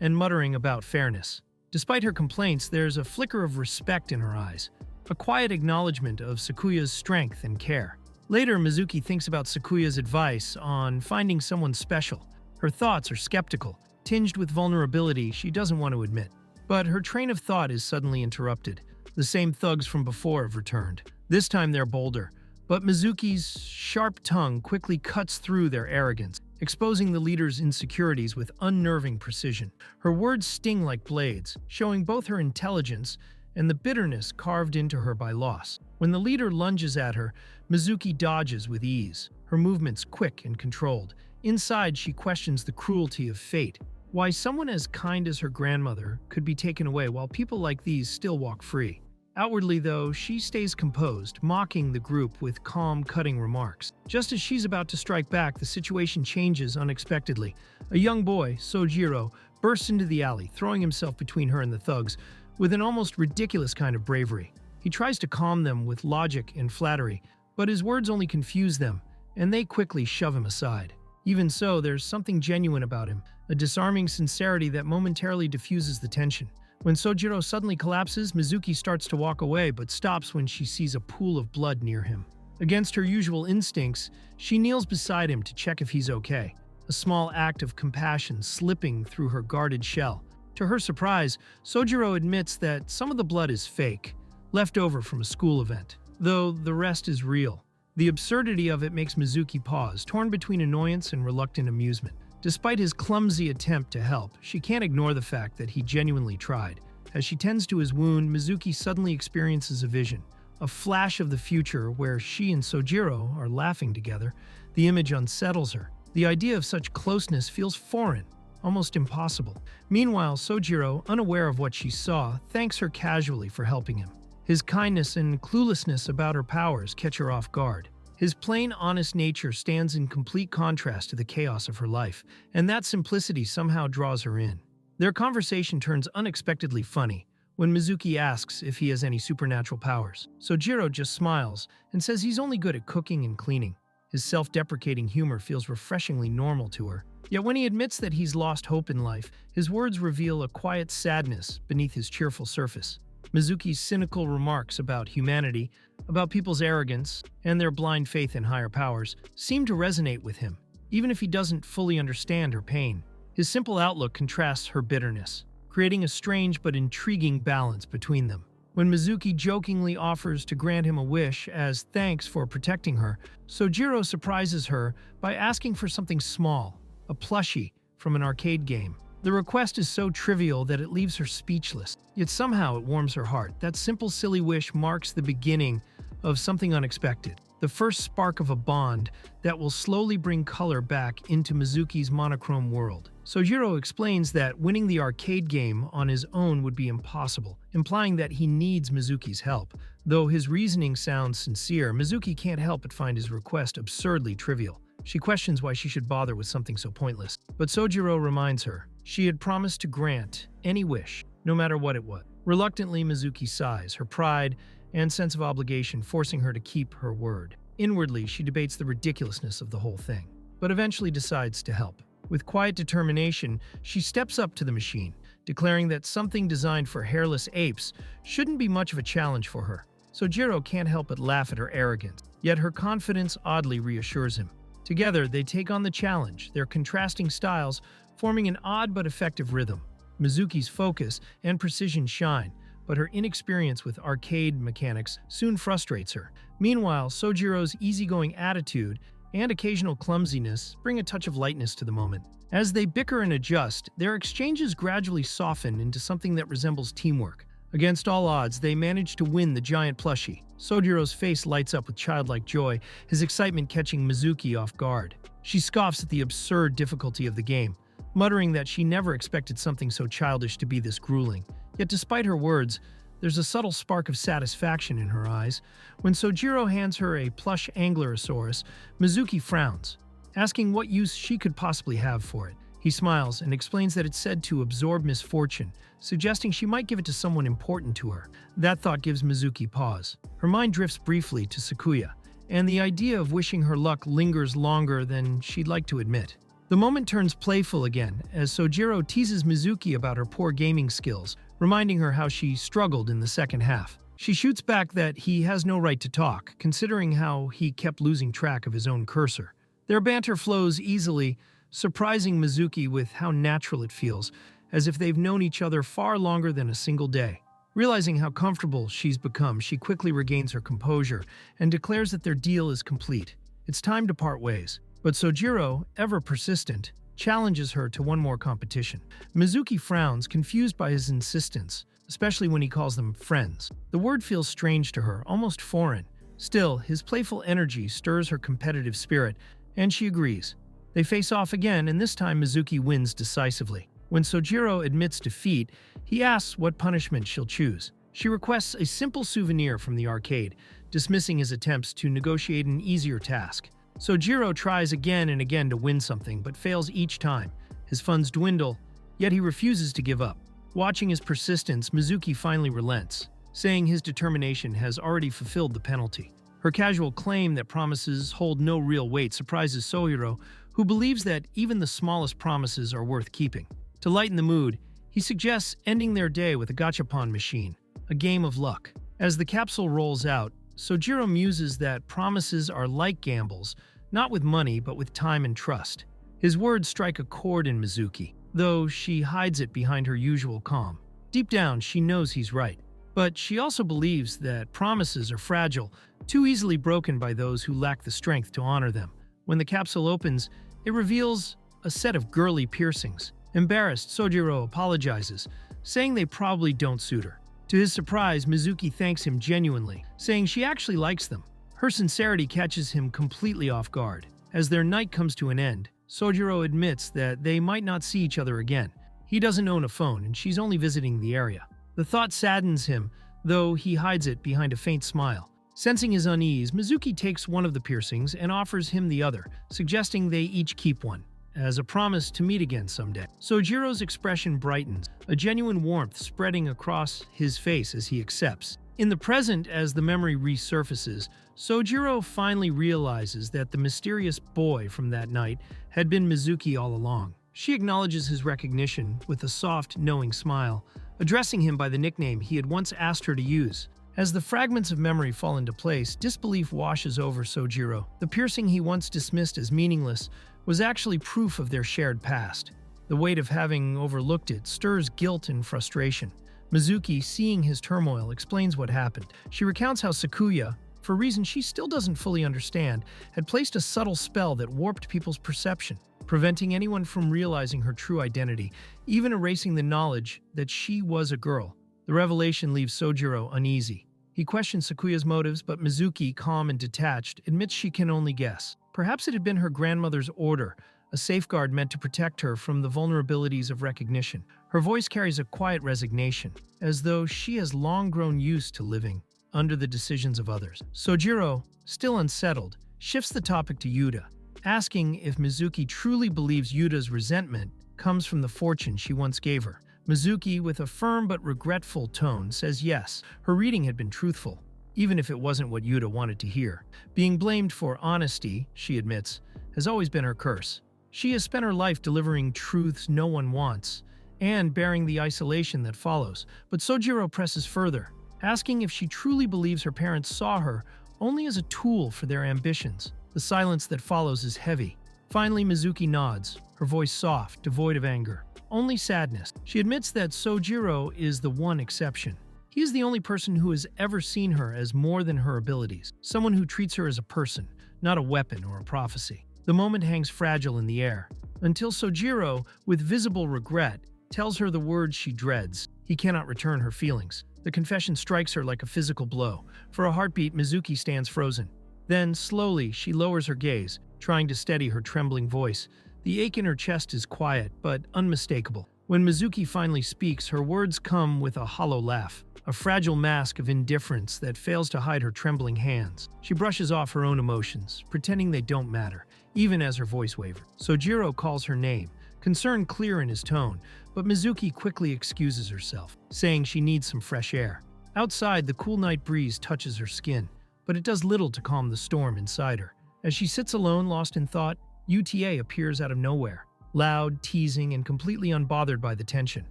and muttering about fairness. Despite her complaints, there's a flicker of respect in her eyes, a quiet acknowledgement of Sakuya's strength and care. Later, Mizuki thinks about Sakuya's advice on finding someone special. Her thoughts are skeptical, tinged with vulnerability she doesn't want to admit. But her train of thought is suddenly interrupted. The same thugs from before have returned. This time they're bolder, but Mizuki's sharp tongue quickly cuts through their arrogance, exposing the leader's insecurities with unnerving precision. Her words sting like blades, showing both her intelligence and the bitterness carved into her by loss. When the leader lunges at her, Mizuki dodges with ease, her movements quick and controlled. Inside, she questions the cruelty of fate. Why someone as kind as her grandmother could be taken away while people like these still walk free. Outwardly, though, she stays composed, mocking the group with calm, cutting remarks. Just as she's about to strike back, the situation changes unexpectedly. A young boy, Sojiro, bursts into the alley, throwing himself between her and the thugs with an almost ridiculous kind of bravery. He tries to calm them with logic and flattery, but his words only confuse them, and they quickly shove him aside. Even so, there's something genuine about him, a disarming sincerity that momentarily diffuses the tension. When Sojiro suddenly collapses, Mizuki starts to walk away but stops when she sees a pool of blood near him. Against her usual instincts, she kneels beside him to check if he's okay, a small act of compassion slipping through her guarded shell. To her surprise, Sojiro admits that some of the blood is fake, left over from a school event, though the rest is real. The absurdity of it makes Mizuki pause, torn between annoyance and reluctant amusement. Despite his clumsy attempt to help, she can't ignore the fact that he genuinely tried. As she tends to his wound, Mizuki suddenly experiences a vision, a flash of the future where she and Sojiro are laughing together. The image unsettles her. The idea of such closeness feels foreign, almost impossible. Meanwhile, Sojiro, unaware of what she saw, thanks her casually for helping him. His kindness and cluelessness about her powers catch her off guard. His plain, honest nature stands in complete contrast to the chaos of her life, and that simplicity somehow draws her in. Their conversation turns unexpectedly funny when Mizuki asks if he has any supernatural powers. Sojiro just smiles and says he's only good at cooking and cleaning. His self-deprecating humor feels refreshingly normal to her. Yet when he admits that he's lost hope in life, his words reveal a quiet sadness beneath his cheerful surface. Mizuki's cynical remarks about humanity, about people's arrogance, and their blind faith in higher powers seem to resonate with him, even if he doesn't fully understand her pain. His simple outlook contrasts her bitterness, creating a strange but intriguing balance between them. When Mizuki jokingly offers to grant him a wish as thanks for protecting her, Sojiro surprises her by asking for something small, a plushie from an arcade game. The request is so trivial that it leaves her speechless, yet somehow it warms her heart. That simple, silly wish marks the beginning of something unexpected, the first spark of a bond that will slowly bring color back into Mizuki's monochrome world. Sojiro explains that winning the arcade game on his own would be impossible, implying that he needs Mizuki's help. Though his reasoning sounds sincere, Mizuki can't help but find his request absurdly trivial. She questions why she should bother with something so pointless. But Sojiro reminds her she had promised to grant any wish, no matter what it was. Reluctantly, Mizuki sighs, her pride and sense of obligation forcing her to keep her word. Inwardly, she debates the ridiculousness of the whole thing, but eventually decides to help. With quiet determination, she steps up to the machine, declaring that something designed for hairless apes shouldn't be much of a challenge for her. Sojiro can't help but laugh at her arrogance, yet her confidence oddly reassures him. Together, they take on the challenge, their contrasting styles forming an odd but effective rhythm. Mizuki's focus and precision shine, but her inexperience with arcade mechanics soon frustrates her. Meanwhile, Sojiro's easygoing attitude and occasional clumsiness bring a touch of lightness to the moment. As they bicker and adjust, their exchanges gradually soften into something that resembles teamwork. Against all odds, they manage to win the giant plushie. Sojiro's face lights up with childlike joy, his excitement catching Mizuki off guard. She scoffs at the absurd difficulty of the game, muttering that she never expected something so childish to be this grueling. Yet despite her words, there's a subtle spark of satisfaction in her eyes. When Sojiro hands her a plush Ankylosaurus, Mizuki frowns, asking what use she could possibly have for it. He smiles and explains that it's said to absorb misfortune, suggesting she might give it to someone important to her. That thought gives Mizuki pause. Her mind drifts briefly to Sakuya, and the idea of wishing her luck lingers longer than she'd like to admit. The moment turns playful again as Sojiro teases Mizuki about her poor gaming skills, reminding her how she struggled in the second half. She shoots back that he has no right to talk, considering how he kept losing track of his own cursor. Their banter flows easily, surprising Mizuki with how natural it feels, as if they've known each other far longer than a single day. Realizing how comfortable she's become, she quickly regains her composure and declares that their deal is complete. It's time to part ways. But Sojiro, ever persistent, challenges her to one more competition. Mizuki frowns, confused by his insistence, especially when he calls them friends. The word feels strange to her, almost foreign. Still, his playful energy stirs her competitive spirit, and she agrees. They face off again, and this time Mizuki wins decisively. When Sojiro admits defeat, he asks what punishment she'll choose. She requests a simple souvenir from the arcade, dismissing his attempts to negotiate an easier task. Sojiro tries again and again to win something, but fails each time. His funds dwindle, yet he refuses to give up. Watching his persistence, Mizuki finally relents, saying his determination has already fulfilled the penalty. Her casual claim that promises hold no real weight surprises Sojiro, who believes that even the smallest promises are worth keeping. To lighten the mood, he suggests ending their day with a gachapon machine, a game of luck. As the capsule rolls out, Sojiro muses that promises are like gambles, not with money but with time and trust. His words strike a chord in Mizuki, though she hides it behind her usual calm. Deep down, she knows he's right. But she also believes that promises are fragile, too easily broken by those who lack the strength to honor them. When the capsule opens, it reveals a set of girly piercings. Embarrassed, Sojiro apologizes, saying they probably don't suit her. To his surprise, Mizuki thanks him genuinely, saying she actually likes them. Her sincerity catches him completely off guard. As their night comes to an end, Sojiro admits that they might not see each other again. He doesn't own a phone, and she's only visiting the area. The thought saddens him, though he hides it behind a faint smile. Sensing his unease, Mizuki takes one of the piercings and offers him the other, suggesting they each keep one, as a promise to meet again someday. Sojiro's expression brightens, a genuine warmth spreading across his face as he accepts. In the present, as the memory resurfaces, Sojiro finally realizes that the mysterious boy from that night had been Mizuki all along. She acknowledges his recognition with a soft, knowing smile, addressing him by the nickname he had once asked her to use. As the fragments of memory fall into place, disbelief washes over Sojiro. The piercing he once dismissed as meaningless was actually proof of their shared past. The weight of having overlooked it stirs guilt and frustration. Mizuki, seeing his turmoil, explains what happened. She recounts how Sakuya, for reasons she still doesn't fully understand, had placed a subtle spell that warped people's perception, preventing anyone from realizing her true identity, even erasing the knowledge that she was a girl. The revelation leaves Sojiro uneasy. He questions Sakuya's motives, but Mizuki, calm and detached, admits she can only guess. Perhaps it had been her grandmother's order, a safeguard meant to protect her from the vulnerabilities of recognition. Her voice carries a quiet resignation, as though she has long grown used to living under the decisions of others. Sojiro, still unsettled, shifts the topic to Yuta, asking if Mizuki truly believes Yuta's resentment comes from the fortune she once gave her. Mizuki, with a firm but regretful tone, says yes, her reading had been truthful, even if it wasn't what Yuta wanted to hear. Being blamed for honesty, she admits, has always been her curse. She has spent her life delivering truths no one wants, and bearing the isolation that follows. But Sojiro presses further, asking if she truly believes her parents saw her only as a tool for their ambitions. The silence that follows is heavy. Finally, Mizuki nods, her voice soft, devoid of anger. Only sadness. She admits that Sojiro is the one exception. He is the only person who has ever seen her as more than her abilities, someone who treats her as a person, not a weapon or a prophecy. The moment hangs fragile in the air, until Sojiro, with visible regret, tells her the words she dreads. He cannot return her feelings. The confession strikes her like a physical blow. For a heartbeat, Mizuki stands frozen. Then, slowly, she lowers her gaze, trying to steady her trembling voice. The ache in her chest is quiet, but unmistakable. When Mizuki finally speaks, her words come with a hollow laugh, a fragile mask of indifference that fails to hide her trembling hands. She brushes off her own emotions, pretending they don't matter, even as her voice wavers. Sojiro calls her name, concern clear in his tone, but Mizuki quickly excuses herself, saying she needs some fresh air. Outside, the cool night breeze touches her skin, but it does little to calm the storm inside her. As she sits alone, lost in thought, UTA appears out of nowhere, loud, teasing, and completely unbothered by the tension.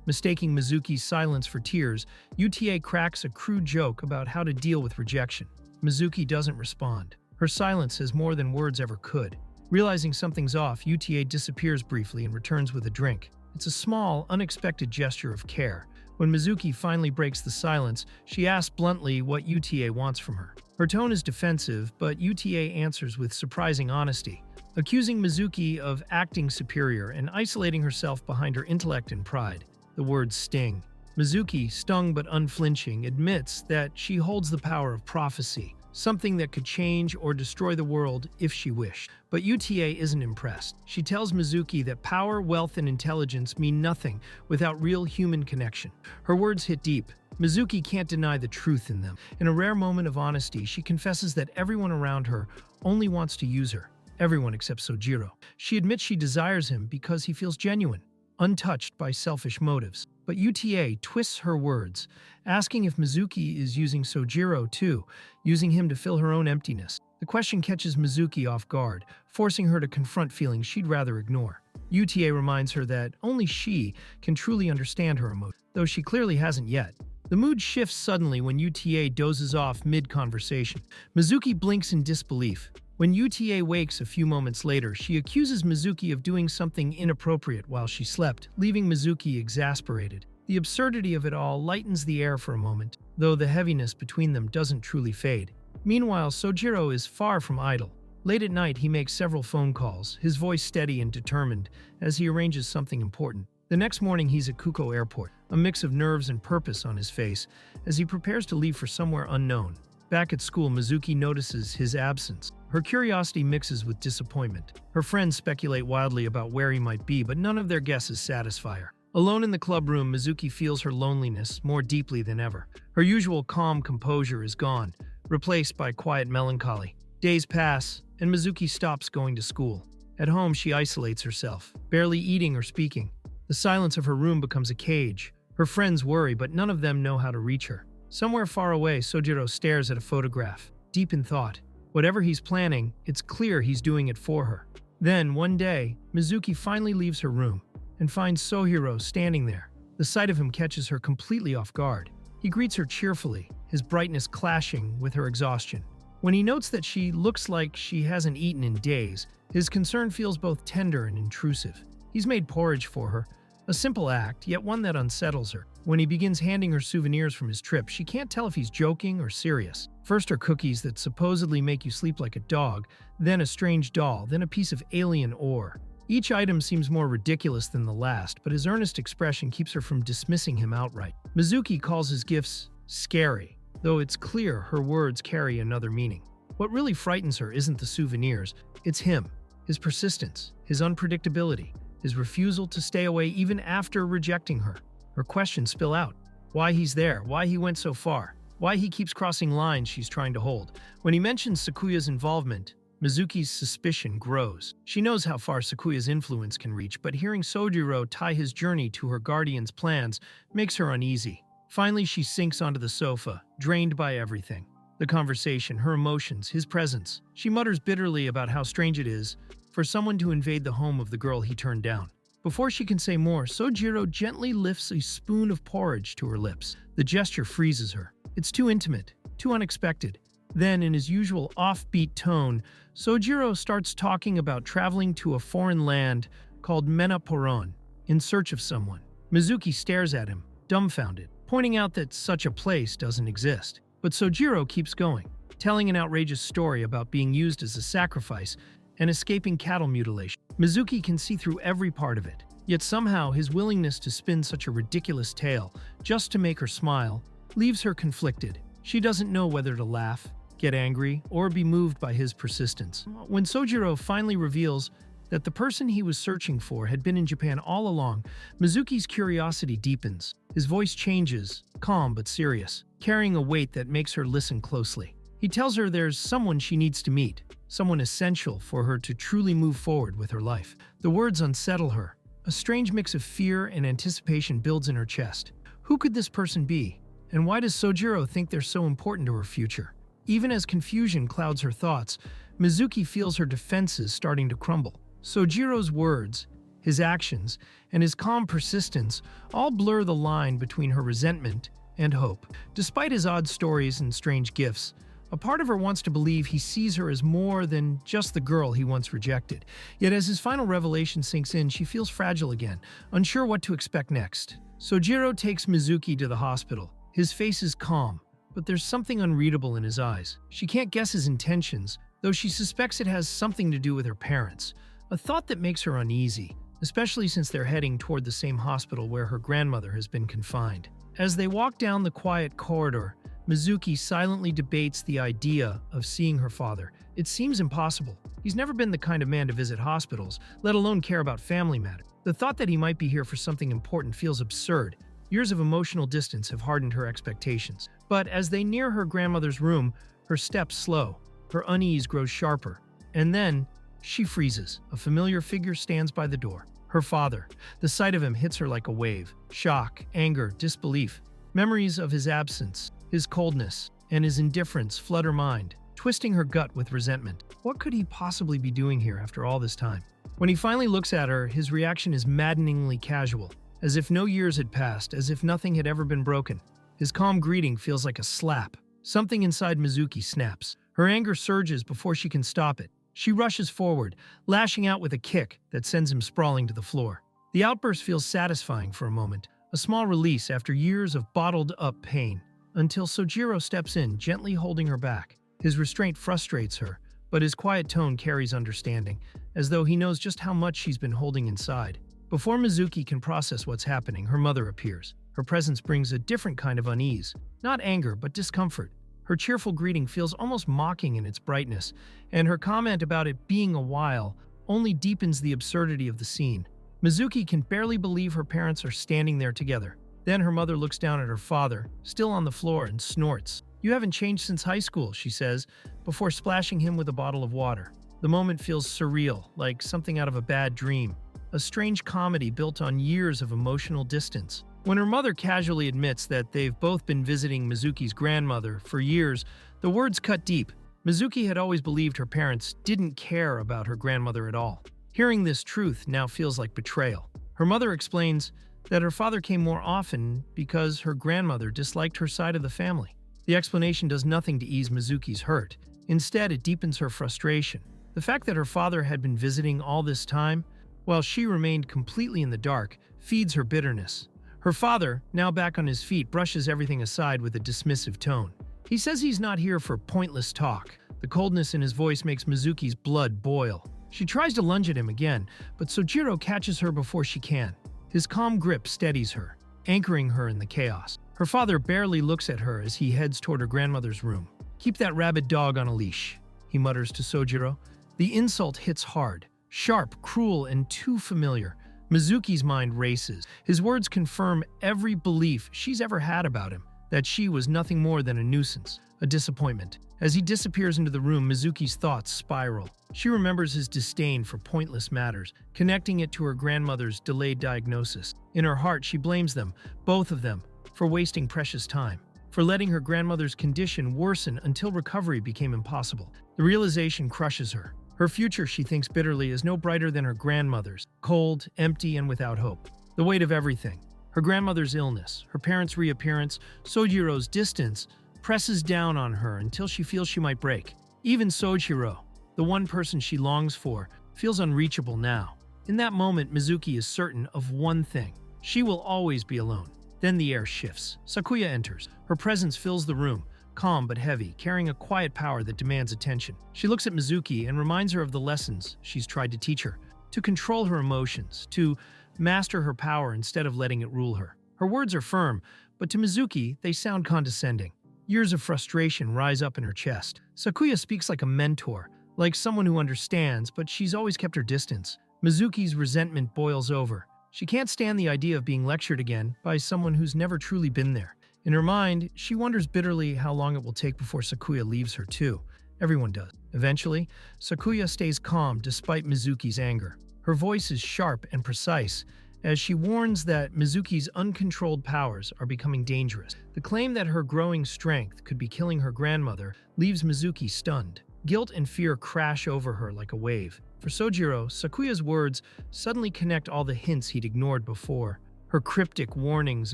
Mistaking Mizuki's silence for tears, UTA cracks a crude joke about how to deal with rejection. Mizuki doesn't respond. Her silence says more than words ever could. Realizing something's off, UTA disappears briefly and returns with a drink. It's a small, unexpected gesture of care. When Mizuki finally breaks the silence, she asks bluntly what UTA wants from her. Her tone is defensive, but UTA answers with surprising honesty, accusing Mizuki of acting superior and isolating herself behind her intellect and pride. The words sting. Mizuki, stung but unflinching, admits that she holds the power of prophecy, something that could change or destroy the world if she wished. But UTA isn't impressed. She tells Mizuki that power, wealth, and intelligence mean nothing without real human connection. Her words hit deep. Mizuki can't deny the truth in them. In a rare moment of honesty, she confesses that everyone around her only wants to use her. Everyone except Sojiro. She admits she desires him because he feels genuine, untouched by selfish motives. But UTA twists her words, asking if Mizuki is using Sojiro too, using him to fill her own emptiness. The question catches Mizuki off guard, forcing her to confront feelings she'd rather ignore. UTA reminds her that only she can truly understand her emotions, though she clearly hasn't yet. The mood shifts suddenly when UTA dozes off mid-conversation. Mizuki blinks in disbelief, When Uta wakes a few moments later, she accuses Mizuki of doing something inappropriate while she slept, leaving Mizuki exasperated. The absurdity of it all lightens the air for a moment, though the heaviness between them doesn't truly fade. Meanwhile, Sojiro is far from idle. Late at night, he makes several phone calls, his voice steady and determined, as he arranges something important. The next morning, he's at Kuko Airport, a mix of nerves and purpose on his face, as he prepares to leave for somewhere unknown. Back at school, Mizuki notices his absence. Her curiosity mixes with disappointment. Her friends speculate wildly about where he might be, but none of their guesses satisfy her. Alone in the club room, Mizuki feels her loneliness more deeply than ever. Her usual calm composure is gone, replaced by quiet melancholy. Days pass, and Mizuki stops going to school. At home, she isolates herself, barely eating or speaking. The silence of her room becomes a cage. Her friends worry, but none of them know how to reach her. Somewhere far away, Sojiro stares at a photograph, deep in thought. Whatever he's planning, it's clear he's doing it for her. Then, one day, Mizuki finally leaves her room and finds Sojiro standing there. The sight of him catches her completely off guard. He greets her cheerfully, his brightness clashing with her exhaustion. When he notes that she looks like she hasn't eaten in days, his concern feels both tender and intrusive. He's made porridge for her, a simple act, yet one that unsettles her. When he begins handing her souvenirs from his trip, she can't tell if he's joking or serious. First are cookies that supposedly make you sleep like a dog, then a strange doll, then a piece of alien ore. Each item seems more ridiculous than the last, but his earnest expression keeps her from dismissing him outright. Mizuki calls his gifts scary, though it's clear her words carry another meaning. What really frightens her isn't the souvenirs, it's him, his persistence, his unpredictability, his refusal to stay away even after rejecting her. Her questions spill out. Why he's there, why he went so far, why he keeps crossing lines she's trying to hold. When he mentions Sakuya's involvement, Mizuki's suspicion grows. She knows how far Sakuya's influence can reach, but hearing Sojiro tie his journey to her guardian's plans makes her uneasy. Finally, she sinks onto the sofa, drained by everything. The conversation, her emotions, his presence. She mutters bitterly about how strange it is for someone to invade the home of the girl he turned down. Before she can say more, Sojiro gently lifts a spoon of porridge to her lips. The gesture freezes her. It's too intimate, too unexpected. Then, in his usual offbeat tone, Sojiro starts talking about traveling to a foreign land called Menaporon in search of someone. Mizuki stares at him, dumbfounded, pointing out that such a place doesn't exist. But Sojiro keeps going, telling an outrageous story about being used as a sacrifice and escaping cattle mutilation. Mizuki can see through every part of it, yet somehow his willingness to spin such a ridiculous tale just to make her smile leaves her conflicted. She doesn't know whether to laugh, get angry, or be moved by his persistence. When Sojiro finally reveals that the person he was searching for had been in Japan all along, Mizuki's curiosity deepens. His voice changes, calm but serious, carrying a weight that makes her listen closely. He tells her there's someone she needs to meet, someone essential for her to truly move forward with her life. The words unsettle her. A strange mix of fear and anticipation builds in her chest. Who could this person be? And why does Sojiro think they're so important to her future? Even as confusion clouds her thoughts, Mizuki feels her defenses starting to crumble. Sojiro's words, his actions, and his calm persistence all blur the line between her resentment and hope. Despite his odd stories and strange gifts, a part of her wants to believe he sees her as more than just the girl he once rejected. Yet as his final revelation sinks in, she feels fragile again, unsure what to expect next. Sojiro takes Mizuki to the hospital. His face is calm, but there's something unreadable in his eyes. She can't guess his intentions, though she suspects it has something to do with her parents, a thought that makes her uneasy, especially since they're heading toward the same hospital where her grandmother has been confined. As they walk down the quiet corridor, Mizuki silently debates the idea of seeing her father. It seems impossible. He's never been the kind of man to visit hospitals, let alone care about family matters. The thought that he might be here for something important feels absurd. Years of emotional distance have hardened her expectations. But as they near her grandmother's room, her steps slow. Her unease grows sharper. And then, she freezes. A familiar figure stands by the door. Her father. The sight of him hits her like a wave. Shock, anger, disbelief. Memories of his absence, his coldness, and his indifference flood her mind, twisting her gut with resentment. What could he possibly be doing here after all this time? When he finally looks at her, his reaction is maddeningly casual, as if no years had passed, as if nothing had ever been broken. His calm greeting feels like a slap. Something inside Mizuki snaps. Her anger surges before she can stop it. She rushes forward, lashing out with a kick that sends him sprawling to the floor. The outburst feels satisfying for a moment, a small release after years of bottled-up pain, until Sojiro steps in, gently holding her back. His restraint frustrates her, but his quiet tone carries understanding, as though he knows just how much she's been holding inside. Before Mizuki can process what's happening, her mother appears. Her presence brings a different kind of unease, not anger, but discomfort. Her cheerful greeting feels almost mocking in its brightness, and her comment about it being a while only deepens the absurdity of the scene. Mizuki can barely believe her parents are standing there together. Then her mother looks down at her father, still on the floor, and snorts. "You haven't changed since high school," she says, before splashing him with a bottle of water. The moment feels surreal, like something out of a bad dream, a strange comedy built on years of emotional distance. When her mother casually admits that they've both been visiting Mizuki's grandmother for years, the words cut deep. Mizuki had always believed her parents didn't care about her grandmother at all. Hearing this truth now feels like betrayal. Her mother explains that her father came more often because her grandmother disliked her side of the family. The explanation does nothing to ease Mizuki's hurt. Instead, it deepens her frustration. The fact that her father had been visiting all this time, while she remained completely in the dark, feeds her bitterness. Her father, now back on his feet, brushes everything aside with a dismissive tone. He says he's not here for pointless talk. The coldness in his voice makes Mizuki's blood boil. She tries to lunge at him again, but Sojiro catches her before she can. His calm grip steadies her, anchoring her in the chaos. Her father barely looks at her as he heads toward her grandmother's room. "Keep that rabid dog on a leash," he mutters to Sojiro. The insult hits hard, sharp, cruel, and too familiar. Mizuki's mind races. His words confirm every belief she's ever had about him, that she was nothing more than a nuisance, a disappointment. As he disappears into the room, Mizuki's thoughts spiral. She remembers his disdain for pointless matters, connecting it to her grandmother's delayed diagnosis. In her heart, she blames them, both of them, for wasting precious time, for letting her grandmother's condition worsen until recovery became impossible. The realization crushes her. Her future, she thinks bitterly, is no brighter than her grandmother's, cold, empty, and without hope. The weight of everything, her grandmother's illness, her parents' reappearance, Sojiro's distance, presses down on her until she feels she might break. Even Sojiro, the one person she longs for, feels unreachable now. In that moment, Mizuki is certain of one thing: she will always be alone. Then the air shifts. Sakuya enters. Her presence fills the room, calm but heavy, carrying a quiet power that demands attention. She looks at Mizuki and reminds her of the lessons she's tried to teach her, to control her emotions, to master her power instead of letting it rule her. Her words are firm, but to Mizuki, they sound condescending. Years of frustration rise up in her chest. Sakuya speaks like a mentor, like someone who understands, but she's always kept her distance. Mizuki's resentment boils over. She can't stand the idea of being lectured again by someone who's never truly been there. In her mind, she wonders bitterly how long it will take before Sakuya leaves her too. Everyone does. Eventually, Sakuya stays calm despite Mizuki's anger. Her voice is sharp and precise, as she warns that Mizuki's uncontrolled powers are becoming dangerous. The claim that her growing strength could be killing her grandmother leaves Mizuki stunned. Guilt and fear crash over her like a wave. For Sojiro, Sakuya's words suddenly connect all the hints he'd ignored before. Her cryptic warnings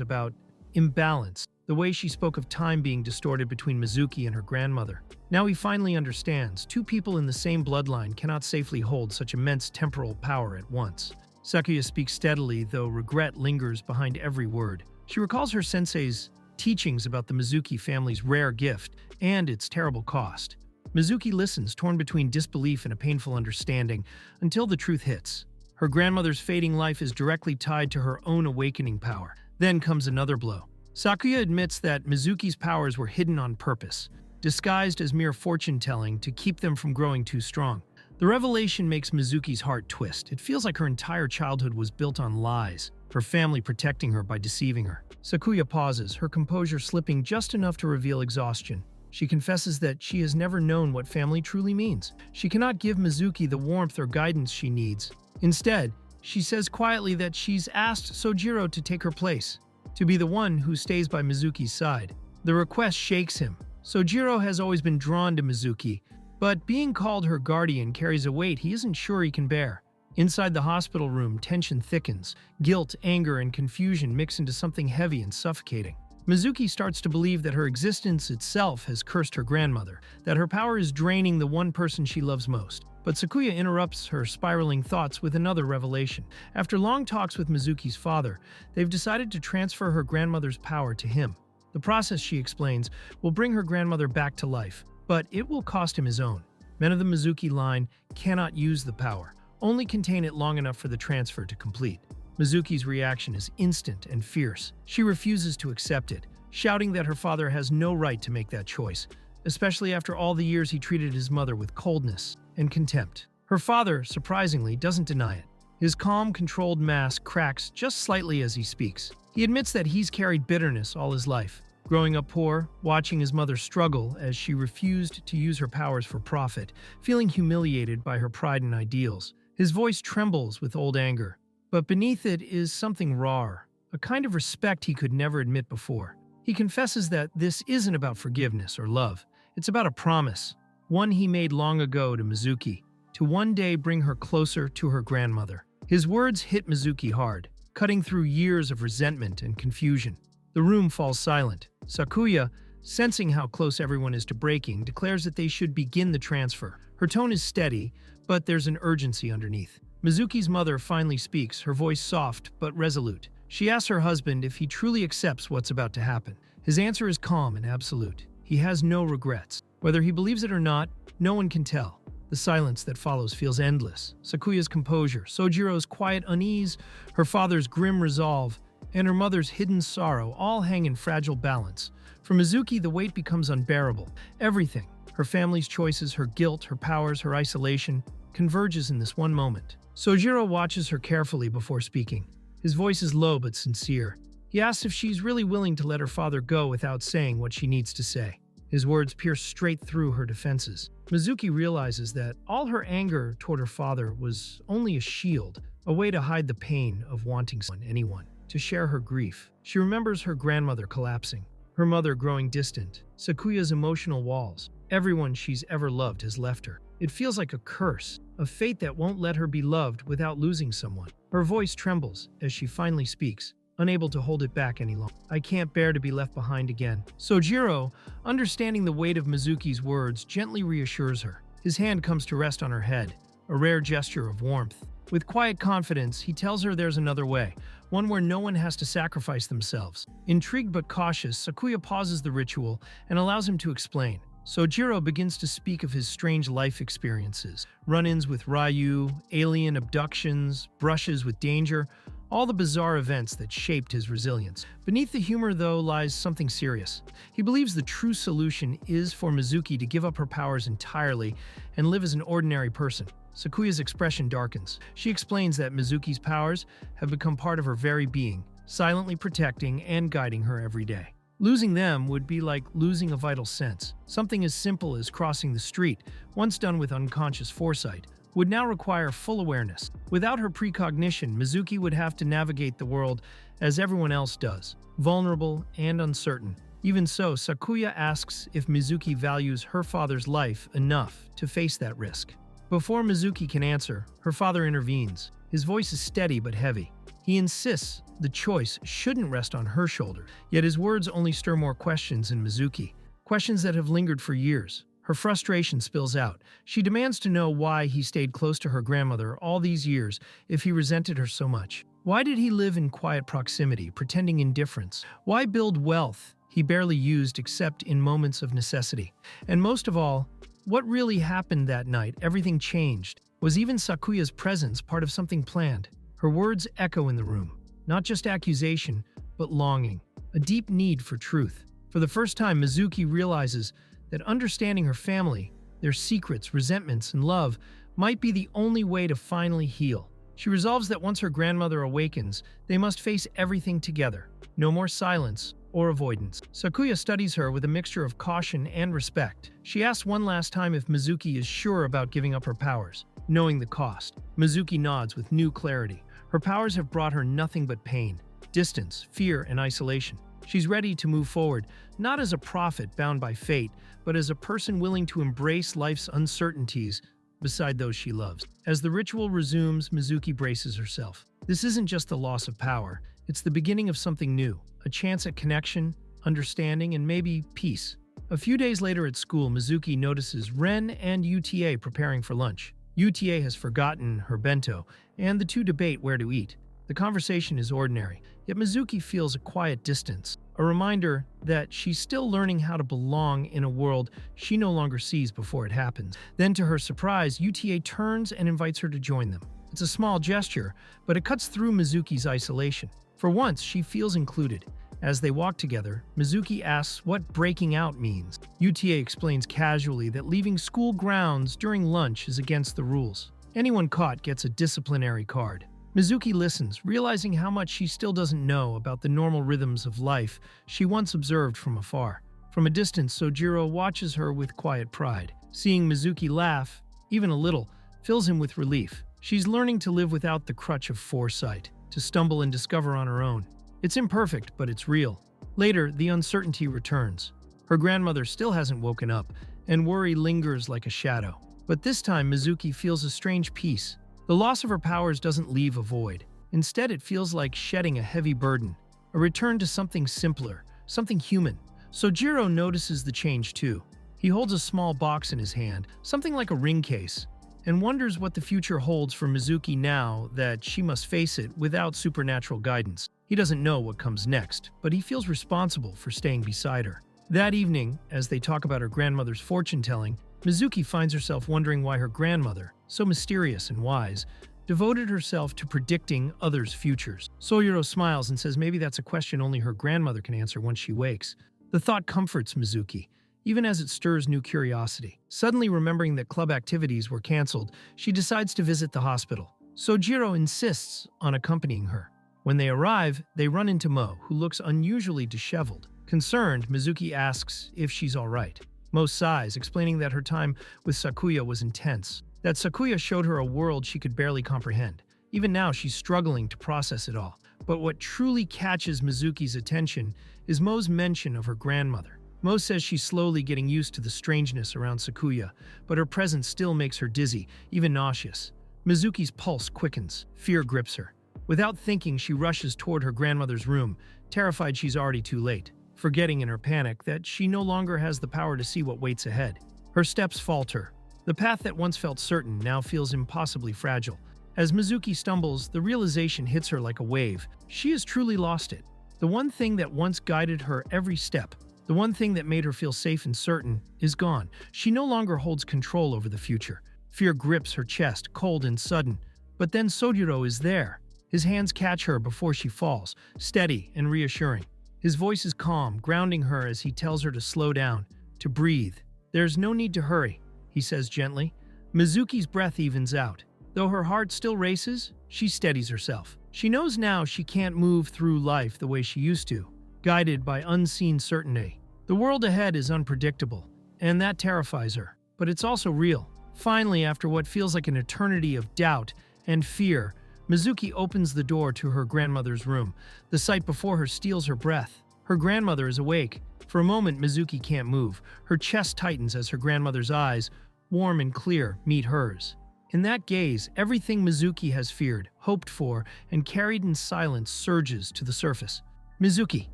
about imbalance, the way she spoke of time being distorted between Mizuki and her grandmother. Now he finally understands. Two people in the same bloodline cannot safely hold such immense temporal power at once. Sakuya speaks steadily, though regret lingers behind every word. She recalls her sensei's teachings about the Mizuki family's rare gift and its terrible cost. Mizuki listens, torn between disbelief and a painful understanding, until the truth hits. Her grandmother's fading life is directly tied to her own awakening power. Then comes another blow. Sakuya admits that Mizuki's powers were hidden on purpose, disguised as mere fortune-telling to keep them from growing too strong. The revelation makes Mizuki's heart twist. It feels like her entire childhood was built on lies, her family protecting her by deceiving her. Sakuya pauses, her composure slipping just enough to reveal exhaustion. She confesses that she has never known what family truly means. She cannot give Mizuki the warmth or guidance she needs. Instead, she says quietly that she's asked Sojiro to take her place, to be the one who stays by Mizuki's side. The request shakes him. Sojiro has always been drawn to Mizuki, but being called her guardian carries a weight he isn't sure he can bear. Inside the hospital room, tension thickens. Guilt, anger, and confusion mix into something heavy and suffocating. Mizuki starts to believe that her existence itself has cursed her grandmother, that her power is draining the one person she loves most. But Sakuya interrupts her spiraling thoughts with another revelation. After long talks with Mizuki's father, they've decided to transfer her grandmother's power to him. The process, she explains, will bring her grandmother back to life, but it will cost him his own. Men of the Mizuki line cannot use the power, only contain it long enough for the transfer to complete. Mizuki's reaction is instant and fierce. She refuses to accept it, shouting that her father has no right to make that choice, especially after all the years he treated his mother with coldness and contempt. Her father, surprisingly, doesn't deny it. His calm, controlled mask cracks just slightly as he speaks. He admits that he's carried bitterness all his life, growing up poor, watching his mother struggle as she refused to use her powers for profit, feeling humiliated by her pride and ideals. His voice trembles with old anger, but beneath it is something raw, a kind of respect he could never admit before. He confesses that this isn't about forgiveness or love. It's about a promise, one he made long ago to Mizuki, to one day bring her closer to her grandmother. His words hit Mizuki hard, cutting through years of resentment and confusion. The room falls silent. Sakuya, sensing how close everyone is to breaking, declares that they should begin the transfer. Her tone is steady, but there's an urgency underneath. Mizuki's mother finally speaks, her voice soft but resolute. She asks her husband if he truly accepts what's about to happen. His answer is calm and absolute. He has no regrets. Whether he believes it or not, no one can tell. The silence that follows feels endless. Sakuya's composure, Sojiro's quiet unease, her father's grim resolve, and her mother's hidden sorrow all hang in fragile balance. For Mizuki, the weight becomes unbearable. Everything, her family's choices, her guilt, her powers, her isolation, converges in this one moment. Sojiro watches her carefully before speaking. His voice is low but sincere. He asks if she's really willing to let her father go without saying what she needs to say. His words pierce straight through her defenses. Mizuki realizes that all her anger toward her father was only a shield, a way to hide the pain of wanting anyone to share her grief. She remembers her grandmother collapsing, her mother growing distant, Sakuya's emotional walls. Everyone she's ever loved has left her. It feels like a curse, a fate that won't let her be loved without losing someone. Her voice trembles as she finally speaks, unable to hold it back any longer. I can't bear to be left behind again. Sojiro, understanding the weight of Mizuki's words, gently reassures her. His hand comes to rest on her head, a rare gesture of warmth. With quiet confidence, he tells her there's another way, one where no one has to sacrifice themselves. Intrigued but cautious, Sakuya pauses the ritual and allows him to explain. Sojiro begins to speak of his strange life experiences, run-ins with Ryu, alien abductions, brushes with danger, all the bizarre events that shaped his resilience. Beneath the humor, though, lies something serious. He believes the true solution is for Mizuki to give up her powers entirely and live as an ordinary person. Sakuya's expression darkens. She explains that Mizuki's powers have become part of her very being, silently protecting and guiding her every day. Losing them would be like losing a vital sense. Something as simple as crossing the street, once done with unconscious foresight, would now require full awareness. Without her precognition, Mizuki would have to navigate the world as everyone else does, vulnerable and uncertain. Even so, Sakuya asks if Mizuki values her father's life enough to face that risk. Before Mizuki can answer, her father intervenes. His voice is steady but heavy. He insists the choice shouldn't rest on her shoulder, yet his words only stir more questions in Mizuki, questions that have lingered for years. Her frustration spills out. She demands to know why he stayed close to her grandmother all these years if he resented her so much. Why did he live in quiet proximity, pretending indifference? Why build wealth he barely used except in moments of necessity? And most of all, what really happened that night? Everything changed. Was even Sakuya's presence part of something planned? Her words echo in the room. Not just accusation, but longing. A deep need for truth. For the first time, Mizuki realizes that understanding her family, their secrets, resentments, and love might be the only way to finally heal. She resolves that once her grandmother awakens, they must face everything together. No more silence or avoidance. Sakuya studies her with a mixture of caution and respect. She asks one last time if Mizuki is sure about giving up her powers, knowing the cost. Mizuki nods with new clarity. Her powers have brought her nothing but pain, distance, fear, and isolation. She's ready to move forward, not as a prophet bound by fate, but as a person willing to embrace life's uncertainties beside those she loves. As the ritual resumes, Mizuki braces herself. This isn't just the loss of power, it's the beginning of something new, a chance at connection, understanding, and maybe peace. A few days later at school, Mizuki notices Ren and Utah preparing for lunch. Utah has forgotten her bento, and the two debate where to eat. The conversation is ordinary, yet Mizuki feels a quiet distance, a reminder that she's still learning how to belong in a world she no longer sees before it happens. Then, to her surprise, Utah turns and invites her to join them. It's a small gesture, but it cuts through Mizuki's isolation. For once, she feels included. As they walk together, Mizuki asks what breaking out means. Utah explains casually that leaving school grounds during lunch is against the rules. Anyone caught gets a disciplinary card. Mizuki listens, realizing how much she still doesn't know about the normal rhythms of life she once observed from afar. From a distance, Sojiro watches her with quiet pride. Seeing Mizuki laugh, even a little, fills him with relief. She's learning to live without the crutch of foresight, to stumble and discover on her own. It's imperfect, but it's real. Later, the uncertainty returns. Her grandmother still hasn't woken up, and worry lingers like a shadow. But this time, Mizuki feels a strange peace. The loss of her powers doesn't leave a void. Instead, it feels like shedding a heavy burden, a return to something simpler, something human. Sojiro notices the change too. He holds a small box in his hand, something like a ring case, and wonders what the future holds for Mizuki now that she must face it without supernatural guidance. He doesn't know what comes next, but he feels responsible for staying beside her. That evening, as they talk about her grandmother's fortune-telling, Mizuki finds herself wondering why her grandmother, so mysterious and wise, devoted herself to predicting others' futures. Sojiro smiles and says maybe that's a question only her grandmother can answer once she wakes. The thought comforts Mizuki, even as it stirs new curiosity. Suddenly remembering that club activities were canceled, she decides to visit the hospital. Sojiro insists on accompanying her. When they arrive, they run into Mo, who looks unusually disheveled. Concerned, Mizuki asks if she's all right. Mo sighs, explaining that her time with Sakuya was intense, that Sakuya showed her a world she could barely comprehend. Even now, she's struggling to process it all. But what truly catches Mizuki's attention is Mo's mention of her grandmother. Mo says she's slowly getting used to the strangeness around Sakuya, but her presence still makes her dizzy, even nauseous. Mizuki's pulse quickens. Fear grips her. Without thinking, she rushes toward her grandmother's room, terrified she's already too late, forgetting in her panic that she no longer has the power to see what waits ahead. Her steps falter. The path that once felt certain now feels impossibly fragile. As Mizuki stumbles, the realization hits her like a wave. She has truly lost it. The one thing that once guided her every step, the one thing that made her feel safe and certain, is gone. She no longer holds control over the future. Fear grips her chest, cold and sudden. But then Sojiro is there. His hands catch her before she falls, steady and reassuring. His voice is calm, grounding her as he tells her to slow down, to breathe. There's no need to hurry, he says gently. Mizuki's breath evens out. Though her heart still races, she steadies herself. She knows now she can't move through life the way she used to, guided by unseen certainty. The world ahead is unpredictable, and that terrifies her. But it's also real. Finally, after what feels like an eternity of doubt and fear, Mizuki opens the door to her grandmother's room. The sight before her steals her breath. Her grandmother is awake. For a moment, Mizuki can't move. Her chest tightens as her grandmother's eyes, warm and clear, meet hers. In that gaze, everything Mizuki has feared, hoped for, and carried in silence surges to the surface. "Mizuki,"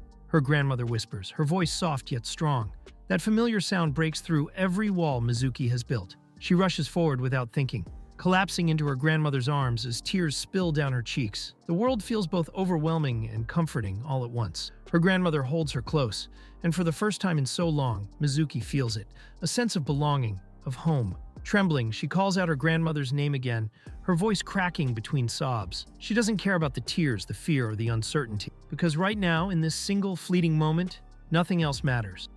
her grandmother whispers, her voice soft yet strong. That familiar sound breaks through every wall Mizuki has built. She rushes forward without thinking, collapsing into her grandmother's arms as tears spill down her cheeks. The world feels both overwhelming and comforting all at once. Her grandmother holds her close, and for the first time in so long, Mizuki feels it, a sense of belonging, of home. Trembling, she calls out her grandmother's name again, her voice cracking between sobs. She doesn't care about the tears, the fear, or the uncertainty, because right now, in this single fleeting moment, nothing else matters.